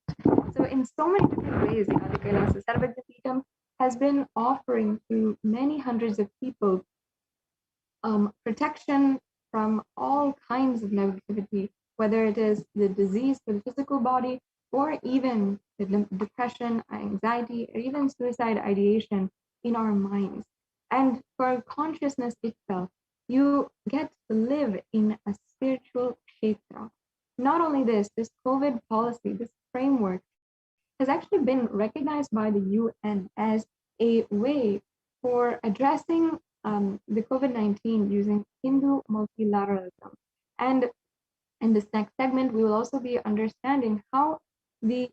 Speaker 1: So in so many different ways, the Adi Kailasa Sarvagnipeetham has been offering to many hundreds of people protection from all kinds of negativity, whether it is the disease for the physical body, or even the depression, anxiety, or even suicide ideation in our minds. And for consciousness itself, you get to live in a spiritual kshetra. Not only this COVID policy, this framework, has actually been recognized by the UN as a way for addressing the COVID-19 using Hindu multilateralism. And in this next segment, we will also be understanding how the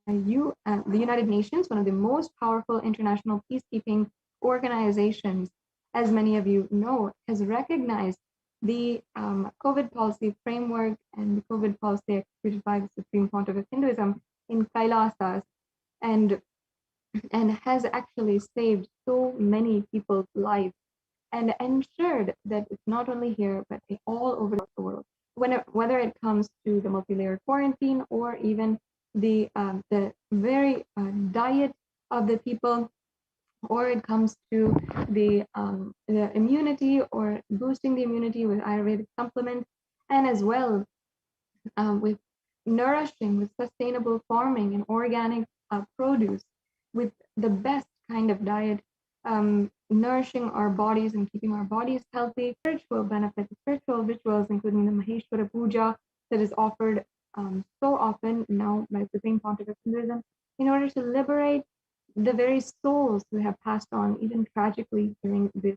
Speaker 1: United Nations, one of the most powerful international peacekeeping organizations, as many of you know, has recognized the COVID policy framework and the COVID policy executed by the Supreme Pontiff of Hinduism in Kailasas, and has actually saved so many people's lives and ensured that it's not only here, but all over the world. Whether it comes to the multi-layer quarantine or even the very diet of the people, or it comes to the immunity or boosting the immunity with Ayurvedic supplements, and as well with nourishing, with sustainable farming and organic produce, with the best kind of diet, nourishing our bodies and keeping our bodies healthy. Spiritual benefits, spiritual rituals, including the Maheshwara Puja that is offered so often now by the Supreme Pontiff of Hinduism, in order to liberate the very souls who have passed on, even tragically, during this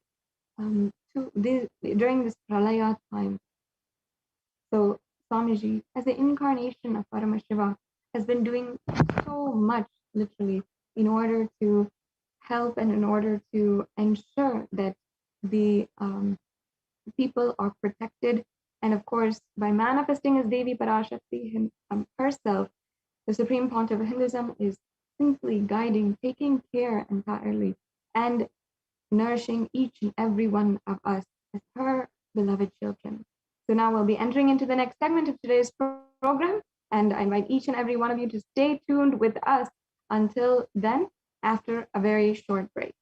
Speaker 1: Pralaya time. So Swamiji, as the incarnation of Paramashiva, has been doing so much, literally, in order to help and in order to ensure that the people are protected. And of course, by manifesting as Devi Parashakti herself, the Supreme Pontiff of Hinduism is simply guiding, taking care entirely, and nourishing each and every one of us as her beloved children. So now we'll be entering into the next segment of today's program, and I invite each and every one of you to stay tuned with us until then, after a very short break.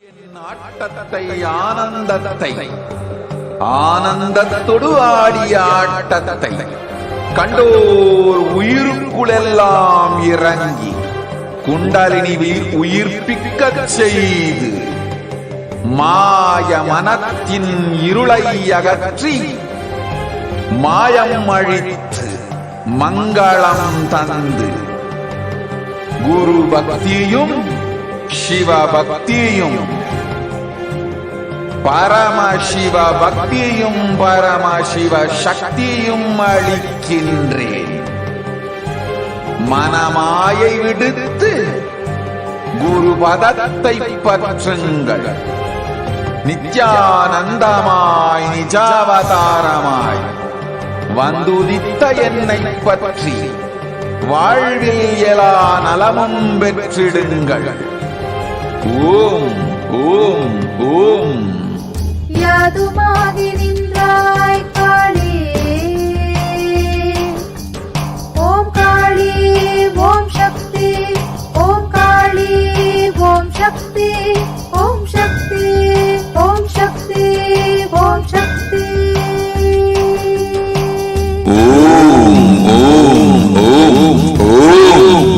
Speaker 6: ஆட்டத்தை ஆனந்தத்தை ஆனந்தத்தொடு ஆடிய ஆட்டத்தை கண்டோர் உயிருக்குளெல்லாம் இறங்கி குண்டலினிவில் உயிர்ப்பிக்கச் செய்து மாய மனத்தின் இருளை அகற்றி மாயம் அழித்து மங்களம் தந்து குரு பக்தியும் சிவ பக்தியும் பரமசிவ பக்தியும் பரமசிவ சக்தியும் அளிக்கின்றேன். மனமாயை விடுத்து குரு பதத்தை பற்றுங்கள். நித்யானந்தமாய் நிஜாவதாரமாய் வந்துதித்த என்னை பற்றி வாழ்வில் எல்லா நலமும் பெற்றிடுங்கள். ஓம் ஓம் ஓம்.
Speaker 7: யாதுமாகி நின்றாய் காளி, ஓம் காளி ஓம் சக்தி, ஓம் காளி ஓம் சக்தி, ஓம் சக்தி ஓம் சக்தி ஓம் சக்தி.
Speaker 6: ஓம் ஓம் ஓம் ஓம்.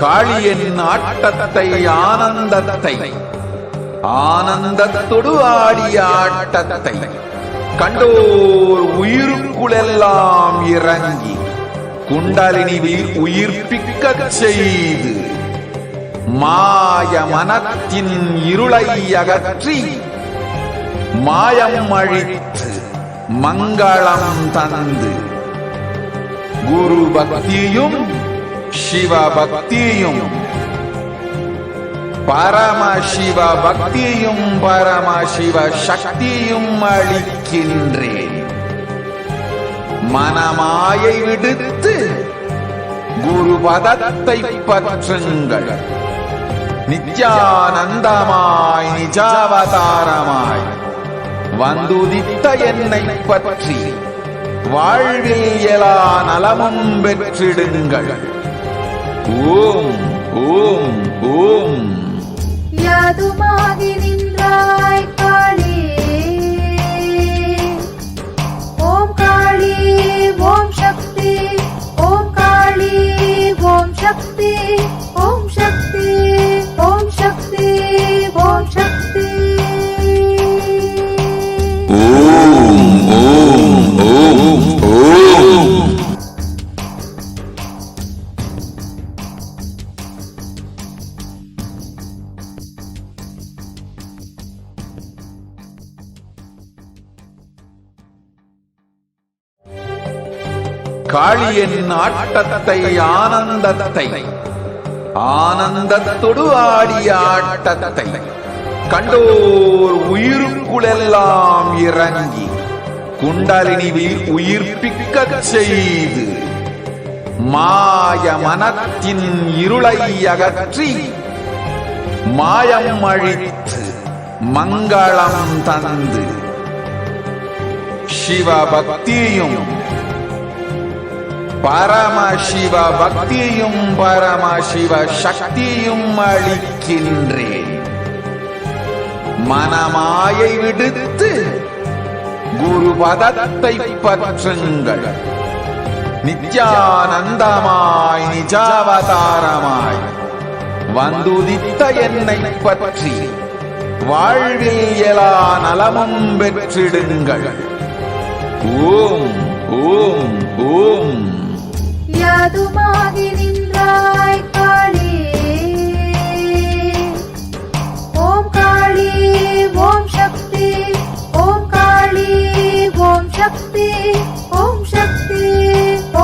Speaker 6: காளியின் ஆட்டத்தை ஆனந்தத்தை ஆனந்தத்தொடு ஆடிய ஆட்டத்தை கண்டோர் உயிருக்குளெல்லாம் இறங்கி குண்டலினிவில் உயிர்ப்பிக்கச் செய்து மாய மனத்தின் இருளை அகற்றி மாயம் அழித்து மங்களம் தந்து குரு பக்தியும் சிவ பக்தியும் பரமசிவ பக்தியும் பரமசிவ சக்தியும் அளிக்கின்றேன். மனமாயை விடுத்து குரு பதத்தை பற்றுங்கள். நித்யானந்தமாய் நிஜாவதாரமாய் வந்துதித்த என்னை பற்றி வாழ்வில் எல்லா நலமும் பெற்றிடுங்கள். ஓம் ஓம் ஓம்.
Speaker 7: யாதுமாகி நின்றாய் காளி, ஓம் காளி ஓம் சக்தி, ஓம் காளி ஓம் சக்தி, ஓம் சக்தி ஓம் சக்தி ஓம் சக்தி.
Speaker 6: ஓம் ஓம் ஓம் ஓம். காளியின் ஆட்டத்தை ஆனந்தத்தை ஆனந்தத்தொடு ஆடிய ஆட்டத்தை கண்டோர் உயிருக்குளெல்லாம் இறங்கி குண்டலினிவில் உயிர்ப்பிக்கச் செய்து மாய மனத்தின் இருளை அகற்றி மாயம் அழித்து மங்களம் தந்து சிவ பக்தியும் பரமசிவ பக்தியும் பரமசிவ சக்தியும் அளிக்கின்றேன். மனமாயை விடுத்து குரு பதத்தை பற்றுங்கள். நித்யானந்தமாய் நிஜாவதாரமாய் வந்துதித்த என்னை பற்றி வாழ்வில் எல்லா நலமும் பெற்றிடுங்கள். ஓம் ஓம் ஓம்.
Speaker 7: யாதுமாகி நின்றாய் காளி, ஓம் காளி ஓம் சக்தி, ஓம் காளி ஓம் சக்தி, ஓம் சக்தி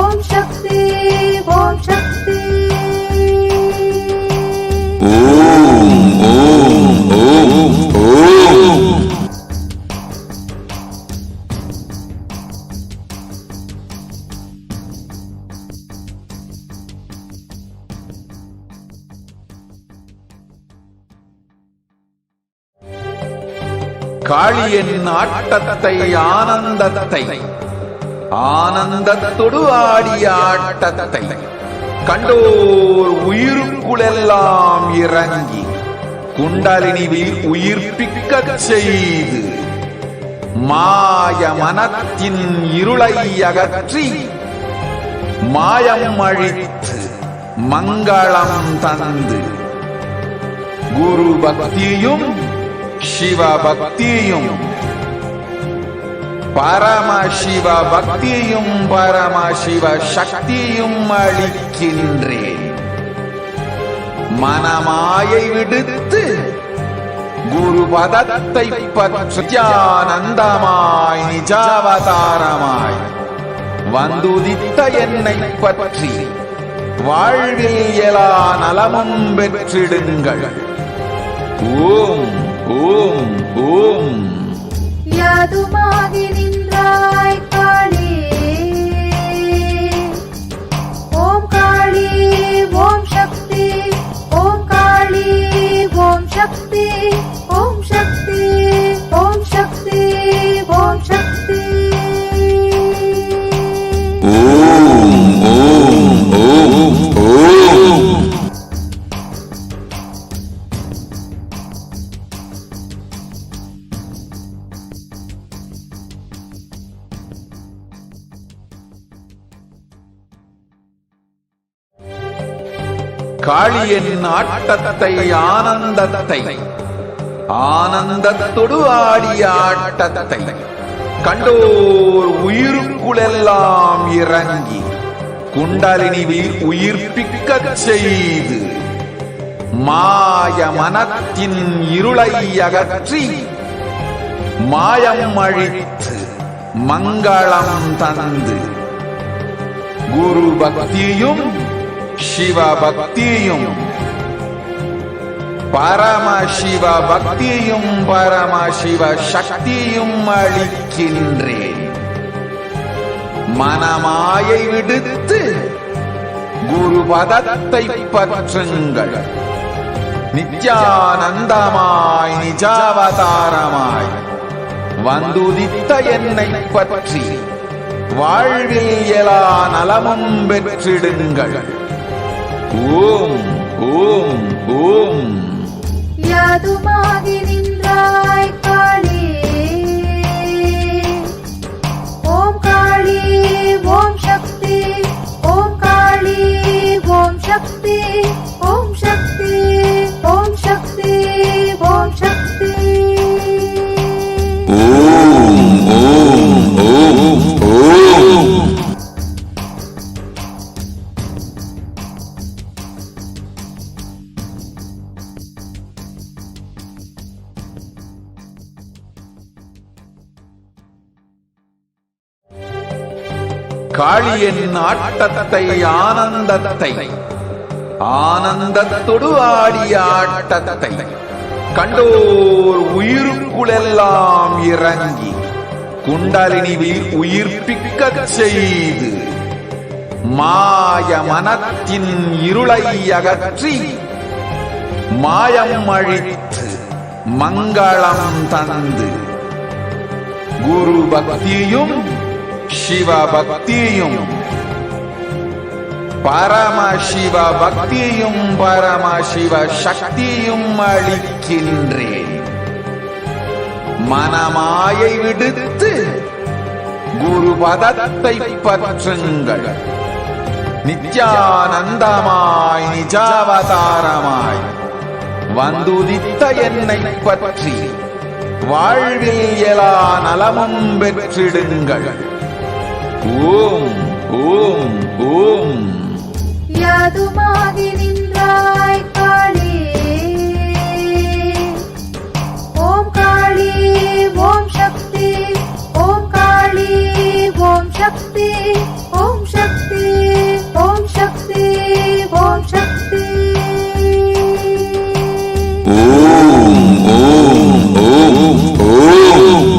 Speaker 7: ஓம் சக்தி ஓம் சக்தி.
Speaker 6: ஓம் ஓம் ஓம் ஓம். காளியின் ஆட்டத்தை ஆனந்தத்தை ஆனந்தத்தொடு ஆடிய ஆட்டத்தை கண்டோர் உயிருக்குளெல்லாம் இறங்கி குண்டலினிவில் உயிர்ப்பிக்கச் செய்து மாய மனத்தின் இருளை அகற்றி மாயம் அழித்து மங்களம் தந்து குரு பக்தியும் சிவ பக்தியும் பரமசிவ பக்தியும் பரமசிவ சக்தியும் அளிக்கின்றேன். மனமாயை விடுத்து குரு பதத்தை பற்றானந்தமாய் நிஜாவதாரமாய் வந்துதித்த என்னை பற்றி வாழ்வில் எல்லா நலமும் பெற்றிடுங்கள். ஓம் ஓம் ஓம்.
Speaker 7: யாதுமாகி நின்றாய் காளி, ஓம் காளி ஓம் சக்தி, ஓம் காளி ஓம் சக்தி, ஓம் சக்தி ஓம் சக்தி ஓம் சக்தி.
Speaker 6: ஓம் ஓம் ஓம் ஓம். காளியின் ஆட்டத்தை ஆனந்தத்தை ஆனந்தத்தொடு ஆடிய ஆட்டத்தை கண்டோர் உயிருக்குளெல்லாம் இறங்கி குண்டலினிவில் உயிர்ப்பிக்கச் செய்து மாய மனத்தின் இருளை அகற்றி மாயம் அழித்து மங்களம் தந்து குரு பக்தியும் சிவ பக்தியும் பரமசிவ பக்தியும் பரமசிவ சக்தியும் அளிக்கின்றேன். மனமாயை விடுத்து குரு பதத்தை பற்றுங்கள். நித்யானந்தமாய் நிஜாவதாரமாய் வந்துதித்த என்னை பற்றி வாழ்வில் எல்லா நலமும் பெற்றிடுங்கள். ஓம் ஓம் ஓம்.
Speaker 7: யாதுமாகி நின்றாய் காளி, ஓம் காளி ஓம் சக்தி, ஓம் காளி ஓம் சக்தி, ஓம் சக்தி ஓம் சக்தி ஓம் சக்தி.
Speaker 6: ஓம் ஓம் ஓம் ஓம். காளியின் ஆட்டத்தை ஆனந்தத்தை ஆனந்தத்தொடு ஆடிய ஆட்டத்தை கண்டோர் உயிருக்குளெல்லாம் இறங்கி குண்டலினிவில் உயிர்ப்பிக்கச் செய்து மாய மனத்தின் இருளை அகற்றி மாயம் அழித்து மங்களம் தந்து குரு பக்தியும் சிவ பக்தியும் பரமசிவ பக்தியும் பரமசிவ சக்தியும் அளிக்கின்றேன். மனமாயை விடுத்து குரு பதத்தை பற்றுங்கள். நித்யானந்தமாய் நிஜாவதாரமாய் வந்துதித்த என்னை பற்றி வாழ்வில் எல்லா நலமும் பெற்றிடுங்கள். ஓம் ஓம் ஓம்.
Speaker 7: யாதுமாகி நின்றாய் காளி, ஓம் காளி ஓம் சக்தி, ஓம் காளி ஓம் சக்தி, ஓம் சக்தி ஓம் சக்தி ஓம் சக்தி.
Speaker 6: ஓம் ஓம் ஓம் ஓம்.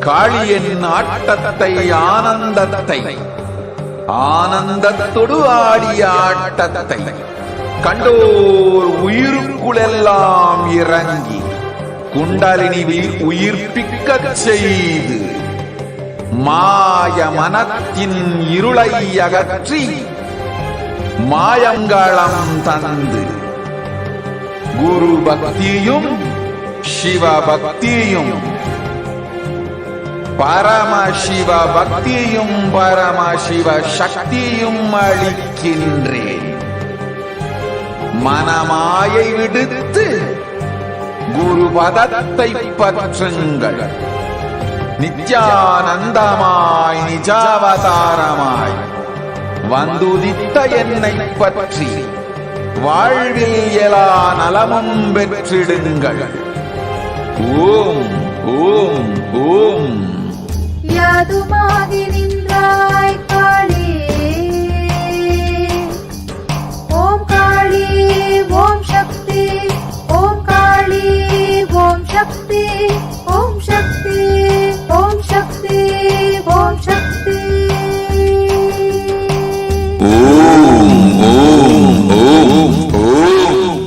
Speaker 6: காளியின் ஆட்டத்தை ஆனந்தத்தை ஆனந்தத்தொடு ஆடிய ஆட்டத்தை கண்டோர் உயிருக்குளெல்லாம் இறங்கி குண்டலினிவில் உயிர்ப்பிக்கச் செய்து மாய மனத்தின் இருளை அகற்றி மாயங்களம் தந்து குரு பக்தியும் சிவ பக்தியும் பரமசிவ பக்தியும் பரமசிவ சக்தியும் அளிக்கின்றேன். மனமாயை விடுத்து குரு பதத்தை பற்றுங்கள். நித்யானந்தமாய் நிஜாவதாரமாய் வந்துதித்த என்னை பற்றி வாழ்வில் எல்லா நலமும் பெற்றிடுங்கள். ஓம் ஓம் ஓம்.
Speaker 7: யாதுமாகி நின்றாய் காளி, ஓம் காளி ஓம் சக்தி, ஓம் காளி ஓம் சக்தி, ஓம் சக்தி ஓம் சக்தி ஓம் சக்தி.
Speaker 6: ஓம் ஓம் ஓம் ஓம்.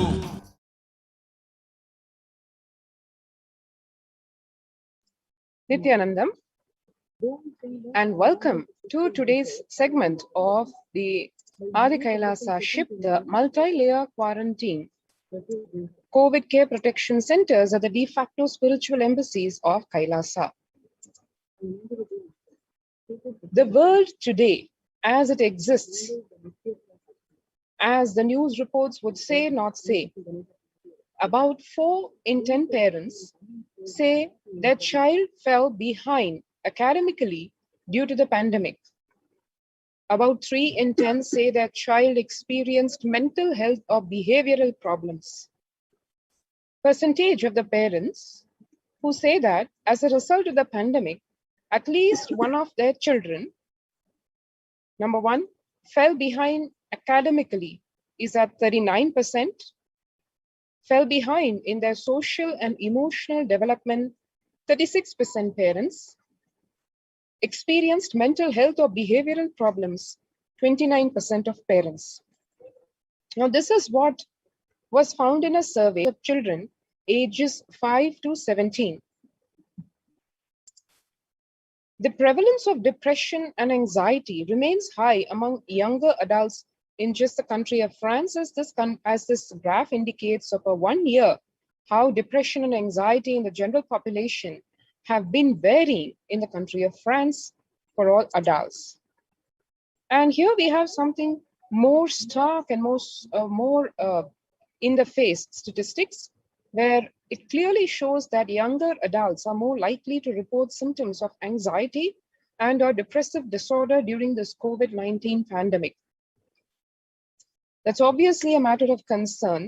Speaker 10: Nithyanandam, and welcome to today's segment of the Adi Kailasa ship, the multi-layer quarantine COVID care protection centers are the de facto spiritual embassies of Kailasa. The world today, as it exists, as the news reports would say, not say, about 4 in 10 parents say their child fell behind academically due to the pandemic. About 3 in 10 say their child experienced mental health or behavioral problems. Percentage of the parents who say that as a result of the pandemic, at least one of their children, number 1, fell behind academically is at 39%, fell behind in their social and emotional development, 36% parents, experienced mental health or behavioral problems, 29% of parents. Now, this is what was found in a survey of children ages 5 to 17. The prevalence of depression and anxiety remains high among younger adults in just the country of France, as this graph indicates over 1 year, how depression and anxiety in the general population have been varying in the country of France for all adults. And here we have something more stark and more in the face statistics, where it clearly shows that younger adults are more likely to report symptoms of anxiety and or depressive disorder during this COVID-19 pandemic. That's obviously a matter of concern,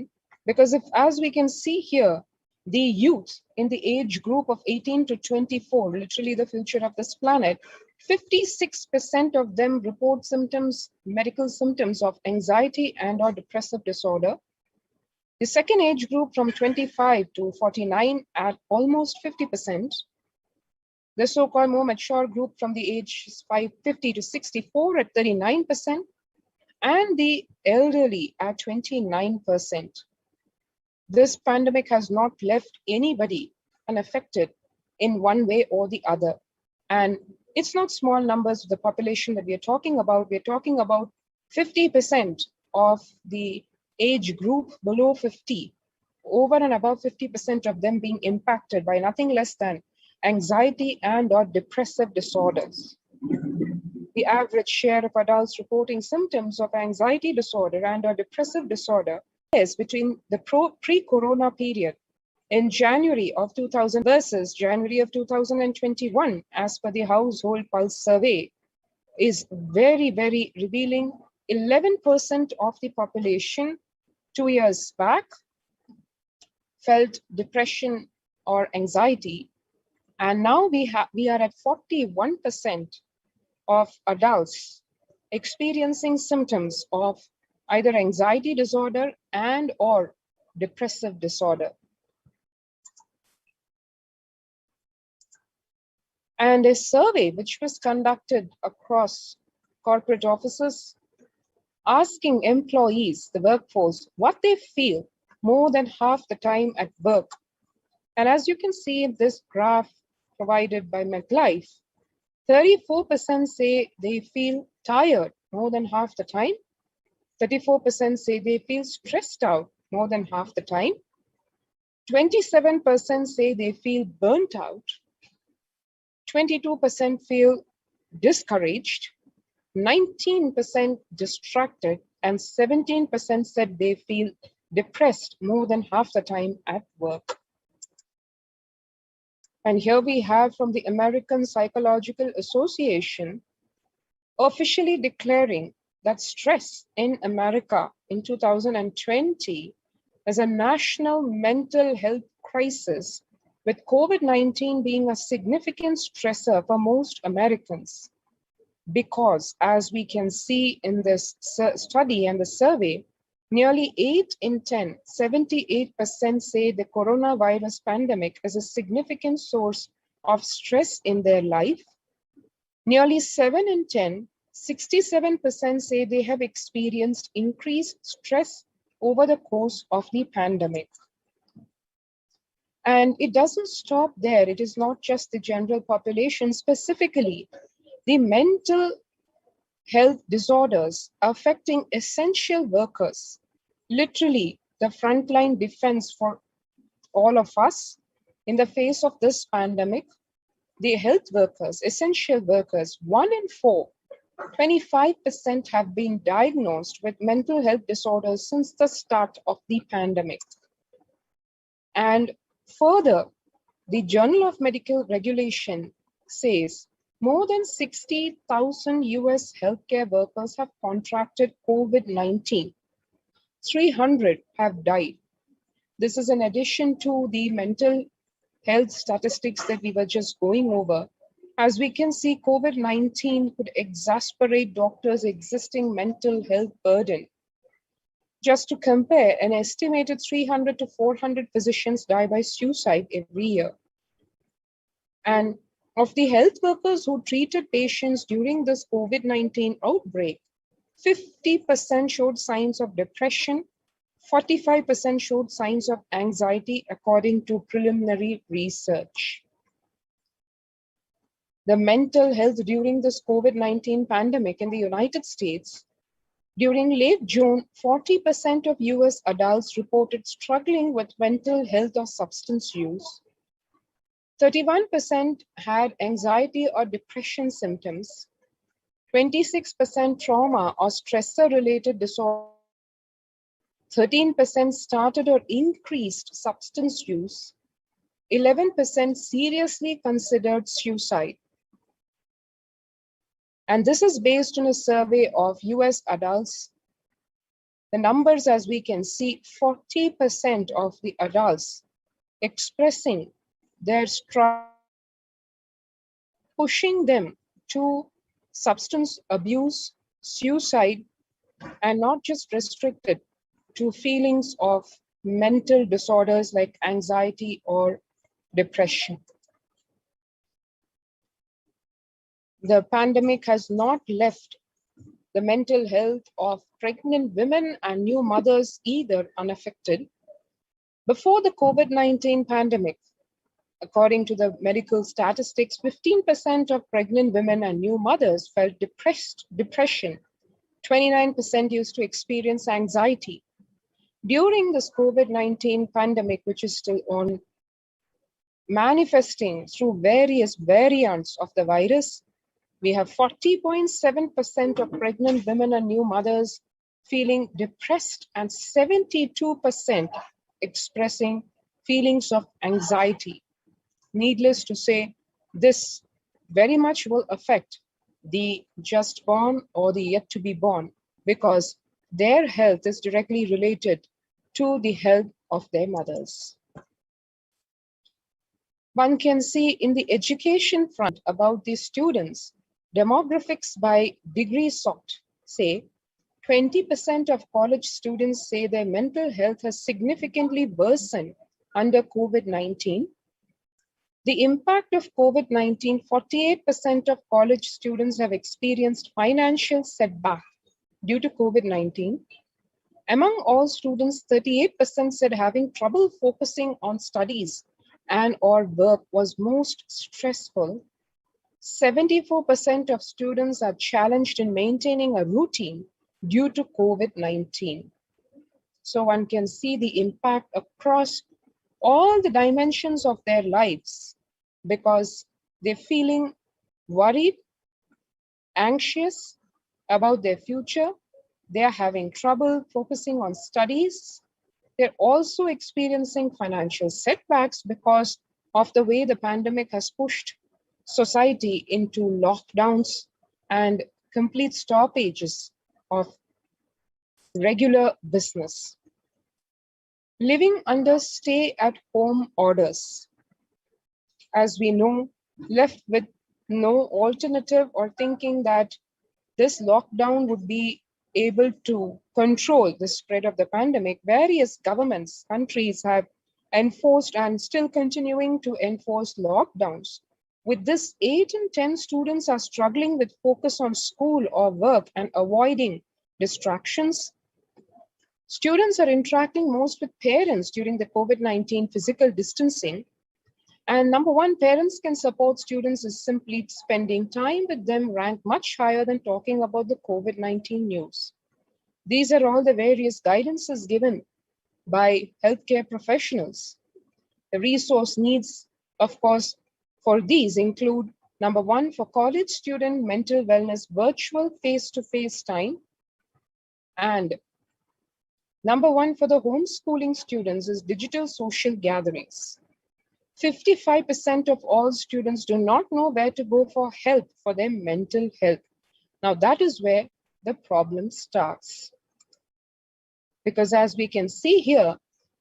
Speaker 10: because if, as we can see here, the youth in the age group of 18 to 24, literally the future of this planet, 56% of them report symptoms, medical symptoms of anxiety and or depressive disorder. The second age group from 25 to 49 at almost 50%. The so-called more mature group from the ages 50 to 64 at 39%. And the elderly at 29%. This pandemic has not left anybody unaffected in one way or the other. And it's not small numbers of the population that we are talking about. We're talking about 50% of the age group below 50, over and above 50% of them being impacted by nothing less than anxiety and or depressive disorders. The average share of adults reporting symptoms of anxiety disorder and or depressive disorder is between the pre-corona period in January of 2000 versus January of 2021, as per the Household Pulse survey, is very, very revealing. 11% of the population 2 years back felt depression or anxiety, and now we are at 41% of adults experiencing symptoms of either anxiety disorder and or depressive disorder. And a survey which was conducted across corporate offices, asking employees, the workforce, what they feel more than half the time at work. And as you can see in this graph provided by MetLife, 34% say they feel tired more than half the time. 34% say they feel stressed out more than half the time. 27% say they feel burnt out. 22% feel discouraged. 19% distracted, and 17% said they feel depressed more than half the time at work. And here we have from the American Psychological Association officially declaring that stress in America in 2020 is a national mental health crisis, with COVID-19 being a significant stressor for most Americans. Because, as we can see in this study and the survey, nearly 8 in 10, 78% say the coronavirus pandemic is a significant source of stress in their life. Nearly 7 in 10, 67% say they have experienced increased stress over the course of the pandemic. And it doesn't stop there. It is not just the general population, specifically the mental health disorders affecting essential workers, literally the frontline defense for all of us in the face of this pandemic. The health workers, essential workers, 1 in 4, 25% have been diagnosed with mental health disorders since the start of the pandemic. And further, the Journal of Medical Regulation says more than 60,000 US healthcare workers have contracted COVID-19. 300 have died. This is in addition to the mental health statistics that we were just going over. As we can see, COVID-19 could exacerbate doctors' existing mental health burden. Just to compare, an estimated 300 to 400 physicians die by suicide every year. And of the health workers who treated patients during this COVID-19 outbreak, 50% showed signs of depression, 45% showed signs of anxiety, according to preliminary research. The mental health during this COVID-19 pandemic in the United States, during late June, 40% of US adults reported struggling with mental health or substance use. 31% had anxiety or depression symptoms. 26% trauma or stressor-related disorder. 13% started or increased substance use. 11% seriously considered suicide. And this is based on a survey of US adults. The numbers, as we can see, 40% of the adults expressing their struggle, pushing them to substance abuse, suicide, and not just restricted to feelings of mental disorders like anxiety or depression. The pandemic has not left the mental health of pregnant women and new mothers either unaffected. Before the COVID-19 pandemic, according to the medical statistics, 15% of pregnant women and new mothers felt depression. 29% used to experience anxiety. During this COVID-19 pandemic, which is still on, manifesting through various variants of the virus, we have 40.7% of pregnant women and new mothers feeling depressed and 72% expressing feelings of anxiety. Needless to say, this very much will affect the just born or the yet to be born, because their health is directly related to the health of their mothers. One can see in the education front about these students, demographics by degree sought say 20% of college students say their mental health has significantly worsened under COVID-19. The impact of COVID-19, 48% of college students have experienced financial setback due to COVID-19. Among all students, 38% said having trouble focusing on studies and or work was most stressful. 74% of students are challenged in maintaining a routine due to COVID-19. So one can see the impact across all the dimensions of their lives because they're feeling worried, anxious about their future. They are having trouble focusing on studies. They're also experiencing financial setbacks because of the way the pandemic has pushed society into lockdowns and complete stoppages of regular business. Living under stay-at-home orders, as we know, left with no alternative or thinking that this lockdown would be able to control the spread of the pandemic, various governments, countries have enforced and still continuing to enforce lockdowns. With this, 8 in 10 students are struggling with focus on school or work and avoiding distractions. Students are interacting most with parents during the COVID-19 physical distancing. And number one, parents can support students is simply spending time with them rank much higher than talking about the COVID-19 news. These are all the various guidances given by healthcare professionals. The resource needs, of course, for these include number one, for college student mental wellness, virtual face-to-face time. And number one, for the homeschooling students is digital social gatherings. 55% of all students do not know where to go for help for their mental health. Now that is where the problem starts. Because as we can see here,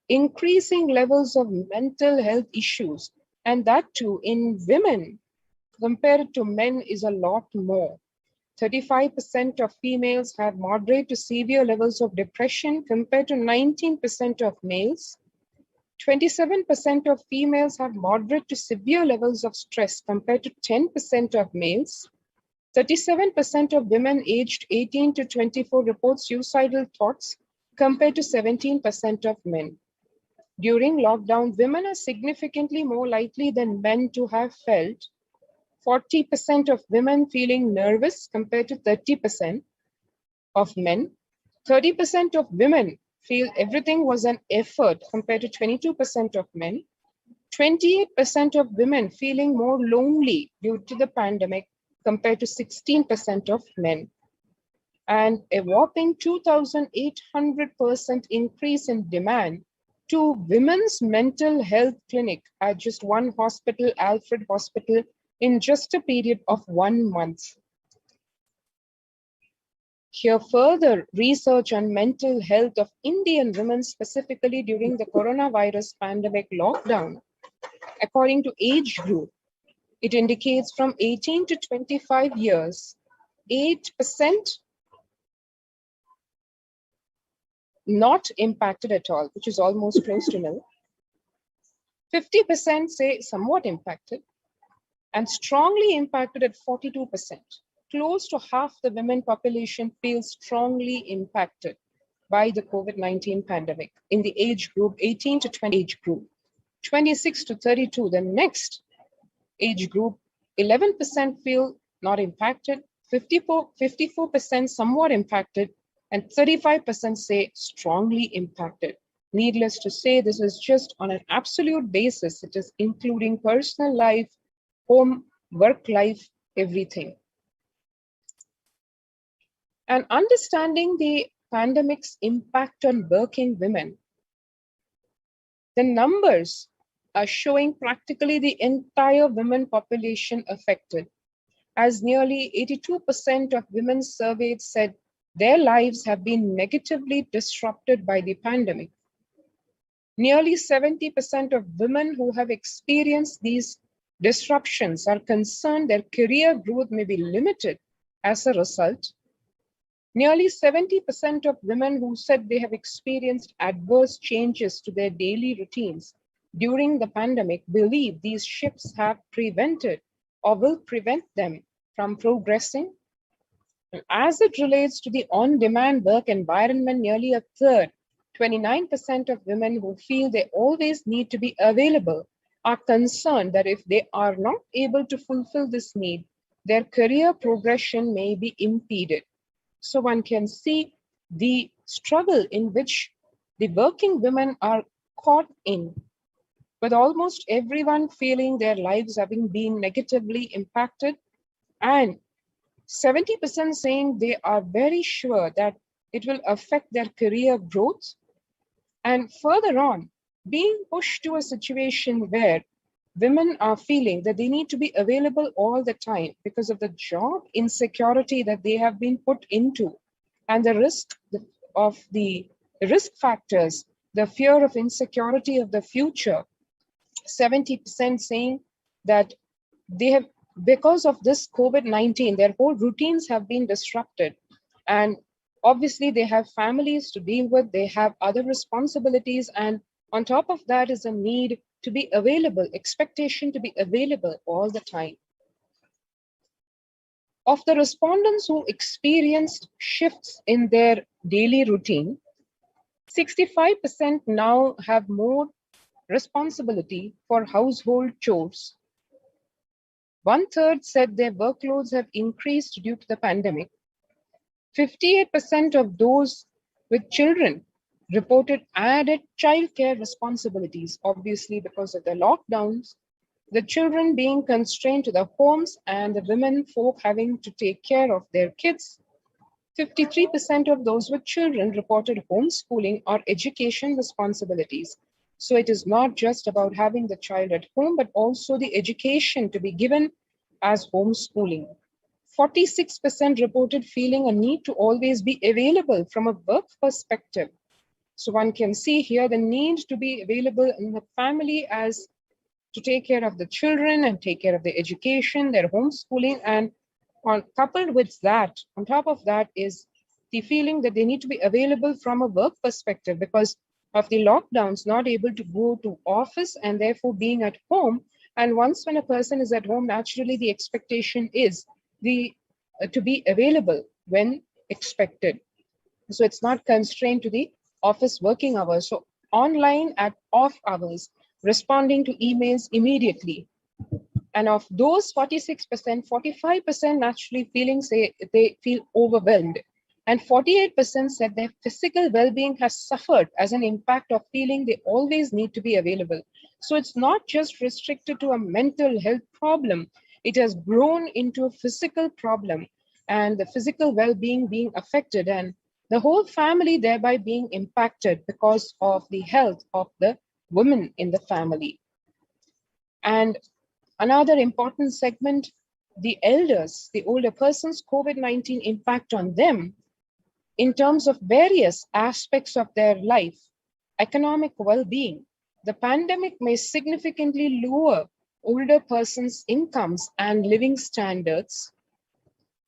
Speaker 10: increasing levels of mental health issues, and that too in women compared to men, is a lot more. 35% of females have moderate to severe levels of depression compared to 19% of males. 27% of females have moderate to severe levels of stress compared to 10% of males. 37% of women aged 18 to 24 report suicidal thoughts compared to 17% of men. During lockdown, women are significantly more likely than men to have felt 40% of women feeling nervous compared to 30% of men. 30% of women feel everything was an effort compared to 22% of men. 28% of women feeling more lonely due to the pandemic compared to 16% of men. And a whopping 2,800% increase in demand to women's mental health clinic at just one hospital, Alfred Hospital, in just a period of 1 month. Here further research on mental health of Indian women specifically during the coronavirus pandemic lockdown. According to age group, it indicates from 18 to 25 years, 8% not impacted at all, which is almost close to nil. 50% say somewhat impacted, and strongly impacted at 42%. Close to half the women population feels strongly impacted by the COVID-19 pandemic in the age group 18 to 20 age group. 26 to 32, the next age group, 11% feel not impacted, 54% somewhat impacted, and 35% say strongly impacted. Needless to say, this is just on an absolute basis. It is including personal life, home, work life, everything. And understanding the pandemic's impact on working women, the numbers are showing practically the entire women population affected, as nearly 82% of women surveyed said their lives have been negatively disrupted by the pandemic. Nearly 70% of women who have experienced these disruptions are concerned their career growth may be limited as a result. Nearly 70% of women who said they have experienced adverse changes to their daily routines during the pandemic believe these shifts have prevented or will prevent them from progressing? And as it relates to the on-demand work environment, nearly a third, 29% of women who feel they always need to be available are concerned that if they are not able to fulfill this need, their career progression may be impeded. So one can see the struggle in which the working women are caught in, with almost everyone feeling their lives having been negatively impacted, and 70% saying they are very sure that it will affect their career growth. And further on, being pushed to a situation where women are feeling that they need to be available all the time because of the job insecurity that they have been put into, and the risk factors, the fear of insecurity of the future. 70% saying that they have, because of this COVID-19, their whole routines have been disrupted. And obviously they have families to deal with, they have other responsibilities. And on top of that is a need to be available, expectation to be available all the time. Of the respondents who experienced shifts in their daily routine, 65% now have more responsibility for household chores. 1/3 said their workloads have increased due to the pandemic. 58% of those with children reported added childcare responsibilities, obviously because of the lockdowns, the children being constrained to the homes and the women folk having to take care of their kids. 53% of those with children reported homeschooling or education responsibilities. So it is not just about having the child at home, but also the education to be given as homeschooling. 46% reported feeling a need to always be available from a work perspective. So one can see here the need to be available in the family as to take care of the children and take care of the education, their homeschooling, and coupled with that, on top of that is the feeling that they need to be available from a work perspective because of the lockdowns, not able to go to office and therefore being at home. And once when a person is at home, naturally the expectation is to be available when expected. So it's not constrained to the office working hours. So online at off hours, responding to emails immediately. And of those 46%, 45% actually they feel overwhelmed. And 48% said their physical well-being has suffered as an impact of feeling they always need to be available. So it's not just restricted to a mental health problem. It has grown into a physical problem and the physical well-being being affected and the whole family thereby being impacted because of the health of the women in the family. And another important segment, the elders, the older persons, COVID-19 impact on them in terms of various aspects of their life, economic well-being. The pandemic may significantly lower older persons' incomes and living standards.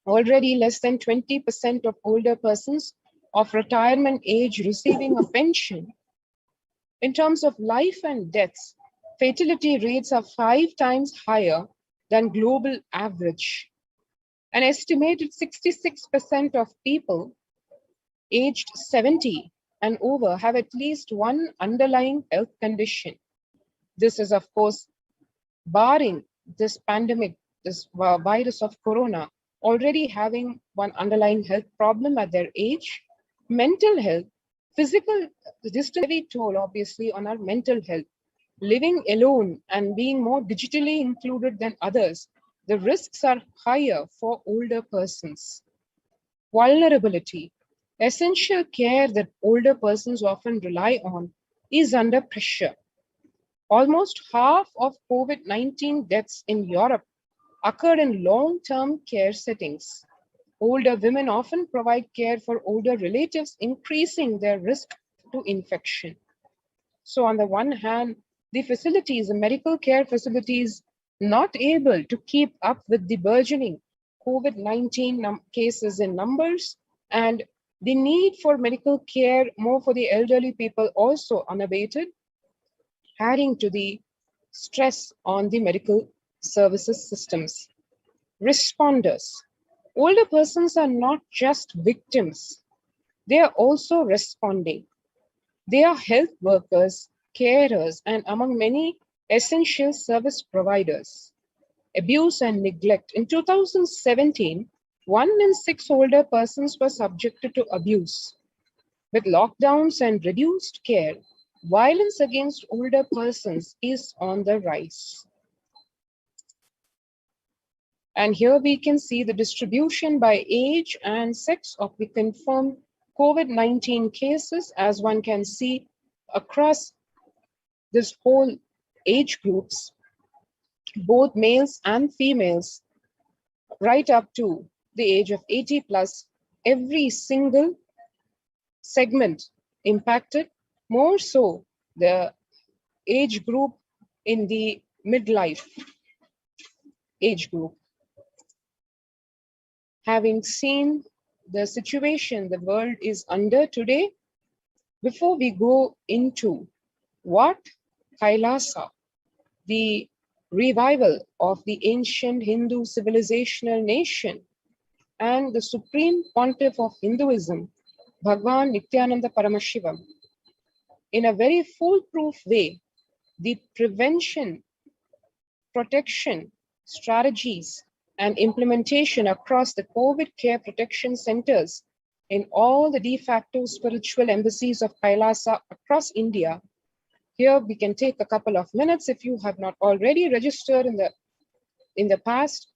Speaker 10: Already less than 20% of older persons of retirement age receiving a pension. In terms of life and deaths, fatality rates are 5 times higher than global average. An estimated 66% of people aged 70 and over have at least one underlying health condition. This is, of course, barring this pandemic, this virus of corona, already having one underlying health problem at their age. Mental health, physical distance heavy toll, obviously, on our mental health. Living alone and being more digitally included than others, the risks are higher for older persons. Vulnerability, essential care that older persons often rely on is under pressure. Almost half of COVID-19 deaths in Europe occurred in long-term care settings. Older women often provide care for older relatives, increasing their risk to infection. So on the one hand, the facilities, the medical care facilities, not able to keep up with the burgeoning COVID-19 cases in numbers, and the need for medical care more for the elderly people also unabated. adding to the stress on the medical services systems. Responders. Older persons are not just victims, they are also responding. They are health workers, carers, and among many essential service providers. Abuse and neglect. In 2017, 1 in 6 older persons were subjected to abuse. With lockdowns and reduced care, violence against older persons is on the rise. And here we can see the distribution by age and sex of the confirmed COVID-19 cases, as one can see across this whole age groups, both males and females, right up to the age of 80 plus, every single segment impacted, more so the age group in the midlife age group. Having seen the situation the world is under today, before we go into what Kailasa, the revival of the ancient Hindu civilizational nation, and the supreme pontiff of Hinduism, Bhagwan Nithyananda Paramashivam, in a very foolproof way, the prevention, protection strategies and implementation across the COVID care protection centers in all the de facto spiritual embassies of Kailasa across India. Here we can take a couple of minutes, if you have not already registered in the past,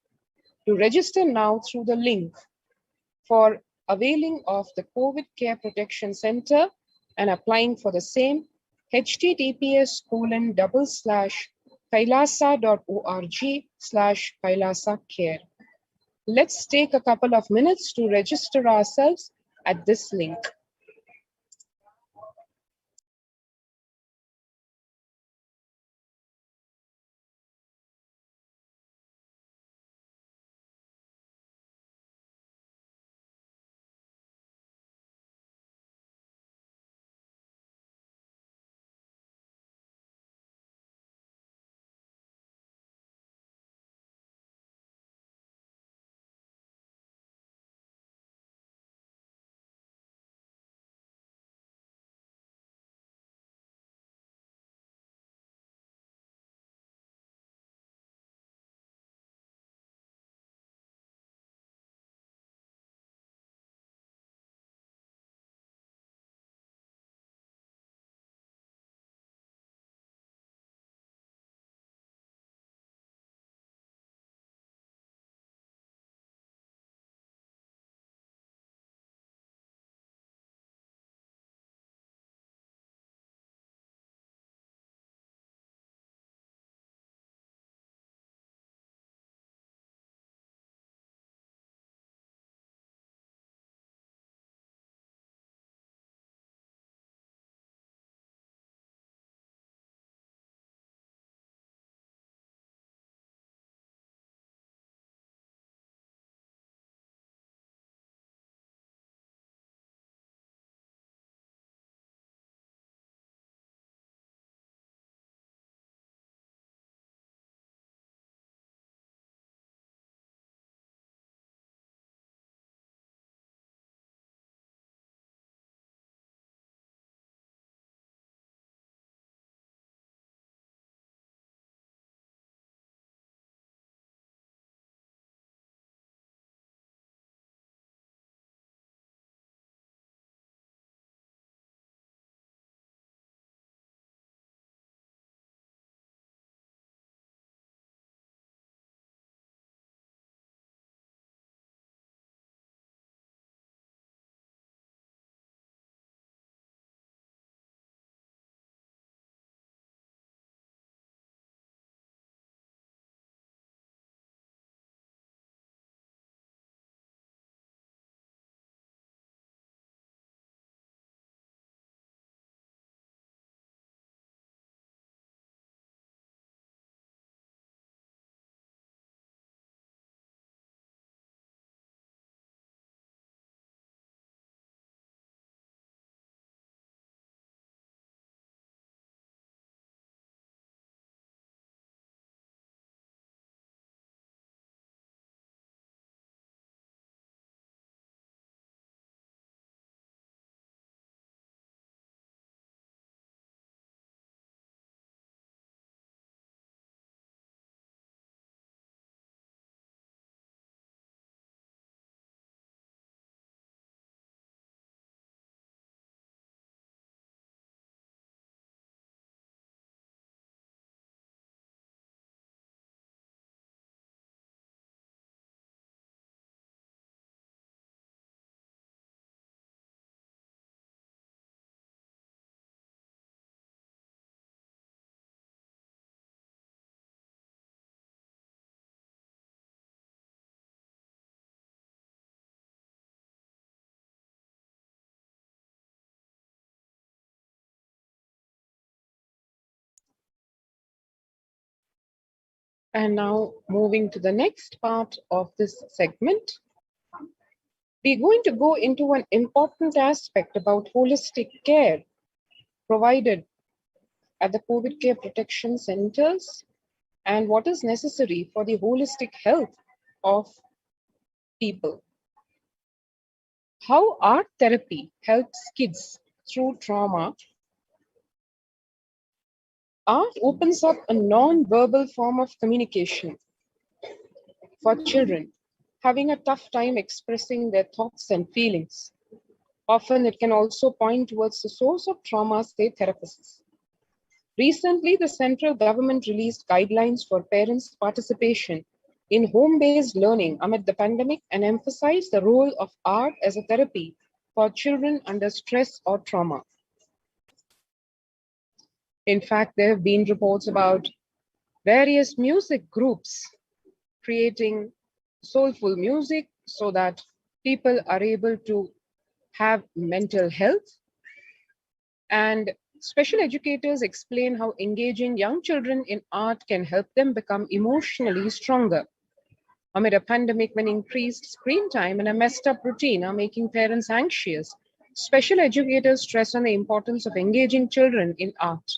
Speaker 10: to register now through the link for availing of the COVID Care Protection Center and applying for the same, https://kailasa.org/Kailasa Care. Let's take a couple of minutes to register ourselves at this link. And now moving to the next part of this segment, we're going to go into an important aspect about holistic care provided at the COVID care protection centers and what is necessary for the holistic health of people. How art therapy helps kids through trauma. Art opens up a non-verbal form of communication for children having a tough time expressing their thoughts and feelings. Often it can also point towards the source of trauma, say therapists. Recently, the central government released guidelines for parents' participation in home-based learning amid the pandemic and emphasized the role of art as a therapy for children under stress or trauma. In fact, there have been reports about various music groups creating soulful music so that people are able to have mental health. And special educators explain how engaging young children in art can help them become emotionally stronger. Amid a pandemic when increased screen time and a messed up routine are making parents anxious, special educators stress on the importance of engaging children in art.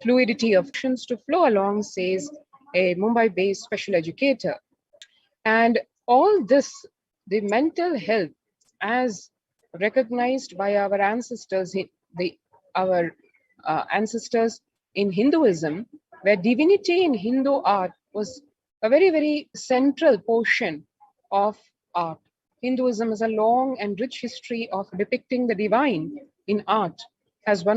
Speaker 10: Fluidity of actions to flow along, says a Mumbai-based special educator. And all this, the mental health as recognized by our ancestors, our ancestors in Hinduism, where divinity in Hindu art was a very, very central portion of art. Hinduism has a long and rich history of depicting the divine in art as one